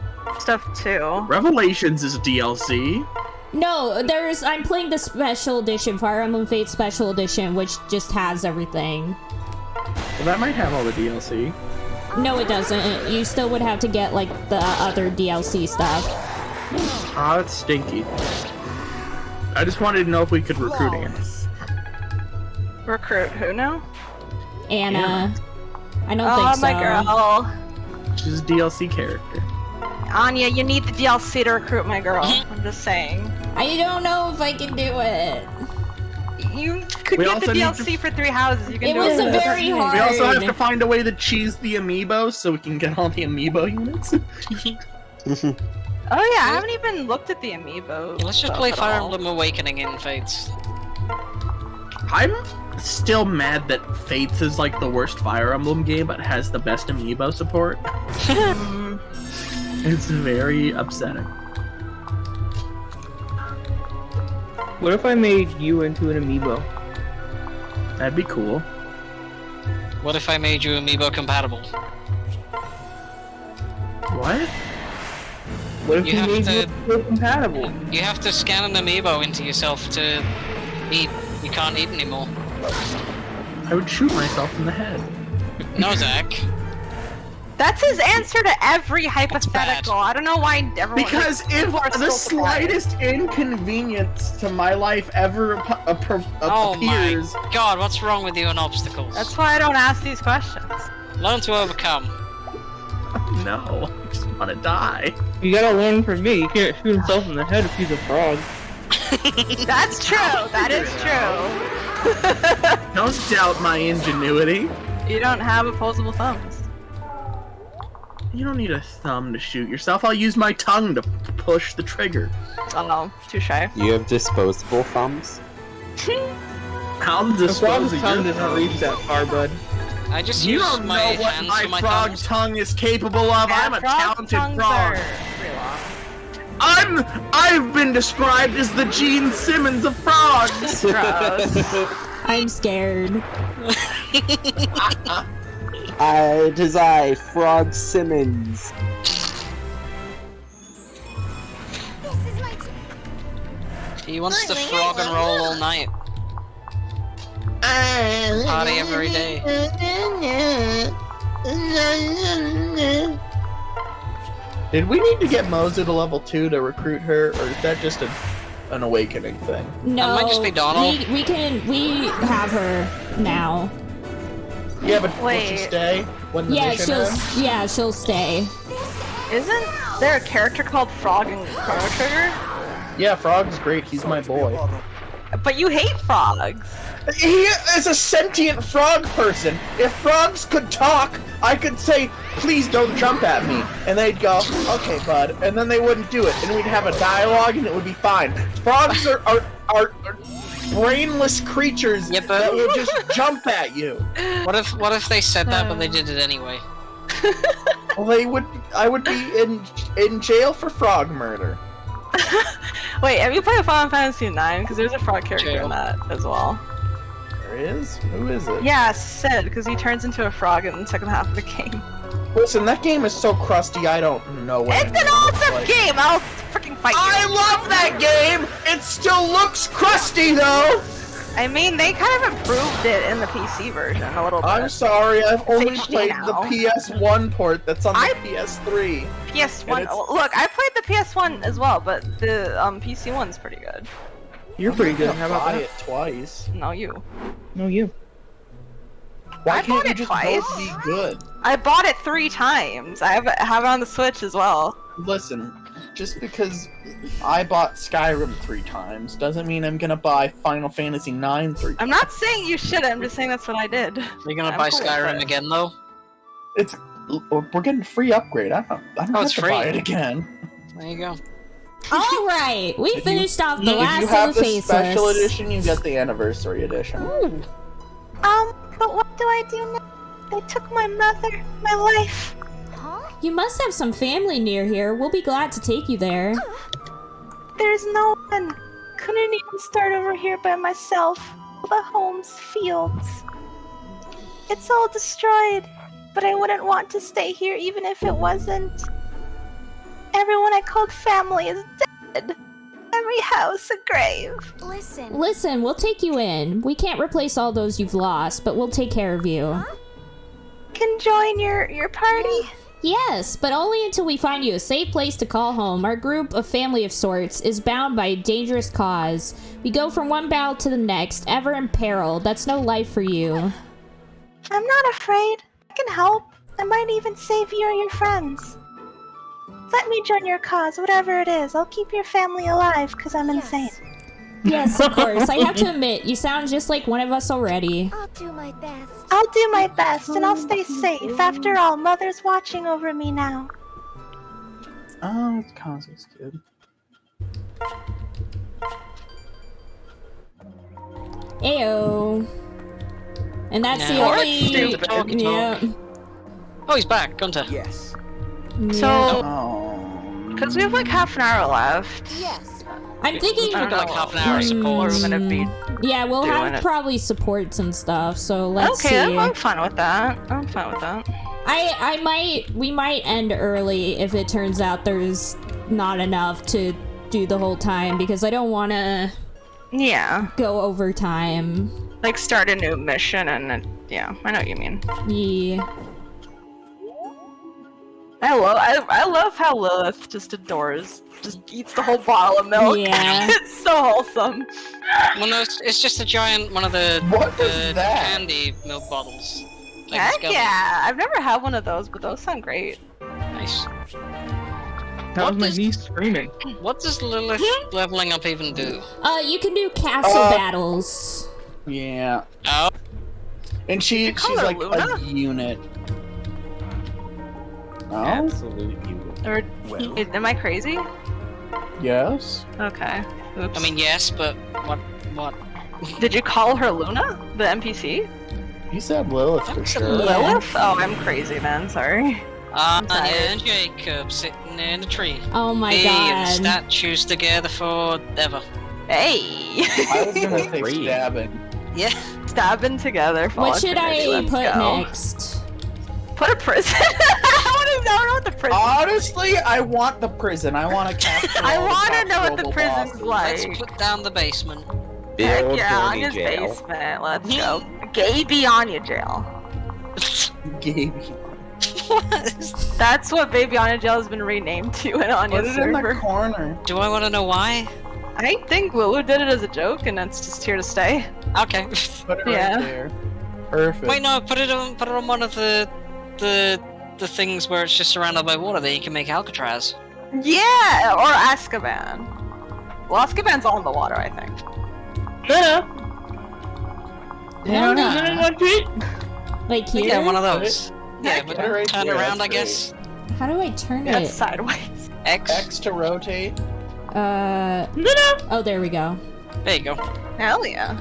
stuff too. Revelations is DLC. No, I'm playing the special edition, Fire Emblem Fates Special Edition, which just has everything. Well, that might have all the DLC. No, it doesn't. You still would have to get, like, the other DLC stuff. Oh, that's stinky. I just wanted to know if we could recruit Anna. Recruit who now? Anna. I don't think so. Oh, my girl. She's a DLC character. Anya, you need the DLC to recruit my girl. I'm just saying. I don't know if I can do it. You could get the DLC for 3 houses. You can do was it. Very hard. We also have to find a way to cheese the amiibo so we can get all the amiibo units. Oh yeah, I haven't even looked at the amiibo. Let's just play Fire Emblem Awakening in Fates. I'm still mad that Fates is like the worst Fire Emblem game, but has the best amiibo support. It's very upsetting. What if I made you into an amiibo? That'd be cool. What if I made you Amiibo compatible? What? What if You you have made to- you Amiibo compatible? You have to scan an Amiibo into yourself to eat. You can't eat anymore. I would shoot myself in the head. No, Zach. That's his answer to every hypothetical. I don't know why everyone. Because if the slightest inconvenience to my life ever Oh appears... my god, what's wrong with you and obstacles? That's why I don't ask these questions. Learn to overcome. No, I just want to die. You gotta learn from me. You can't shoot himself in the head if he's a frog. That's true. That is true. Don't doubt my ingenuity. You don't have opposable thumbs. You don't need a thumb to shoot yourself. I'll use my tongue to push the trigger. Oh no, touche. You have disposable thumbs? I'll The dispose frog's of tongue your doesn't reach that far, bud. I just You use don't my know what hands my for my frog thumbs. tongue is capable of. I'm a talented frog. I've been described as the Gene Simmons of frogs. I'm scared. It is I, Frog Simmons. He wants to frog and roll all night. Party every day. Did we need to get Mozu to level 2 to recruit her, or is that just an awakening thing? No, might just be Donald. we have her now. Yeah, but will she stay when the mission ends? she'll stay. Isn't there a character called Frog in Chrono Trigger? Yeah, Frog's great. He's my boy. But you hate frogs. He is a sentient frog person. If frogs could talk, I could say, please don't jump at me. And they'd go, okay, bud. And then they wouldn't do it. And we'd have a dialogue and it would be fine. Frogs are brainless creatures that will just jump at you. What if they said that but they did it anyway? Well, I would be in jail for frog murder. Wait, have you played Final Fantasy IX? Because there's a frog character in that as well. There is? Who is it? Yeah, Sid, because he turns into a frog in the second half of the game. Listen, that game is so crusty, I don't know what It's an awesome game! I'll freaking fight you! I love that game! It still looks crusty, though! I mean, they kind of improved it in the PC version a little bit. I'm sorry, I've only HD played now. the PS1 port that's on the PS3. PS1. Look, I played the PS1 as well, but the PC one's pretty good. You're pretty good. How about it twice? No, you. No, you. Why I can't bought you it just twice. both be good? I bought it 3 times. I have it on the Switch as well. Listen, just because I bought Skyrim 3 times doesn't mean I'm gonna buy Final Fantasy 9 3 times. I'm not saying you should. I'm just saying that's what I did. You're gonna buy Skyrim again, though? We're getting a free upgrade. I don't have it's to free. buy it again. There you go. All right, we finished off the last If you have of the the faceless. special edition, you get the anniversary edition. But what do I do now? They took my mother, my life. You must have some family near here. We'll be glad to take you there. There's no one. Couldn't even start over here by myself. All the homes, fields. It's all destroyed. But I wouldn't want to stay here even if it wasn't. Everyone I called family is dead. Every house a grave. Listen, we'll take you in. We can't replace all those you've lost, but we'll take care of you. Can join your party? Yes, but only until we find you a safe place to call home. Our group, a family of sorts, is bound by a dangerous cause. We go from one battle to the next, ever in peril. That's no life for you. I'm not afraid. I can help. I might even save you or your friends. Let me join your cause, whatever it is. I'll keep your family alive, because I'm insane. Yes, of course. I have to admit, you sound just like one of us already. I'll do my best, and I'll stay safe. After all, Mother's watching over me now. Oh, Kazu's good. Ayo. And that's the Yeah. only... Yeah. Oh, he's back, Gunter. Yes. So, because we have like half an hour left. I'm thinking... We've got like half an hour of support. We're gonna be Yeah, we'll doing have it. probably supports and stuff, so let's okay, see. I'm fine with that. We might end early if it turns out there's not enough to do the whole time, because I don't want to go overtime. Like start a new mission and yeah, I know what you mean. Yeah. I love how Lilith just eats the whole bottle of milk. Yeah. It's so wholesome. Well, no, it's just a giant one of the candy milk bottles. Like Heck it's got- yeah! I've never had one of those, but those sound great. Nice. That was my niece screaming. What does Lilith leveling up even do? You can do castle battles. Yeah. Oh. And she's her like Luna? a unit. Oh? Absolute unit. Or am I crazy? Yes. Okay. Oops. I mean, yes, but what? Did you call her Luna, the NPC? You said Lilith for sure. Lilith? Oh, I'm crazy then. Sorry. Anya tired. and Jacob sitting in a tree. Oh my Being god. statues together forever. Hey! I was gonna say stabbing. Yeah. Stabbing together. for What should infinity, I let's put go. next? Put a prison. I don't know what the prison. Honestly, I want the prison. I want to capture. I all the want to top know what the global prison's bosses. like. Let's put down the basement. Heck Build yeah, Johnny Anya's jail. basement. Let's go. Gay Anya jail. Gay. That's what Baby Anya jail has been renamed to in Put Anya's it in the server. corner. Do I want to know why? I think Lulu did it as a joke, and it's just here to stay. Okay. Put it Yeah. right there. Perfect. Wait, no, put it on one of the things where it's just surrounded by water. Then you can make Alcatraz. Yeah, or Azkaban. Well, Azkaban's all in the water, I think. Like here? Yeah, one of those. Yeah, Heck but yeah. Right turn here, around, that's I guess. How do I turn Yeah, it? it's sideways. X. X to rotate. Oh, there we go. There you go. Hell yeah.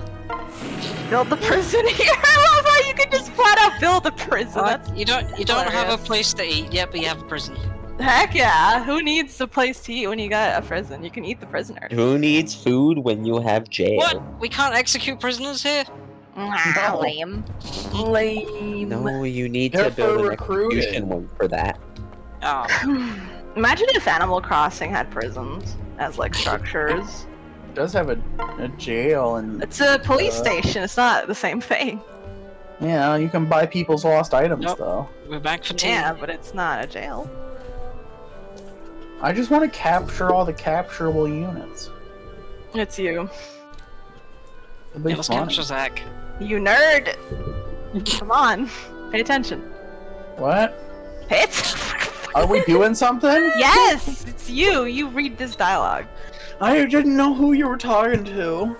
Build the prison here. I love how you can just flat out build a prison. That's You don't have a hilarious. place to eat yet, but you have a prison. Heck yeah. Who needs a place to eat when you got a prison? You can eat the prisoners. Who needs food when you have jail? What? We can't execute prisoners here? Ah, lame. Lame. No, you need They're to build for an recruiting. execution one for that. Oh. Imagine if Animal Crossing had prisons as like structures. It does have a jail and It's a police station. It's not the same thing. yeah, you can buy people's lost items Nope. though. We're back for tea. Yeah, but it's not a jail. I just want to capture all the capturable units. It's you. It'll be Yeah, let's funny. capture Zach. You nerd. Come on. Pay attention. What? Pay attention. Are we doing something? Yes! It's you. You read this dialogue. I didn't know who you were talking to.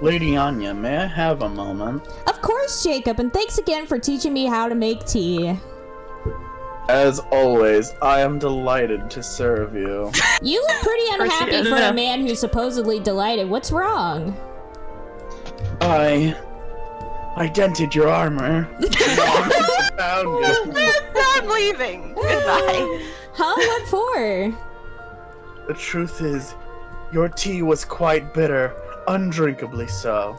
Lady Anya, may I have a moment? Of course, Jacob, and thanks again for teaching me how to make tea. As always, I am delighted to serve you. You look pretty course she unhappy is. for a man who's supposedly delighted. What's wrong? I dented your armor. Found it. I'm leaving. Goodbye. Huh? What for? The truth is, your tea was quite bitter, undrinkably so.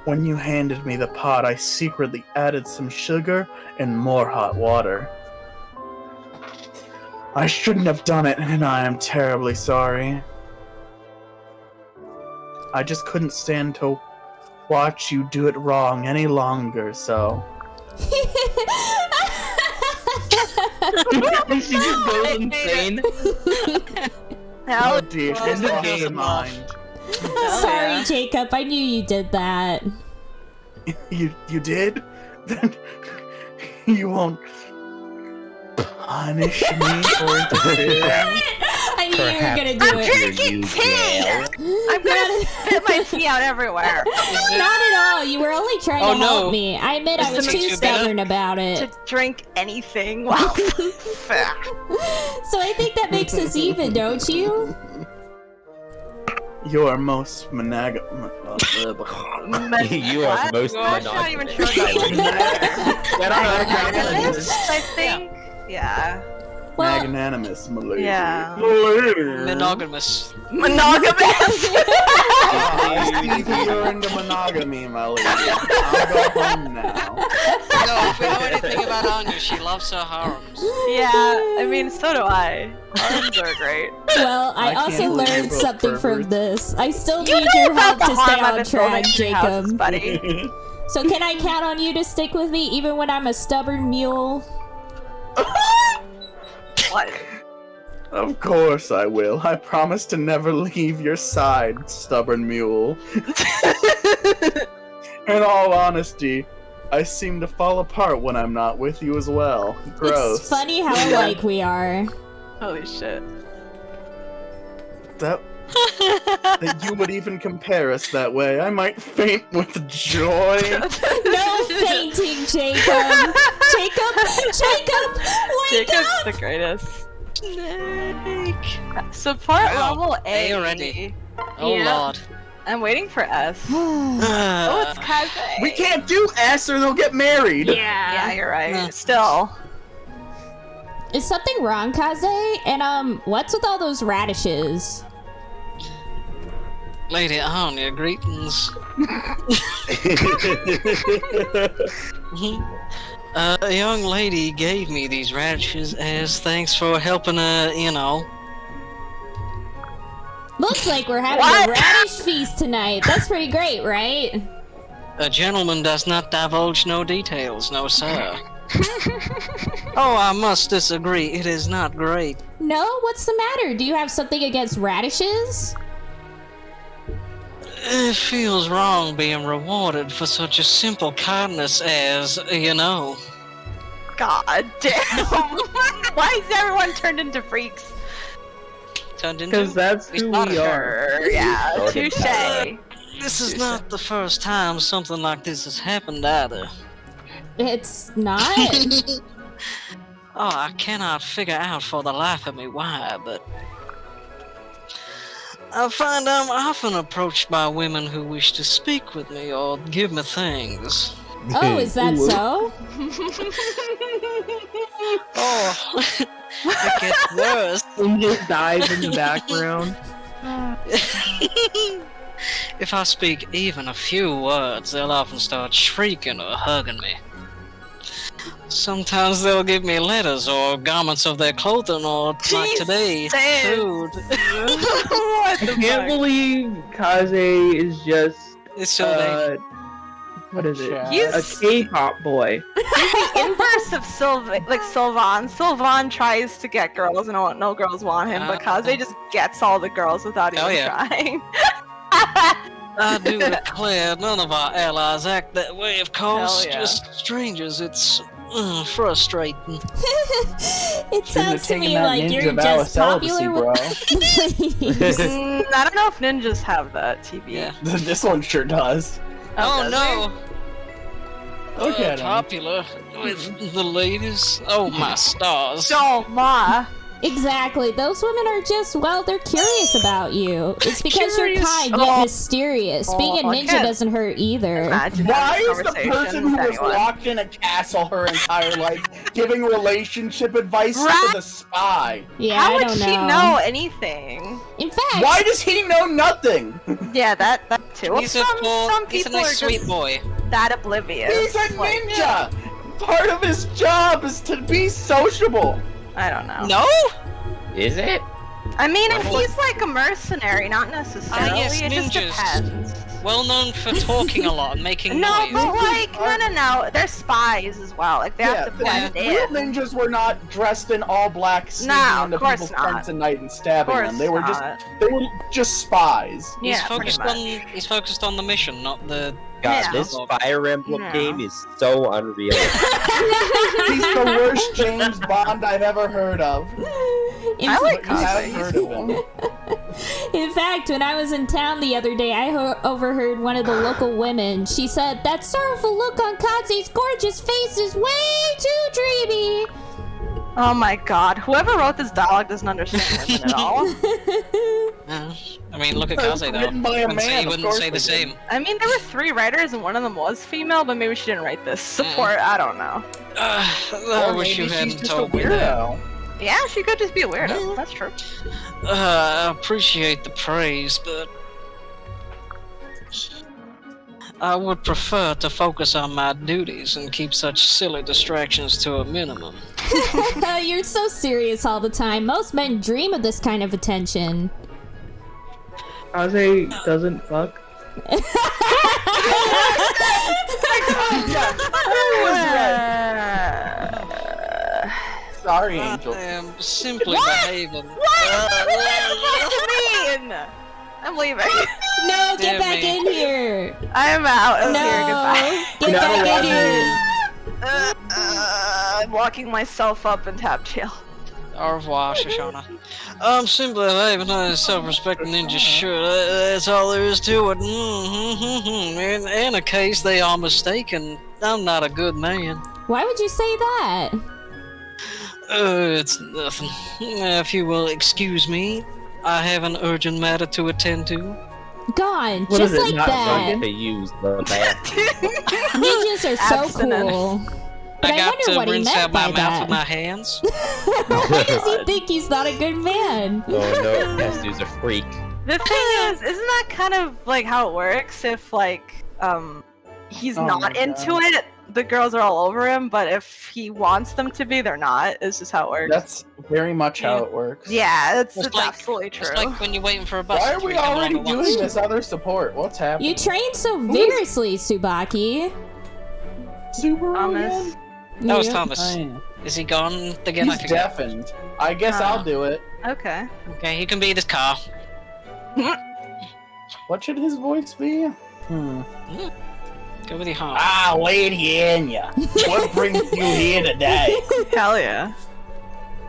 When you handed me the pot, I secretly added some sugar and more hot water. I shouldn't have done it, and I am terribly sorry. I just couldn't stand to watch you do it wrong any longer, so... She just goes insane. Oh dear, she's End of lost game. her mind. Sorry, Jacob. I knew you did that. You did? Then you won't punish me for interfering? I knew you were gonna do I'm it. drinking tea! I'm gonna spit my tea out everywhere. Not at all. You were only trying Oh, to no. help me. I admit I was Is too it too bitter? stubborn about To it. drink anything while So I think that makes us even, don't you? You are most monogamous. You are most I'm not even sure. monogamous. I think. Yeah. Well, Magnanimous, my lady. Yeah. My lady. Monogamous. Monogamous. I see that you're into monogamy, my lady. I'll go home now. No, if we know anything about Anya, she loves her harems. Yeah, I mean, so do I. Arms are great. well, I I can't also believe learned you're both something from perverts. this. I still You need know your about help the to stay harm I've on been track, building to your houses, Jacob. buddy. So can I count on you to stick with me even when I'm a stubborn mule? What? Of course I will. I promise to never leave your side, stubborn mule. In all honesty, I seem to fall apart when I'm not with you as well. Gross. It's funny how alike we are. Holy shit. That you would even compare us that way. I might faint with joy. No fainting, Jacob! Jacob, wake Jacob's up! the greatest. Snake. Support Wow. level A. already. Oh Yeah. lord. I'm waiting for S. Oh, it's Kaze. We can't do S or they'll get married. Yeah, you're right. No. Still. Is something wrong, Kaze? And what's with all those radishes? Lady Anya, greetings. A young lady gave me these radishes as thanks for helping her, you know. Looks like we're having What? a radish feast tonight. That's pretty great, right? A gentleman does not divulge no details, no sir. Oh, I must disagree. It is not great. No? What's the matter? Do you have something against radishes? It feels wrong being rewarded for such a simple kindness as, you know. God damn! Why is everyone turned into freaks? Turned into? Because that's who we are. Yeah, Oh, touche. This is not the first time something like this has happened either. It's not. Oh, I cannot figure out for the life of me why, but I find I'm often approached by women who wish to speak with me or give me things. Oh, is that so? Oh, it gets worse. And just dies in the background. If I speak even a few words, they'll often start shrieking or hugging me. Sometimes they'll give me letters or garments of their clothing or, like today, food. I can't believe Kaze is just what is it? He's a K-pop boy. He's the inverse of Sylvan. Sylvan tries to get girls and no girls want him, but Kaze just gets all the girls without even trying. I do declare none of our allies act that way, of course. Just strangers. It's frustrating. It sounds to me like you're just popular with... I don't know if ninjas have that, TB. Yeah. This one sure does. Oh no! Look at him. Popular with the ladies. Oh my stars! Oh my! Exactly. Those women are just, well, they're curious about you. It's because Curious. you're kind yet mysterious. Being a ninja can't doesn't hurt either. Why is the person who was locked in a castle her entire life giving relationship advice to the spy? Yeah, How I would don't she know anything? In fact, Why does he know nothing? Yeah, that too. Well, He's some he's a people nice are sweet just boy. that oblivious. He's a ninja! Part of his job is to be sociable. I don't know. No? Is it? I mean, if he's like a mercenary, not necessarily. Yes, it just ninjas. depends. Well known for talking a lot and making No, noise. but like, no. They're spies as well. Like, they have to blend real in. ninjas were not dressed in all black, sneaking No, of into course people's not. tents at night and stabbing Of them. They were course just spies. He's Yeah, focused pretty on he's focused on the mission, not the. God, Yeah. this Fire Emblem Yeah. game is so unreal. He's the worst James Bond I've ever heard of. I like You have Kaze. heard of him. in fact, when I was in town the other day, I overheard one of the local women. She said, "That sorrowful look on Kaze's gorgeous face is way too dreamy." Oh my god. Whoever wrote this dialogue doesn't understand women at all. I mean, look at Kaze though. Written by a He man, of wouldn't course say the they same. I mean, there were 3 writers and one of them was female, but maybe she didn't write this support. I don't know. I Or wish you maybe she's hadn't just a told me that. weirdo. Yeah, she could just be a weirdo. That's true. I appreciate the praise, but I would prefer to focus on my duties and keep such silly distractions to a minimum. You're so serious all the time. Most men dream of this kind of attention. Kaze doesn't fuck. Sorry, I Angel. am simply What? behaving. What does that mean? I'm leaving. No, get Damn back me. in here. I am out of No, here. Goodbye. get back in here. I'm locking myself up in tap jail. Au revoir, Shoshana. I'm simply behaving as a self-respecting ninja should. That's all there is to it. In a case they are mistaken, I'm not a good man. Why would you say that? It's nothing. If you will excuse me, I have an urgent matter to attend to. Gone, What just is it, like not that. To use the bathroom. Ninjas are so Abstinent. cool. But I got wonder to what he rinse meant out my by mouth that. with my hands. Why does he think he's not a good man? Oh no, that dude's a freak. The thing is, isn't that kind of like how it works? If like he's Oh not my into God. it, the girls are all over him. But if he wants them to be, they're not. It's just how it works. That's very much how it works. Yeah, it's It's like- absolutely true. It's like when you're waiting for a bus. Why to are we come around already at doing once. this other support? What's happening? You train so vigorously, Subaki. Subaru Thomas. again? That was Yeah. Thomas. I- Is he gone again? I He's forget. deafened. I guess I'll do it. Okay. Okay, he can be this car. What should his voice be? Go with your heart. Ah, Lady Anya, what brings you here today? Hell yeah.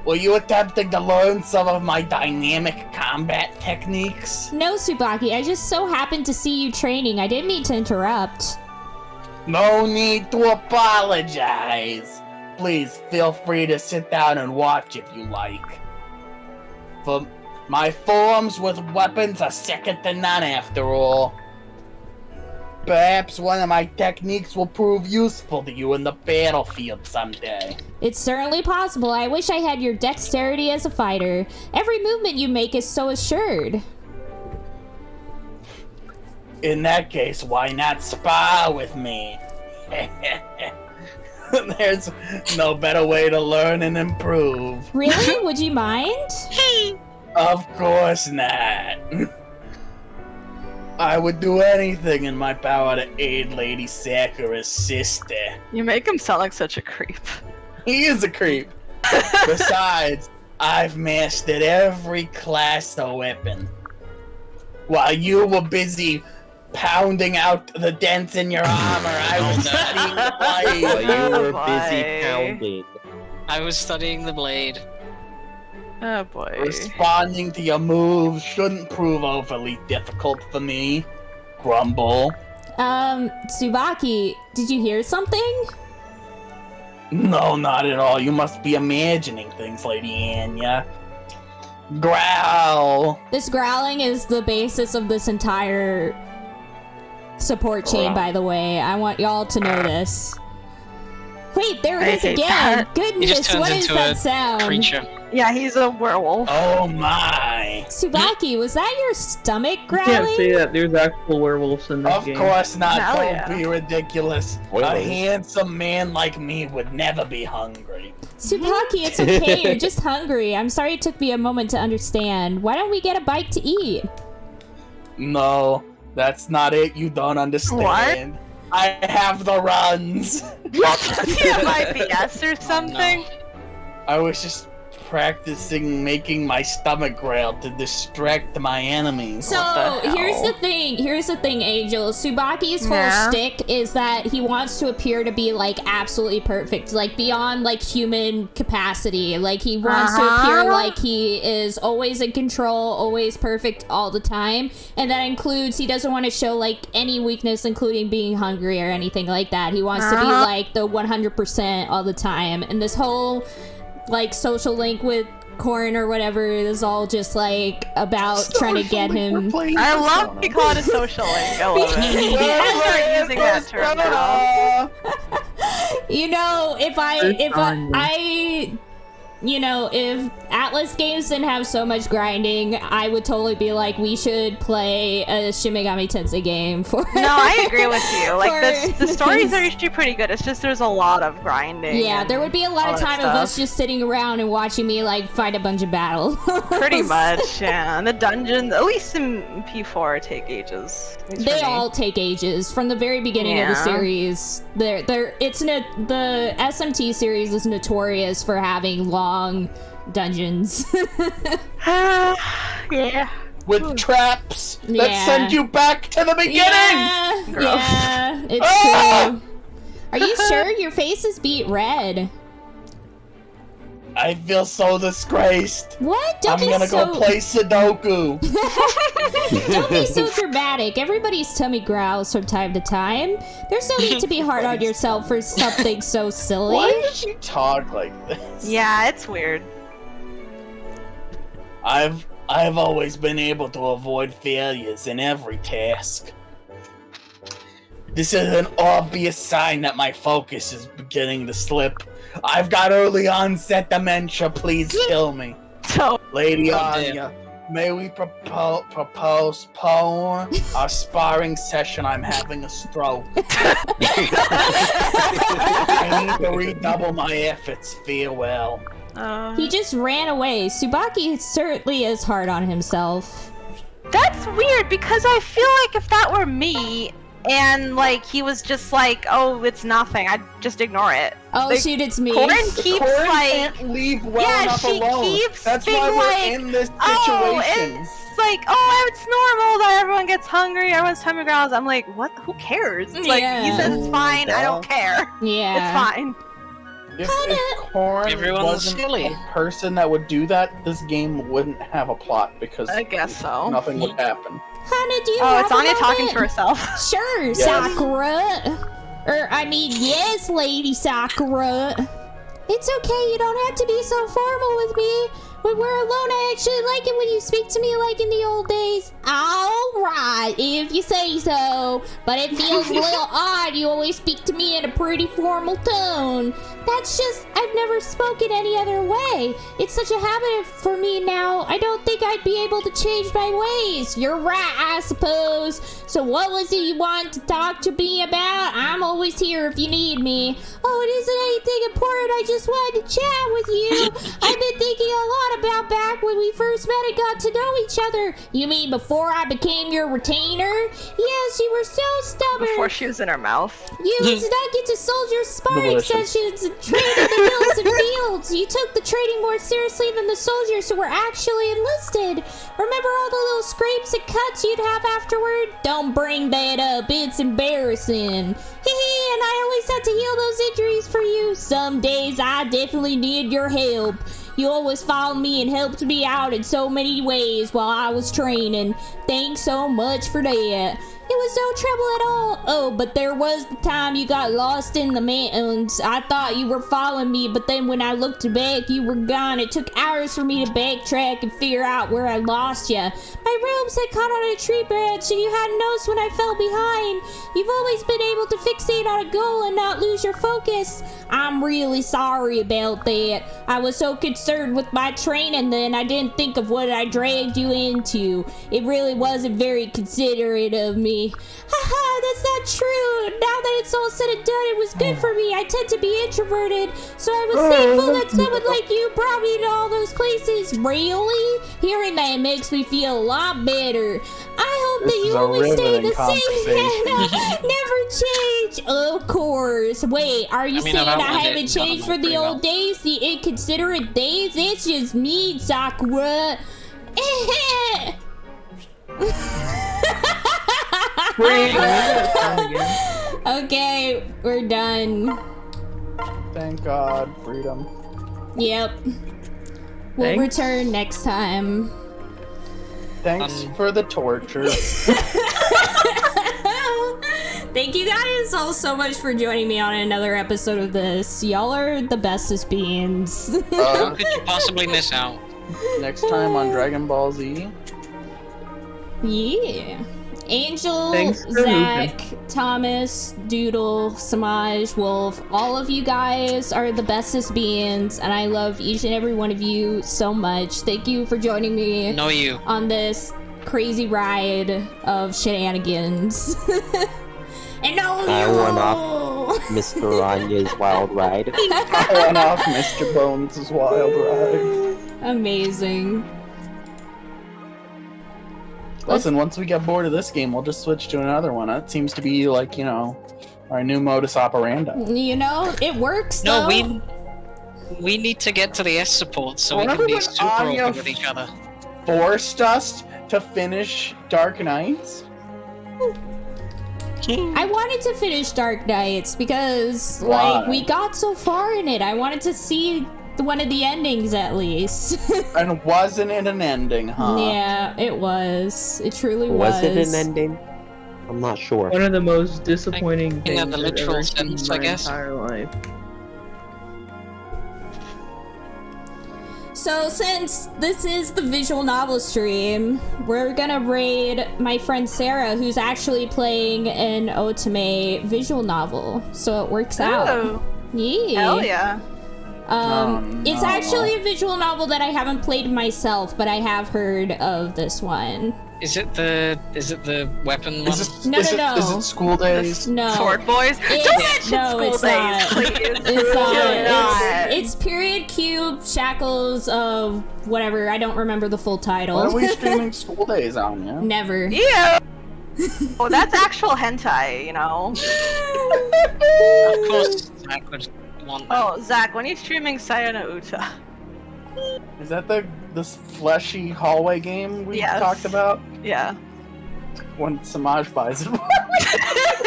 Were you attempting to learn some of my dynamic combat techniques? No, Tsubaki, I just so happened to see you training. I didn't mean to interrupt. No need to apologize. Please feel free to sit down and watch if you like. For my forms with weapons are second to none after all. Perhaps one of my techniques will prove useful to you in the battlefield someday. It's certainly possible. I wish I had your dexterity as a fighter. Every movement you make is so assured. In that case, why not spar with me? There's no better way to learn and improve. Really? Would you mind? Of course not. I would do anything in my power to aid Lady Sakura's sister. You make him sound like such a creep. He is a creep. Besides, I've mastered every class of weapon. While you were busy pounding out the dents in your armor, I was studying the blade. While you were busy pounding. I was studying the blade. Oh boy. Responding to your moves shouldn't prove overly difficult for me. Grumble. Tsubaki, did you hear something? No, not at all. You must be imagining things, Lady Anya. Growl. This growling is the basis of this entire support chain, by the way. I want y'all to know this. Wait, there it is again! Goodness, what is that sound? Creature. Yeah, he's a werewolf. Oh my! Tsubaki, was that your stomach growling? You can't say that. There's actual werewolves in this game. Of course not. Hell Don't yeah. be ridiculous. Spoilers. A handsome man like me would never be hungry. Tsubaki, it's okay. You're just hungry. I'm sorry it took me a moment to understand. Why don't we get a bite to eat? No, that's not it. You don't understand. What? I have the runs. You have IBS or something? I was just practicing making my stomach growl to distract my enemies. So here's the thing, Angel. Tsubaki's whole shtick is that he wants to appear to be like absolutely perfect, like beyond like human capacity. Like he wants to appear like he is always in control, always perfect all the time, and that includes he doesn't want to show like any weakness, including being hungry or anything like that. He wants to be like the 100% all the time, and this whole like social link with Corn or whatever is all just like about trying to get him. I love to call it a social link. I love it. I'll start using that term now. You know, if Atlas games didn't have so much grinding, I would totally be like, we should play a Shin Megami Tensei game for. No, I agree with you. Like the stories are usually pretty good. It's just there's a lot of grinding. Yeah, there would be a lot of time of us just sitting around and watching me like fight a bunch of battles. Pretty much, yeah. And the dungeons, at least in P4, take ages. They all take ages from the very beginning of the series. The SMT series is notorious for having long dungeons. Yeah. With traps that send you back to the beginning. Yeah, it's true. Are you sure your face is beet red? I feel so disgraced. What? I'm gonna go play Sudoku. Don't be so dramatic. Everybody's tummy growls from time to time. There's no need to be hard on yourself for something so silly. Why does she talk like this? Yeah, it's weird. I've always been able to avoid failures in every task. This is an obvious sign that my focus is beginning to slip. I've got early onset dementia, please kill me. Lady Anya, may we postpone our sparring session? I'm having a stroke. I need to redouble my efforts. Farewell. He just ran away. Tsubaki certainly is hard on himself. That's weird because I feel like if that were me and like he was just like, oh, it's nothing, I'd just ignore it. Oh like, shoot, it's me. Corn keeps Corn like can't leave well enough she alone. Keeps That's being why we're like, in this situation. Oh, it's like, oh, it's normal that everyone gets hungry, everyone's tummy growls. I'm like, what? Who cares? It's like, he says it's fine, I don't care. Yeah. It's fine. If Corn Everyone's wasn't silly. a person that would do that, this game wouldn't have a plot because I guess so. nothing would happen. Hana, do you Oh, have it's a Anya talking moment? to herself. Sure, Yes. Sakura. Yes, Lady Sakura. It's okay, you don't have to be so formal with me. When we're alone, I actually like it when you speak to me like in the old days. Alright, if you say so. But it feels a little odd. You always speak to me in a pretty formal tone. That's just, I've never spoken any other way. It's such a habit for me now. I don't think I'd be able to change my ways. You're right, I suppose. So what was it you wanted to talk to me about? I'm always here if you need me. Oh, it isn't anything important. I just wanted to chat with you. I've been thinking a lot about back when we first met and got to know each other. You mean before I became your retainer? Yes, you were so stubborn. Before she was in her mouth. You snuck into soldier sparring Delicious. sessions and trained in the hills and fields. You took the training more seriously than the soldiers who were actually enlisted. Remember all the little scrapes and cuts you'd have afterward? Don't bring that up. It's embarrassing. Hee, and I always had to heal those injuries for you. Some days I definitely needed your help. You always followed me and helped me out in so many ways while I was training. Thanks so much for that. It was no trouble at all. Oh, but there was the time you got lost in the mountains. I thought you were following me, but then when I looked back, you were gone. It took hours for me to backtrack and figure out where I lost you. My robes had caught on a tree branch, and you hadn't noticed when I fell behind. You've always been able to fixate on a goal and not lose your focus. I'm really sorry about that. I was so concerned with my training then, I didn't think of what I dragged you into. It really wasn't very considerate of me. Haha, that's not true. Now that it's all said and done, it was good for me. I tend to be introverted, so I was thankful that someone like you brought me to all those places. Really? Hearing that makes me feel a lot better. I hope that you always stay the same. Never change. Of course. Wait, are you saying I haven't changed for the old days? The inconsiderate days? It's just me, Sakura. Okay, we're done. Thank God, freedom. Yep. We'll Thanks. return next time. Thanks for the torture. Thank you guys all so much for joining me on another episode of this. Y'all are the bestest beings. How could you possibly miss out? Next time on Dragon Ball Z. Yeah. Angel, Thanks for Zach, Thomas, Doodle, Samaj, Wolf, all of you guys are the bestest beings, and I love each and every one of you so much. Thank you for joining me No, you. on this crazy ride of shenanigans. And no, I you! went off Mr. Anya's wild ride. I went off Mr. Bones' wild ride. Amazing. Listen, once we get bored of this game, we'll just switch to another one. It seems to be like, you know, our new modus operandi. You know, it works No, though. we need to get to the S support so we Remember can be when super Anya open with each other. Forced us to finish Dark Knights? I wanted to finish Dark Knights because, Why? like, we got so far in it. I wanted to see one of the endings at least. And wasn't it an ending, huh? Yeah, it was. It truly was. Was it an ending? I'm not sure. One of the most disappointing In things the I've literal ever seen in sense, my I guess. entire life. So since this is the visual novel stream, we're gonna raid my friend Sarah, who's actually playing an otome visual novel. So it works out. Oh, Yeah. hell yeah. It's no. actually a visual novel that I haven't played myself, but I have heard of this one. Is it the weapon one? Is it, No, is no, it, no. is it School Days? No. Sword Boys? Don't It's, mention no, School it's Days, not. please. It's not. Do not. It's Period Cube Shackles of whatever. I don't remember the full title. When are we streaming School Days on, yeah? Never. Yeah. Oh, that's actual hentai, you know. Of course, Zach would want that. Oh, Zach, when are you streaming Sayana Uta? Is that this fleshy hallway game we Yes. talked about? Yeah. When Samaj buys it.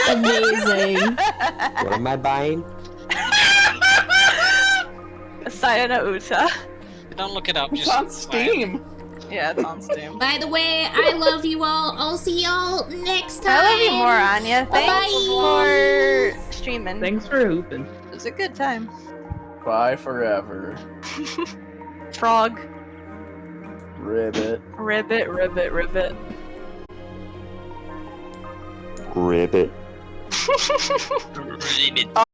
Amazing. What am I buying? Sayana Uta. Don't look it up. It's Just on Steam. Yeah, it's on Steam. By the way, I love you all. I'll see y'all next time. I love you more, Anya. Thanks Bye-bye. for streaming. Thanks for hooping. It was a good time. Bye forever. Frog. Ribbit. Ribbit, ribbit, ribbit. Ribbit. Ribbit.